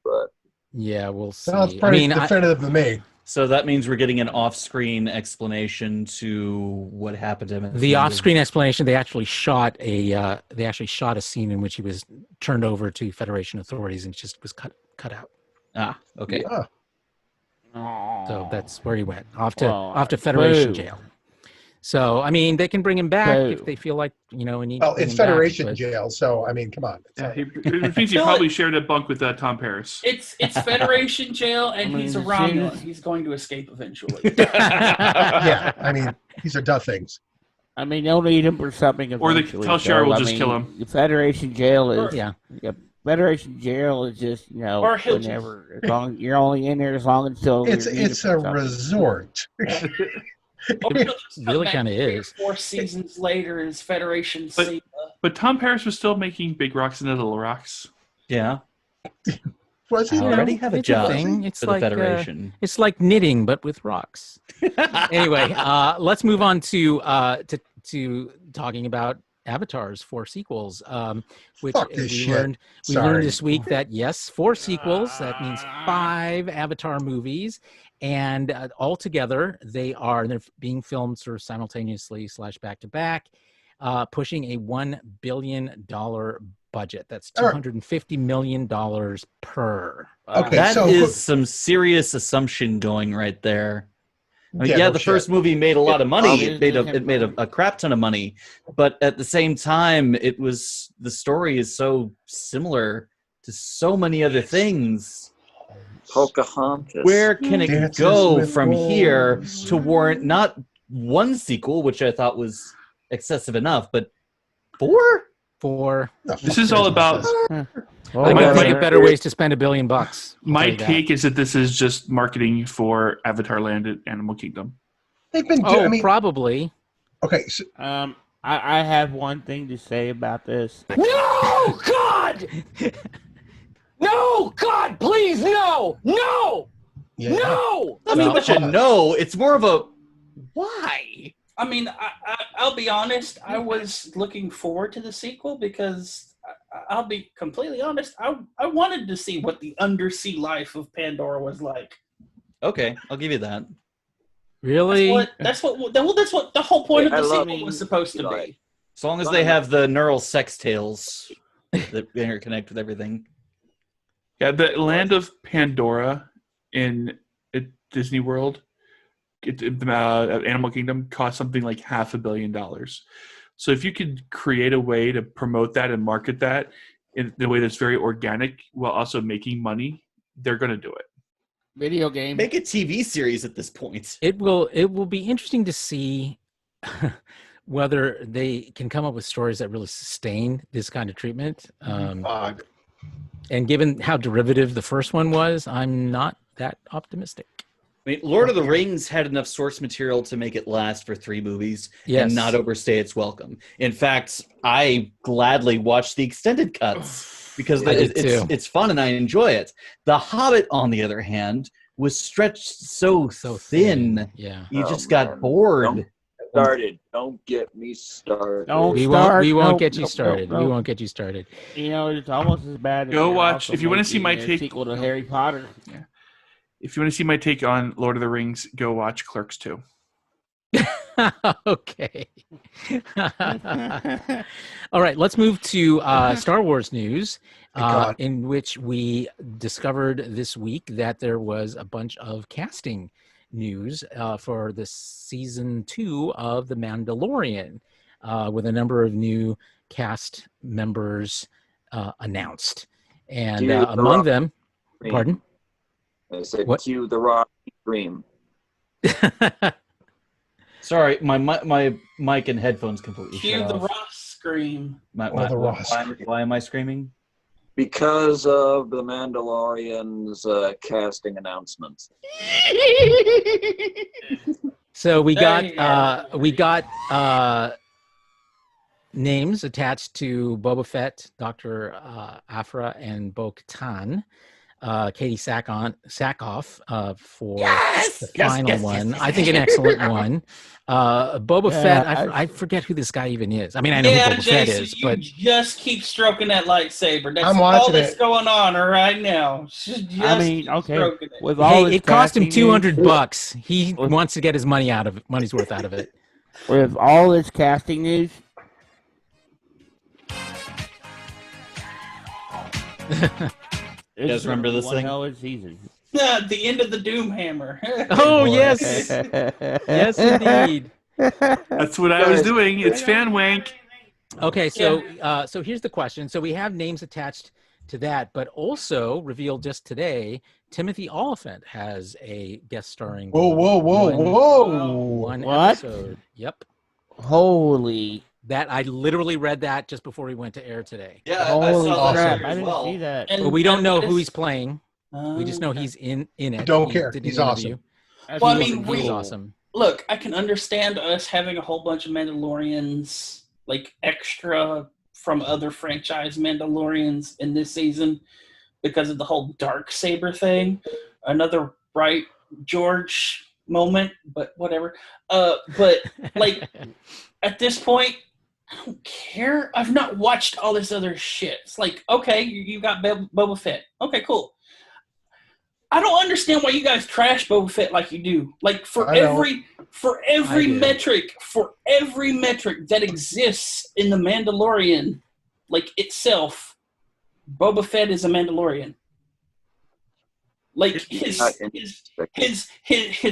But yeah, we'll see. Sounds pretty definitive to me. So that means we're getting an off-screen explanation to what happened to him. At the off-screen explanation, they actually shot a scene in which he was turned over to Federation authorities and just was cut out. Ah, okay. Yeah. So that's where he went off to Federation jail. So I mean, they can bring him back if they feel like he needs. Well, to bring it's him back, Federation but- jail, so I mean, come on. Yeah, it means he probably shared a bunk with Tom Paris. It's Federation jail, and I mean, he's a Romulan. He's going to escape eventually. Yeah, I mean, these are duh things. I mean, they'll need him for something. Or the eventually, Telshar will I just mean, kill him. The Federation jail is Yeah. Federation jail is just Or he'll whenever as long you're only in there as long until It's you're needed a for something. resort. Or he'll just come Really back kinda 3 or is. 4 seasons later as Federation But- Sea. But Tom Paris was still making big rocks into little rocks. Yeah. Was he? You know, Already have a it's job thing. It's for the like Federation. it's like knitting, but with rocks. Anyway, let's move on to talking about Avatar's 4 sequels, which Fuck this we shit. learned Sorry. this week that yes, 4 sequels. That means 5 Avatar movies, and altogether they're being filmed sort of simultaneously / back to back, pushing a $1 billion budget. That's $250 million per. Okay, That so is some serious assumption going right there. I mean, Yeah, no the shit. first movie made a lot of money. Yeah. It made a crap ton of money, but at the same time, the story is so similar to so many other things. Pocahontas. Where can it Dances go with from here wolves. to warrant not 1 sequel, which I thought was excessive enough, but 4? For The This fuck is all is about. this? Well, I My- can my- think of better ways to spend $1 billion. I'll My tell you that. take is that this is just marketing for Avatar Land at Animal Kingdom. They've been. Oh, I mean, probably. okay. So, I have one thing to say about this. No, God! No, God, please, no! No! yeah. No! I mean, Well, but no, it's more of a why. I mean, I'll be honest. I was looking forward to the sequel because I'll be completely honest. I wanted to see what the undersea life of Pandora was like. Okay, I'll give you that. Really? That's what the whole point Yeah, of the I love sequel was supposed to be. As long as they have the neural sex tales that interconnect with everything. Yeah, the land of Pandora in Disney World, Animal Kingdom, cost something like $500 million. So if you could create a way to promote that and market that in a way that's very organic while also making money, they're going to do it. Video game. Make a TV series at this point. It will be interesting to see whether they can come up with stories that really sustain this kind of treatment. And given how derivative the first one was, I'm not that optimistic. I mean, Lord of the Rings had enough source material to make it last for 3 movies Yes. and not overstay its welcome. In fact, I gladly watch the extended cuts because I did too. it's fun and I enjoy it. The Hobbit, on the other hand, was stretched so thin. Yeah. You Oh, just got man. bored. Don't get me started. Don't We start. won't Nope, get you nope, started. nope, We nope. won't get you started. You know, it's almost as bad. as Go they're watch- also if you wanna see my making a take- sequel to Harry Potter. If you want to see my take on Lord of the Rings, go watch Clerks 2. Okay. All right, let's move to Star Wars news, Thank God. in which we discovered this week that there was a bunch of casting news for the season 2 of The Mandalorian, with a number of new cast members announced. And Cue the among Rock them, scream. pardon? I said, What? cue the rock scream. Sorry, my mic and headphones completely Cue shut the off. Ross scream. The Ross Why am I screaming? Because of the Mandalorian's casting announcements. So we got There you go. names attached to Boba Fett, Dr. Afra, and Bo-Katan. Katie Sackhoff for the final one. I think an excellent one. Boba Fett, I forget who this guy even is. I mean, I know who Boba Fett Jason, is, you but just keep stroking that lightsaber. That's I'm all watching that's it. going on right now. Just I mean, keep okay. stroking it. With all hey, this it cost him casting news- $200. He With- wants to get his money's worth out of it. With all this casting news, You guys remember this one thing? hell of a season. The end of the Doomhammer. Oh, boy. yes. Yes, indeed. That's what I was doing. It's fan wank. Okay, so so here's the question. So we have names attached to that, but also revealed just today, Timothy Oliphant has a guest starring. Whoa, one What? episode. Yep. Holy, That I literally read that just before we went to air today. Yeah, holy that crap! too I as didn't well. see that. And- But we don't and know what who is- he's playing. We just know Okay. he's in it. Don't He care. did He's an awesome. interview. That's Well, I He mean, was we- awesome. Look, I can understand us having a whole bunch of Mandalorians, like extra from other franchise Mandalorians in this season because of the whole Darksaber thing. Another Bright George moment, but whatever. But like at this point, I don't care. I've not watched all this other shit. It's like, okay, you got Boba Fett. Okay, cool. I don't understand why you guys trash Boba Fett like you do. Like for I know. every I do. metric that exists in the Mandalorian, like itself, Boba Fett is a Mandalorian. Like his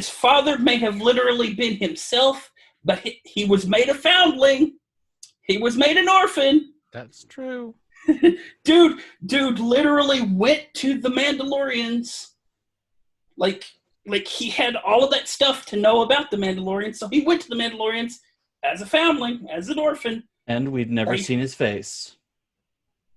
father may have literally been himself, but he was made a foundling. He was made an orphan. That's true. Dude literally went to the Mandalorians. Like he had all of that stuff to know about the Mandalorians, so he went to the Mandalorians as a foundling, as an orphan. And we've never Like- seen his face.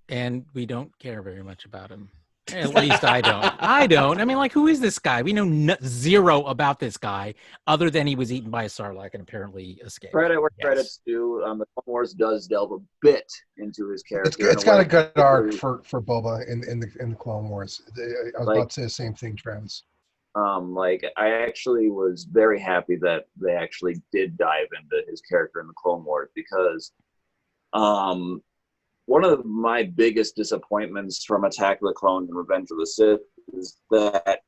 And we don't care very much about him. At least I don't. I don't. I mean, like, who is this guy? We know zero about this guy, other than he was eaten by a sarlacc and apparently escaped. Credit where Yes. credit's due. The Clone Wars does delve a bit into his character. It's got a good arc for Boba in the Clone Wars. I was about to say the same thing, Travis. Like I actually was very happy that they actually did dive into his character in the Clone Wars because one of my biggest disappointments from Attack of the Clones and Revenge of the Sith is that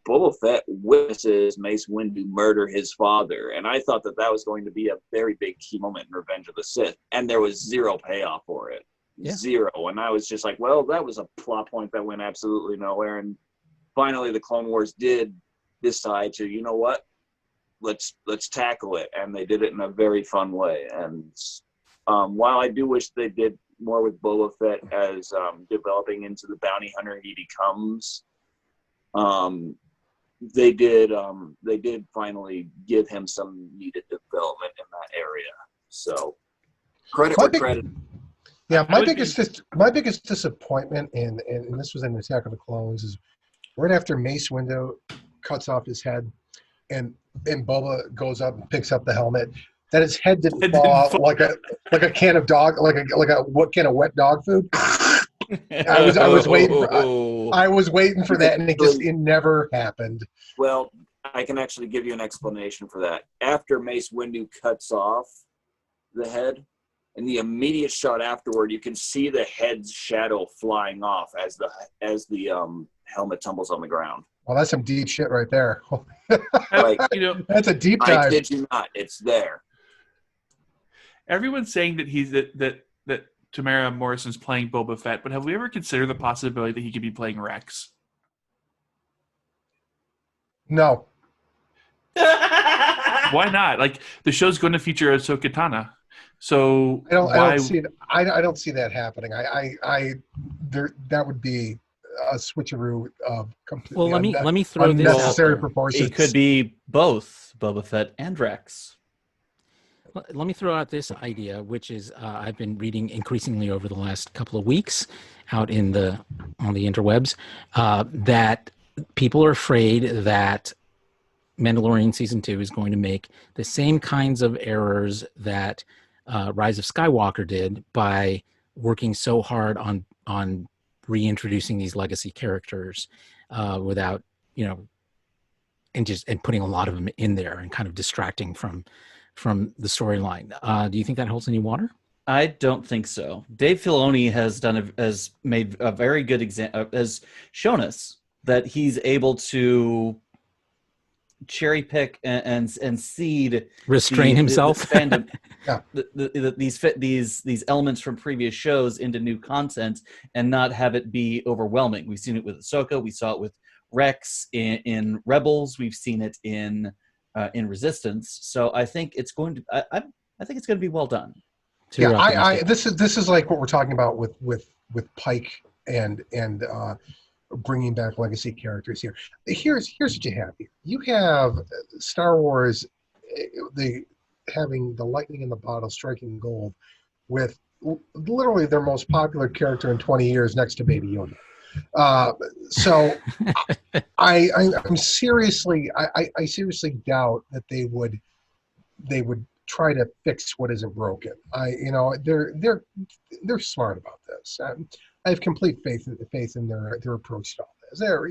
Boba Fett witnesses Mace Windu murder his father, and I thought that was going to be a very big key moment in Revenge of the Sith, and there was zero payoff for it. Yeah. Zero. And I was just like, well, that was a plot point that went absolutely nowhere, and finally the Clone Wars did decide to, you know what, let's tackle it, and they did it in a very fun way. And while I do wish they did more with Boba Fett as developing into the bounty hunter he becomes, they did finally give him some needed development in that area. So credit where credit. Yeah, my biggest disappointment in this was in Attack of the Clones is right after Mace Windu cuts off his head and Boba goes up and picks up the helmet, that his head didn't fall out like a can of dog like a what can of wet dog food. I was waiting for that, and it never happened. Well, I can actually give you an explanation for that. After Mace Windu cuts off the head, in the immediate shot afterward, you can see the head's shadow flying off as the helmet tumbles on the ground. Well, that's some deep shit right there. Like, You know, That's a deep I dive. kid you not, it's there. everyone's saying that Tamara Morrison's playing Boba Fett, but have we ever considered the possibility that he could be playing Rex? No. Why not? Like, the show's going to feature Ahsoka Tano, so I don't see it. I don't see that happening. That would be a switcheroo of completely Well, let me throw this out unnecessary there. proportions. It could be both Boba Fett and Rex. Let me throw out this idea, which is I've been reading increasingly over the last couple of weeks out on the interwebs, that people are afraid that Mandalorian Season 2 is going to make the same kinds of errors that Rise of Skywalker did by working so hard on reintroducing these legacy characters without, and putting a lot of them in there and kind of distracting from the storyline. Do you think that holds any water? I don't think so. Dave Filoni has made a very good example, has shown us that he's able to cherry pick and seed, restrain himself, the fandom, Yeah. these elements from previous shows into new content and not have it be overwhelming. We've seen it with Ahsoka. We saw it with Rex in Rebels. We've seen it in Resistance. So I think it's going to. I think it's going to be well done. So Yeah, you're optimistic. this is like what we're talking about with Pike and bringing back legacy characters here. Here's what you have here. You have Star Wars, having the lightning in the bottle striking gold with literally their most popular character in 20 years next to Baby Yoda. So I'm seriously, I seriously doubt that they would try to fix what isn't broken. They're smart about this. I have complete faith in their approach to all this. There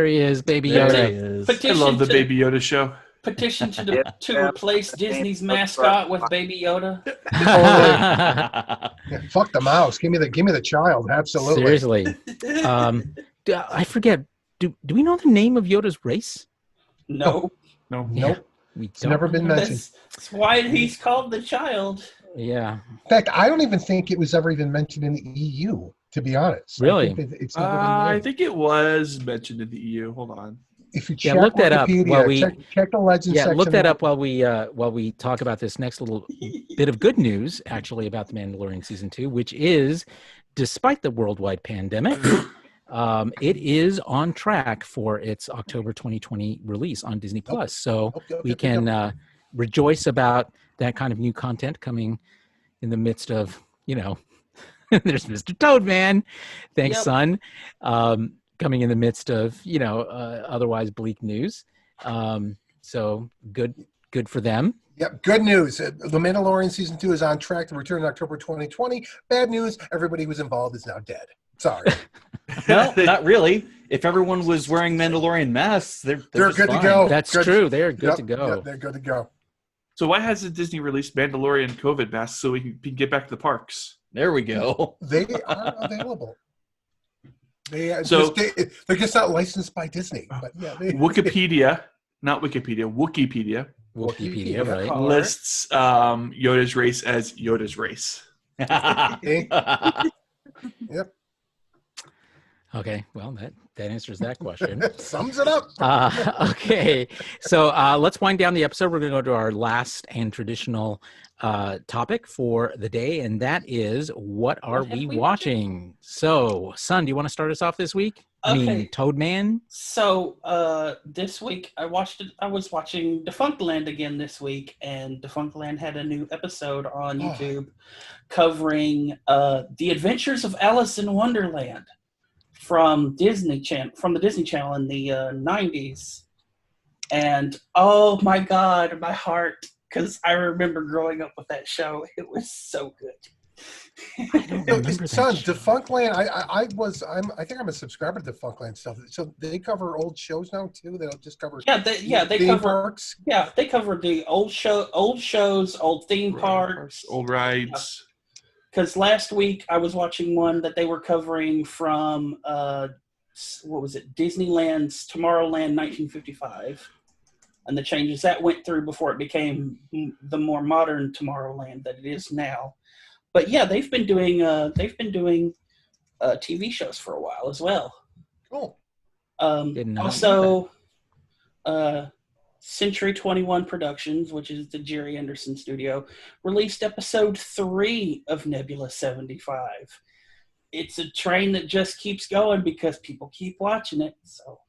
he is, Baby There Yoda. he is. I love the Baby Yoda show. Petition to replace Disney's mascot with Baby Yoda. Yeah, fuck the mouse. Give me the child. Absolutely. Seriously. I forget. Do we know the name of Yoda's race? No. Nope. We It's don't. never been mentioned. That's why he's called the child. Yeah. In fact, I don't even think it was ever even mentioned in the EU, to be honest. Really? I think it's never been I named. think it was mentioned in the EU. Hold on. If you Yeah, check look that up Wikipedia, while we- check the legends Yeah, section. look that up while we talk about this next little bit of good news, actually, about The Mandalorian Season 2, which is, despite the worldwide pandemic, it is on track for its October 2020 release on Disney Plus. So we can rejoice about that kind of new content coming in the midst of, there's Mr. Toadman. Thanks, Yep. son. Coming in the midst of, otherwise bleak news. So good for them. Yep, good news. The Mandalorian Season 2 is on track to return in October 2020. Bad news, everybody who was involved is now dead. Sorry. No, not really. If everyone was wearing Mandalorian masks, they're They're just good to fine. go. That's Good. true. They're good Yep, to go. yep, they're good to go. So why hasn't Disney released Mandalorian COVID masks so we can get back to the parks? There we go. They are available. They're So- just not licensed by Disney. But yeah, Wikipedia, not Wikipedia, Wikipedia Wikipedia, right? lists Yoda's race as Yoda's race. Yep. Okay, well, that answers that question. Sums it up. Okay, so let's wind down the episode. We're going to go to our last and traditional topic for the day, and that is, what are have we we watching? So, son, do you want to start us off this week? I mean, Okay. Toadman? So this week I was watching Defunctland again this week, and Defunctland had a new episode on YouTube covering the adventures of Alice in Wonderland from the Disney Channel in the 90s. And oh my God, my heart, because I remember growing up with that show. It was so good. I don't remember that Son, show. Defunctland. I think I'm a subscriber to Defunctland stuff. So they cover old shows now too. They don't just cover They theme cover parks. Yeah, they cover the old shows, old theme parks. Old rides. Because last week I was watching one that they were covering from what was it? Disneyland's Tomorrowland 1955. and the changes that went through before it became the more modern Tomorrowland that it is now. But yeah, they've been doing TV shows for a while as well. Cool. Didn't know Also, Century 21 Productions, which is the Jerry Anderson studio, released episode 3 of Nebula 75. It's a train that just keeps going because people keep watching it. So,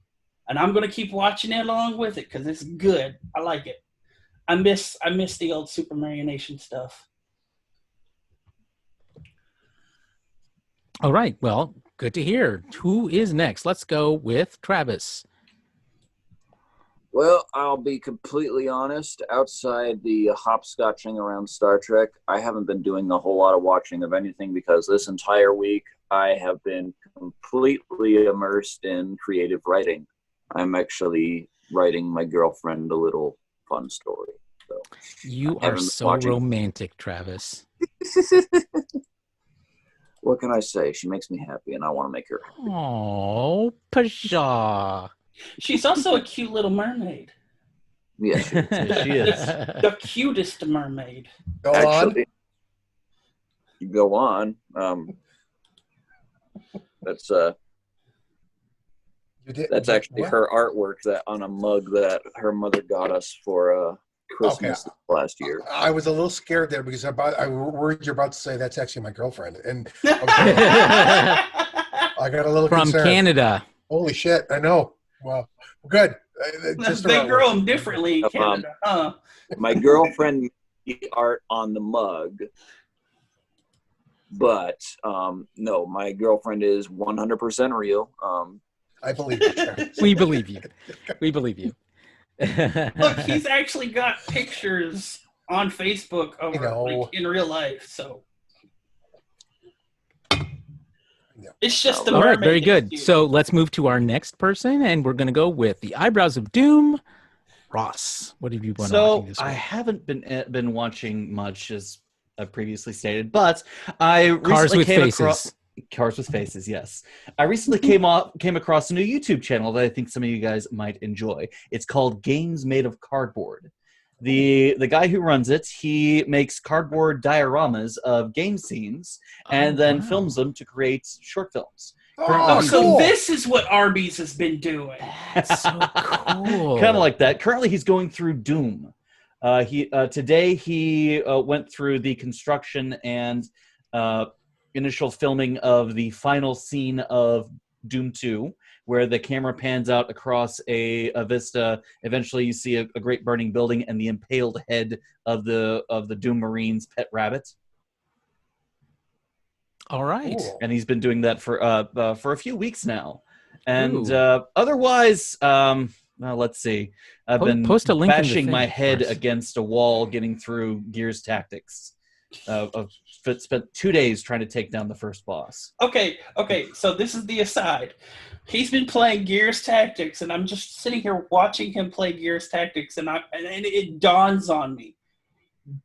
and I'm going to keep watching it along with it because it's good. I like it. I miss the old Super Marionation stuff. All right. Well, good to hear. Who is next? Let's go with Travis. Well, I'll be completely honest. Outside the hopscotching around Star Trek, I haven't been doing a whole lot of watching of anything because this entire week I have been completely immersed in creative writing. I'm actually writing my girlfriend a little fun story. So You are so romantic, Travis. What can I say? She makes me happy, and I want to make her happy. Oh, pshaw. She's also a cute little mermaid. Yes, She is. The cutest mermaid. Go on. actually, you go on. That's You did, That's actually what? her artwork that on a mug that her mother got us for Christmas last year. I was a little scared there because I worried you're about to say that's actually my girlfriend, and From I got a little concerned. Canada. Holy shit! I know. Well, good. They grow them differently in Canada, huh? My girlfriend made the art on the mug, but no, my girlfriend is 100% real. I believe you, Travis. We believe you. We believe you. Look, he's actually got pictures on Facebook of her, like, in real life, so it's just the All right, mermaid. very good. So let's move to our next person, and we're going to go with the Eyebrows of Doom, Ross. What have you been watching this week? I haven't been watching much, as I previously stated, but I recently Cars with came Faces. across Cars with Faces. Yes, I recently came across a new YouTube channel that I think some of you guys might enjoy. It's called Games Made of Cardboard. The guy who runs it, he makes cardboard dioramas of game scenes and then films them to create short films. Oh, so this is what Arby's has been doing. That's so cool. Kind of like that. Currently, he's going through Doom. Today he went through the construction and initial filming of the final scene of Doom 2, where the camera pans out across a vista. Eventually, you see a great burning building and the impaled head of the Doom Marine's pet rabbit. All right. Cool. And he's been doing that for a few weeks now. And otherwise, let's see. I've been post a link in the bashing thing my head for us. against a wall, getting through Gears Tactics. I've spent 2 days trying to take down the first boss. Okay, so this is the aside. He's been playing Gears Tactics, and I'm just sitting here watching him play Gears Tactics, and it dawns on me.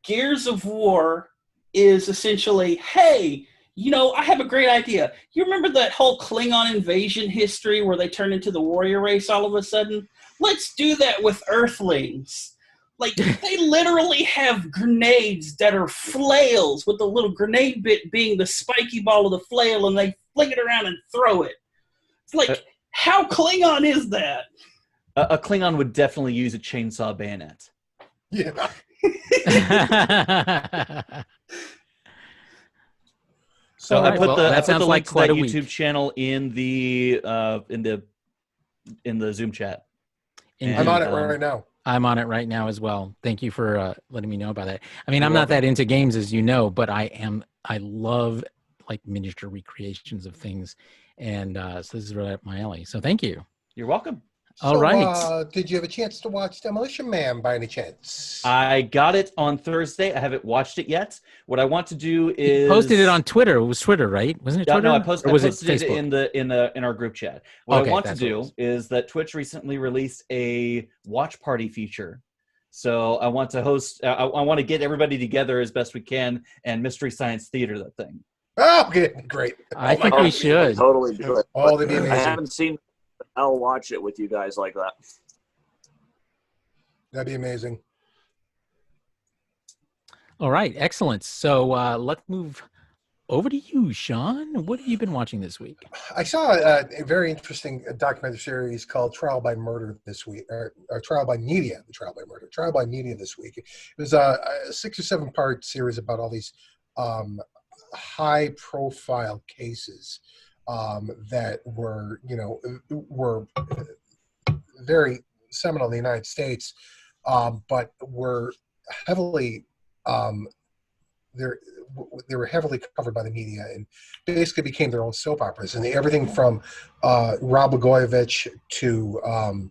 Gears of War is essentially, hey, I have a great idea. You remember that whole Klingon invasion history where they turn into the warrior race all of a sudden? Let's do that with Earthlings. Like, they literally have grenades that are flails, with the little grenade bit being the spiky ball of the flail, and they fling it around and throw it. It's like, how Klingon is that? A Klingon would definitely use a chainsaw bayonet. Yeah. So I put the that sounds like link to quite that a week. YouTube channel in the Zoom chat. I'm on it right now. I'm on it right now as well. Thank you for letting me know about that. I mean, I'm not that into games, as you know, but I love like miniature recreations of things, and so this is right up my alley. So thank you. You're welcome. All right. Did you have a chance to watch Demolition Man by any chance? I got it on Thursday. I haven't watched it yet. What I want to do is You posted it on Twitter. It was Twitter, right? Wasn't it Twitter? No, I Or posted was it Facebook? in our group chat. What Okay, I want to that's what it do was. is that Twitch recently released a watch party feature. So I want to host. I want to get everybody together as best we can and Mystery Science Theater that thing. Oh, okay, great. I think we should. Totally do it. Oh, that'd be I amazing. haven't seen. I'll watch it with you guys like that. That'd be amazing. All right, excellent. So let's move over to you, Sean. What have you been watching this week? I saw a very interesting documentary series called Trial by Murder this week, or Trial by Media, Trial by Media this week. It was a 6 or 7 part series about all these high profile cases that were very seminal in the United States, but were heavily they were heavily covered by the media and basically became their own soap operas. And everything from Rod Blagojevich to Rod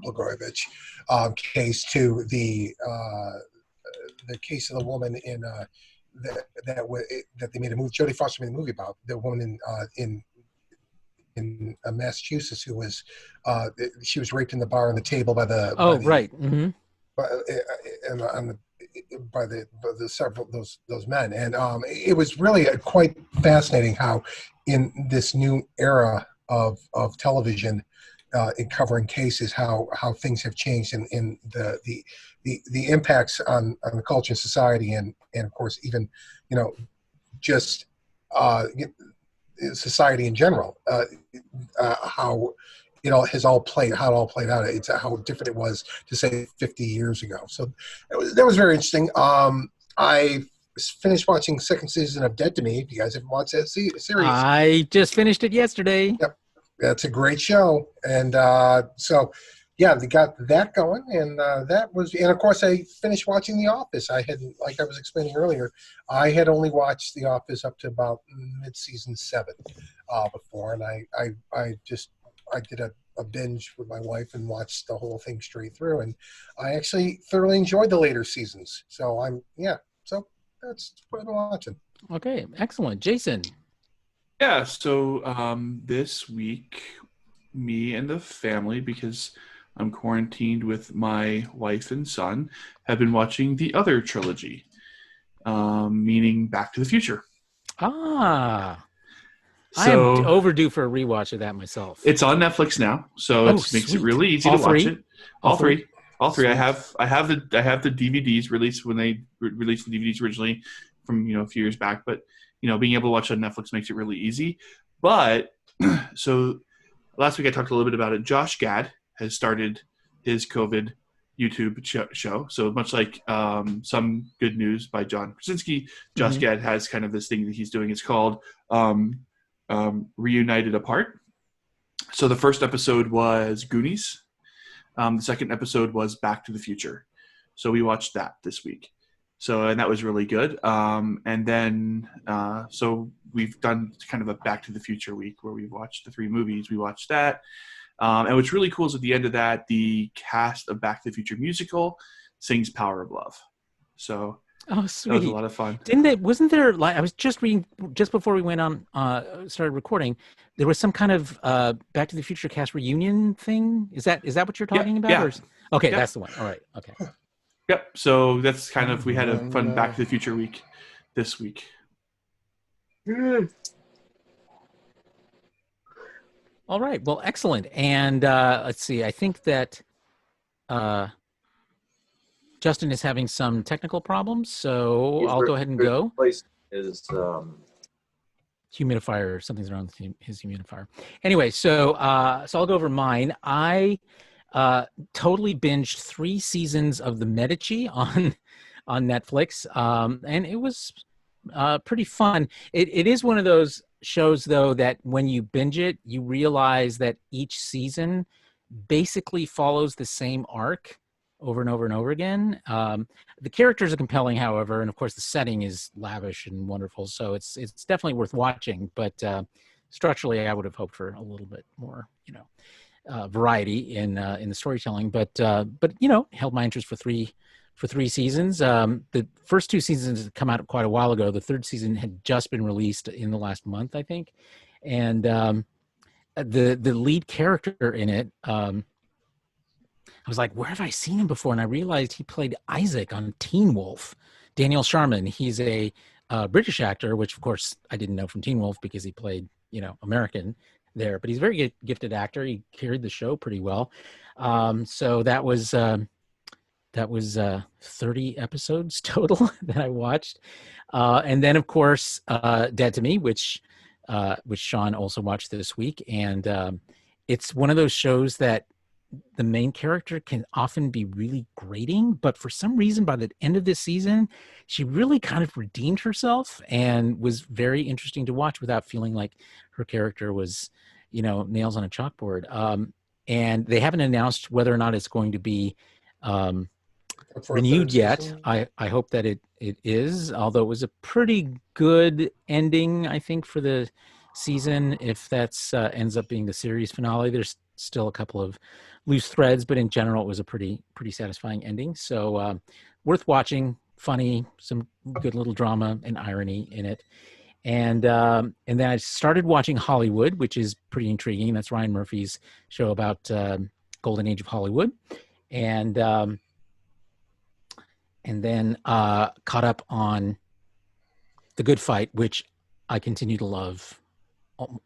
Blagojevich case, to the case of the woman in that they made a movie. Jodie Foster made a movie about the woman in Massachusetts who was she was raped in the bar on the table by the Right. Mm-hmm. By the several those men, and it was really quite fascinating how in this new era of television in covering cases, how things have changed in the impacts on the culture and society, and of course even just society in general, how it all played out. It's how different it was to say 50 years ago. So that was very interesting. I finished watching second season of Dead to Me. If you guys have watched that series, I just finished it yesterday. Yep, that's a great show. And so yeah, they got that going, and and of course I finished watching The Office. I had, like I was explaining earlier, I had only watched The Office up to about mid-season 7 before, and I did a binge with my wife and watched the whole thing straight through, and I actually thoroughly enjoyed the later seasons. So so that's what I've been watching. Okay, excellent. Jason. Yeah, so this week, me and the family, because I'm quarantined with my wife and son, have been watching the other trilogy, meaning Back to the Future. I am overdue for a rewatch of that myself. It's on Netflix now, so it makes it really easy to watch it. All three. Sweet. I have the DVDs released when they released the DVDs originally from a few years back, but being able to watch it on Netflix makes it really easy. But so last week I talked a little bit about it. Josh Gad has started his COVID YouTube show. So much like Some Good News by John Krasinski, Josh Gad has kind of this thing that he's doing. It's called Reunited Apart. So the first episode was Goonies. The second episode was Back to the Future. So we watched that this week. And that was really good. And then so we've done kind of a Back to the Future week where we've watched the 3 movies. We watched that. And what's really cool is at the end of that, the cast of Back to the Future musical sings Power of Love. So sweet. That was a lot of fun. Wasn't there, like, I was just reading just before we went on, started recording, there was some kind of Back to the Future cast reunion thing. Is that what you're talking about? Yeah. Okay, that's the one. All right. Okay. Yep. So that's kind of, we had a fun Back to the Future week this week. All right. Well, excellent. And let's see. I think that Justin is having some technical problems, so I'll go ahead and go. Place is humidifier. Something's wrong with his humidifier. Anyway, so I'll go over mine. I totally binged 3 seasons of The Medici on Netflix, and it was pretty fun. It is one of those shows, though, that when you binge it, you realize that each season basically follows the same arc over and over and over again. The characters are compelling, however, and of course the setting is lavish and wonderful, so it's definitely worth watching. But structurally, I would have hoped for a little bit more, variety in the storytelling. But held my interest for three seasons. The first 2 seasons had come out quite a while ago. The third season had just been released in the last month, I think. And the lead character in it, I was like, where have I seen him before? And I realized he played Isaac on Teen Wolf. Daniel Sharman. He's a British actor, which of course I didn't know from Teen Wolf because he played, American. there. But he's a very gifted actor. He carried the show pretty well. So that was 30 episodes total that I watched. And then, of course, Dead to Me, which Sean also watched this week. And it's one of those shows that the main character can often be really grating, but for some reason, by the end of this season, she really kind of redeemed herself and was very interesting to watch without feeling like her character was, nails on a chalkboard. And they haven't announced whether or not it's going to be renewed yet. I hope that it is, although it was a pretty good ending, I think, for the season. If that's ends up being the series finale, there's still a couple of loose threads, but in general, it was a pretty satisfying ending. So worth watching, funny, some good little drama and irony in it. And then I started watching Hollywood, which is pretty intriguing. That's Ryan Murphy's show about golden age of Hollywood. And then caught up on The Good Fight, which I continue to love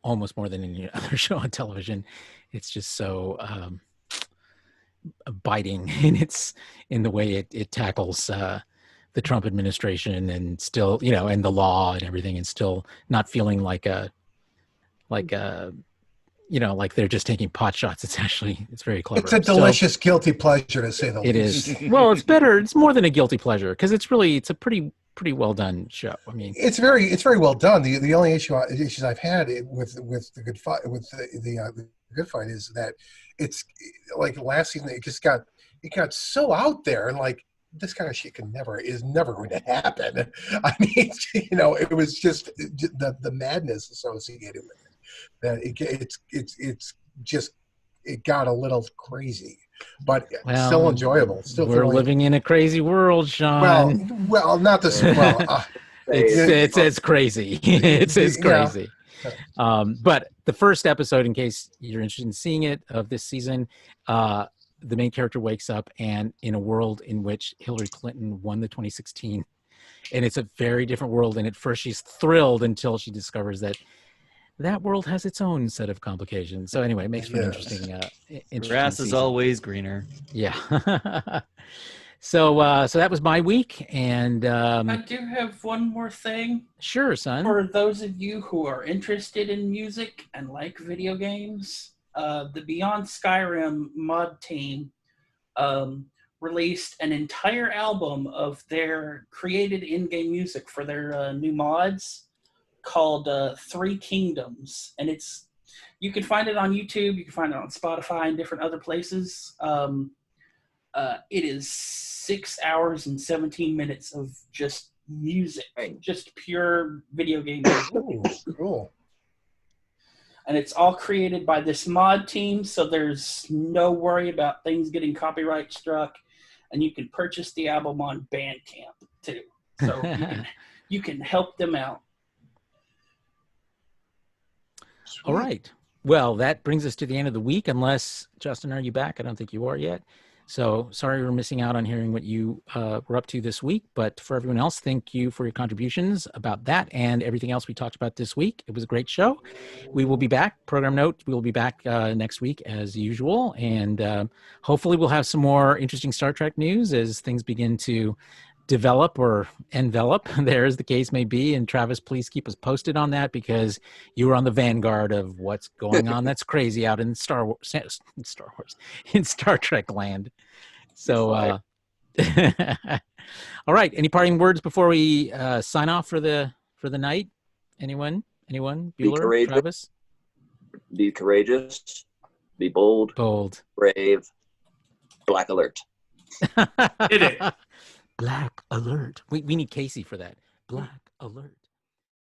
almost more than any other show on television. It's just so biting in the way it tackles the Trump administration and still, and the law and everything, and still not feeling like they're just taking pot shots. It's very clever. It's a delicious guilty pleasure, to say the least. It is. Well, it's better. It's more than a guilty pleasure because it's a pretty well done show. I mean, it's very well done. The only issues I've had with the Good Fight, with the Good Fight, is that it's like last season it got so out there, and like this kind of shit is never going to happen. I mean, it was just the madness associated with it. That it got a little crazy, but still enjoyable. We're living in a crazy world, Sean. Well, not this. Well, it's crazy. It's crazy. But the first episode, in case you're interested in seeing it, of this season, the main character wakes up and in a world in which Hillary Clinton won the 2016, and it's a very different world. And at first she's thrilled until she discovers that world has its own set of complications. So anyway, it makes for an interesting grass is always greener. Yeah. So that was my week, and I do have one more thing. Sure, son. For those of you who are interested in music and like video games, the Beyond Skyrim mod team released an entire album of their created in-game music for their new mods called Three Kingdoms, and you can find it on YouTube, you can find it on Spotify and different other places. It is 6 hours and 17 minutes of just music, just pure video game music. Ooh, cool. And it's all created by this mod team, so there's no worry about things getting copyright struck, and you can purchase the album on Bandcamp too. So you can help them out. All right. Well, that brings us to the end of the week, unless, Justin, are you back? I don't think you are yet. So sorry we're missing out on hearing what you were up to this week. But for everyone else, thank you for your contributions about that and everything else we talked about this week. It was a great show. We will be back. Program note, we will be back next week as usual. And hopefully we'll have some more interesting Star Trek news as things begin to develop or envelop there, as the case may be. And Travis, please keep us posted on that, because you were on the vanguard of what's going on that's crazy out in Star Wars, in Star Trek land. So all right, any parting words before we sign off for the night? Anyone Bueller, Travis? Be courageous, be bold, brave, black alert. Hit it. Black alert. We need Casey for that. Black alert.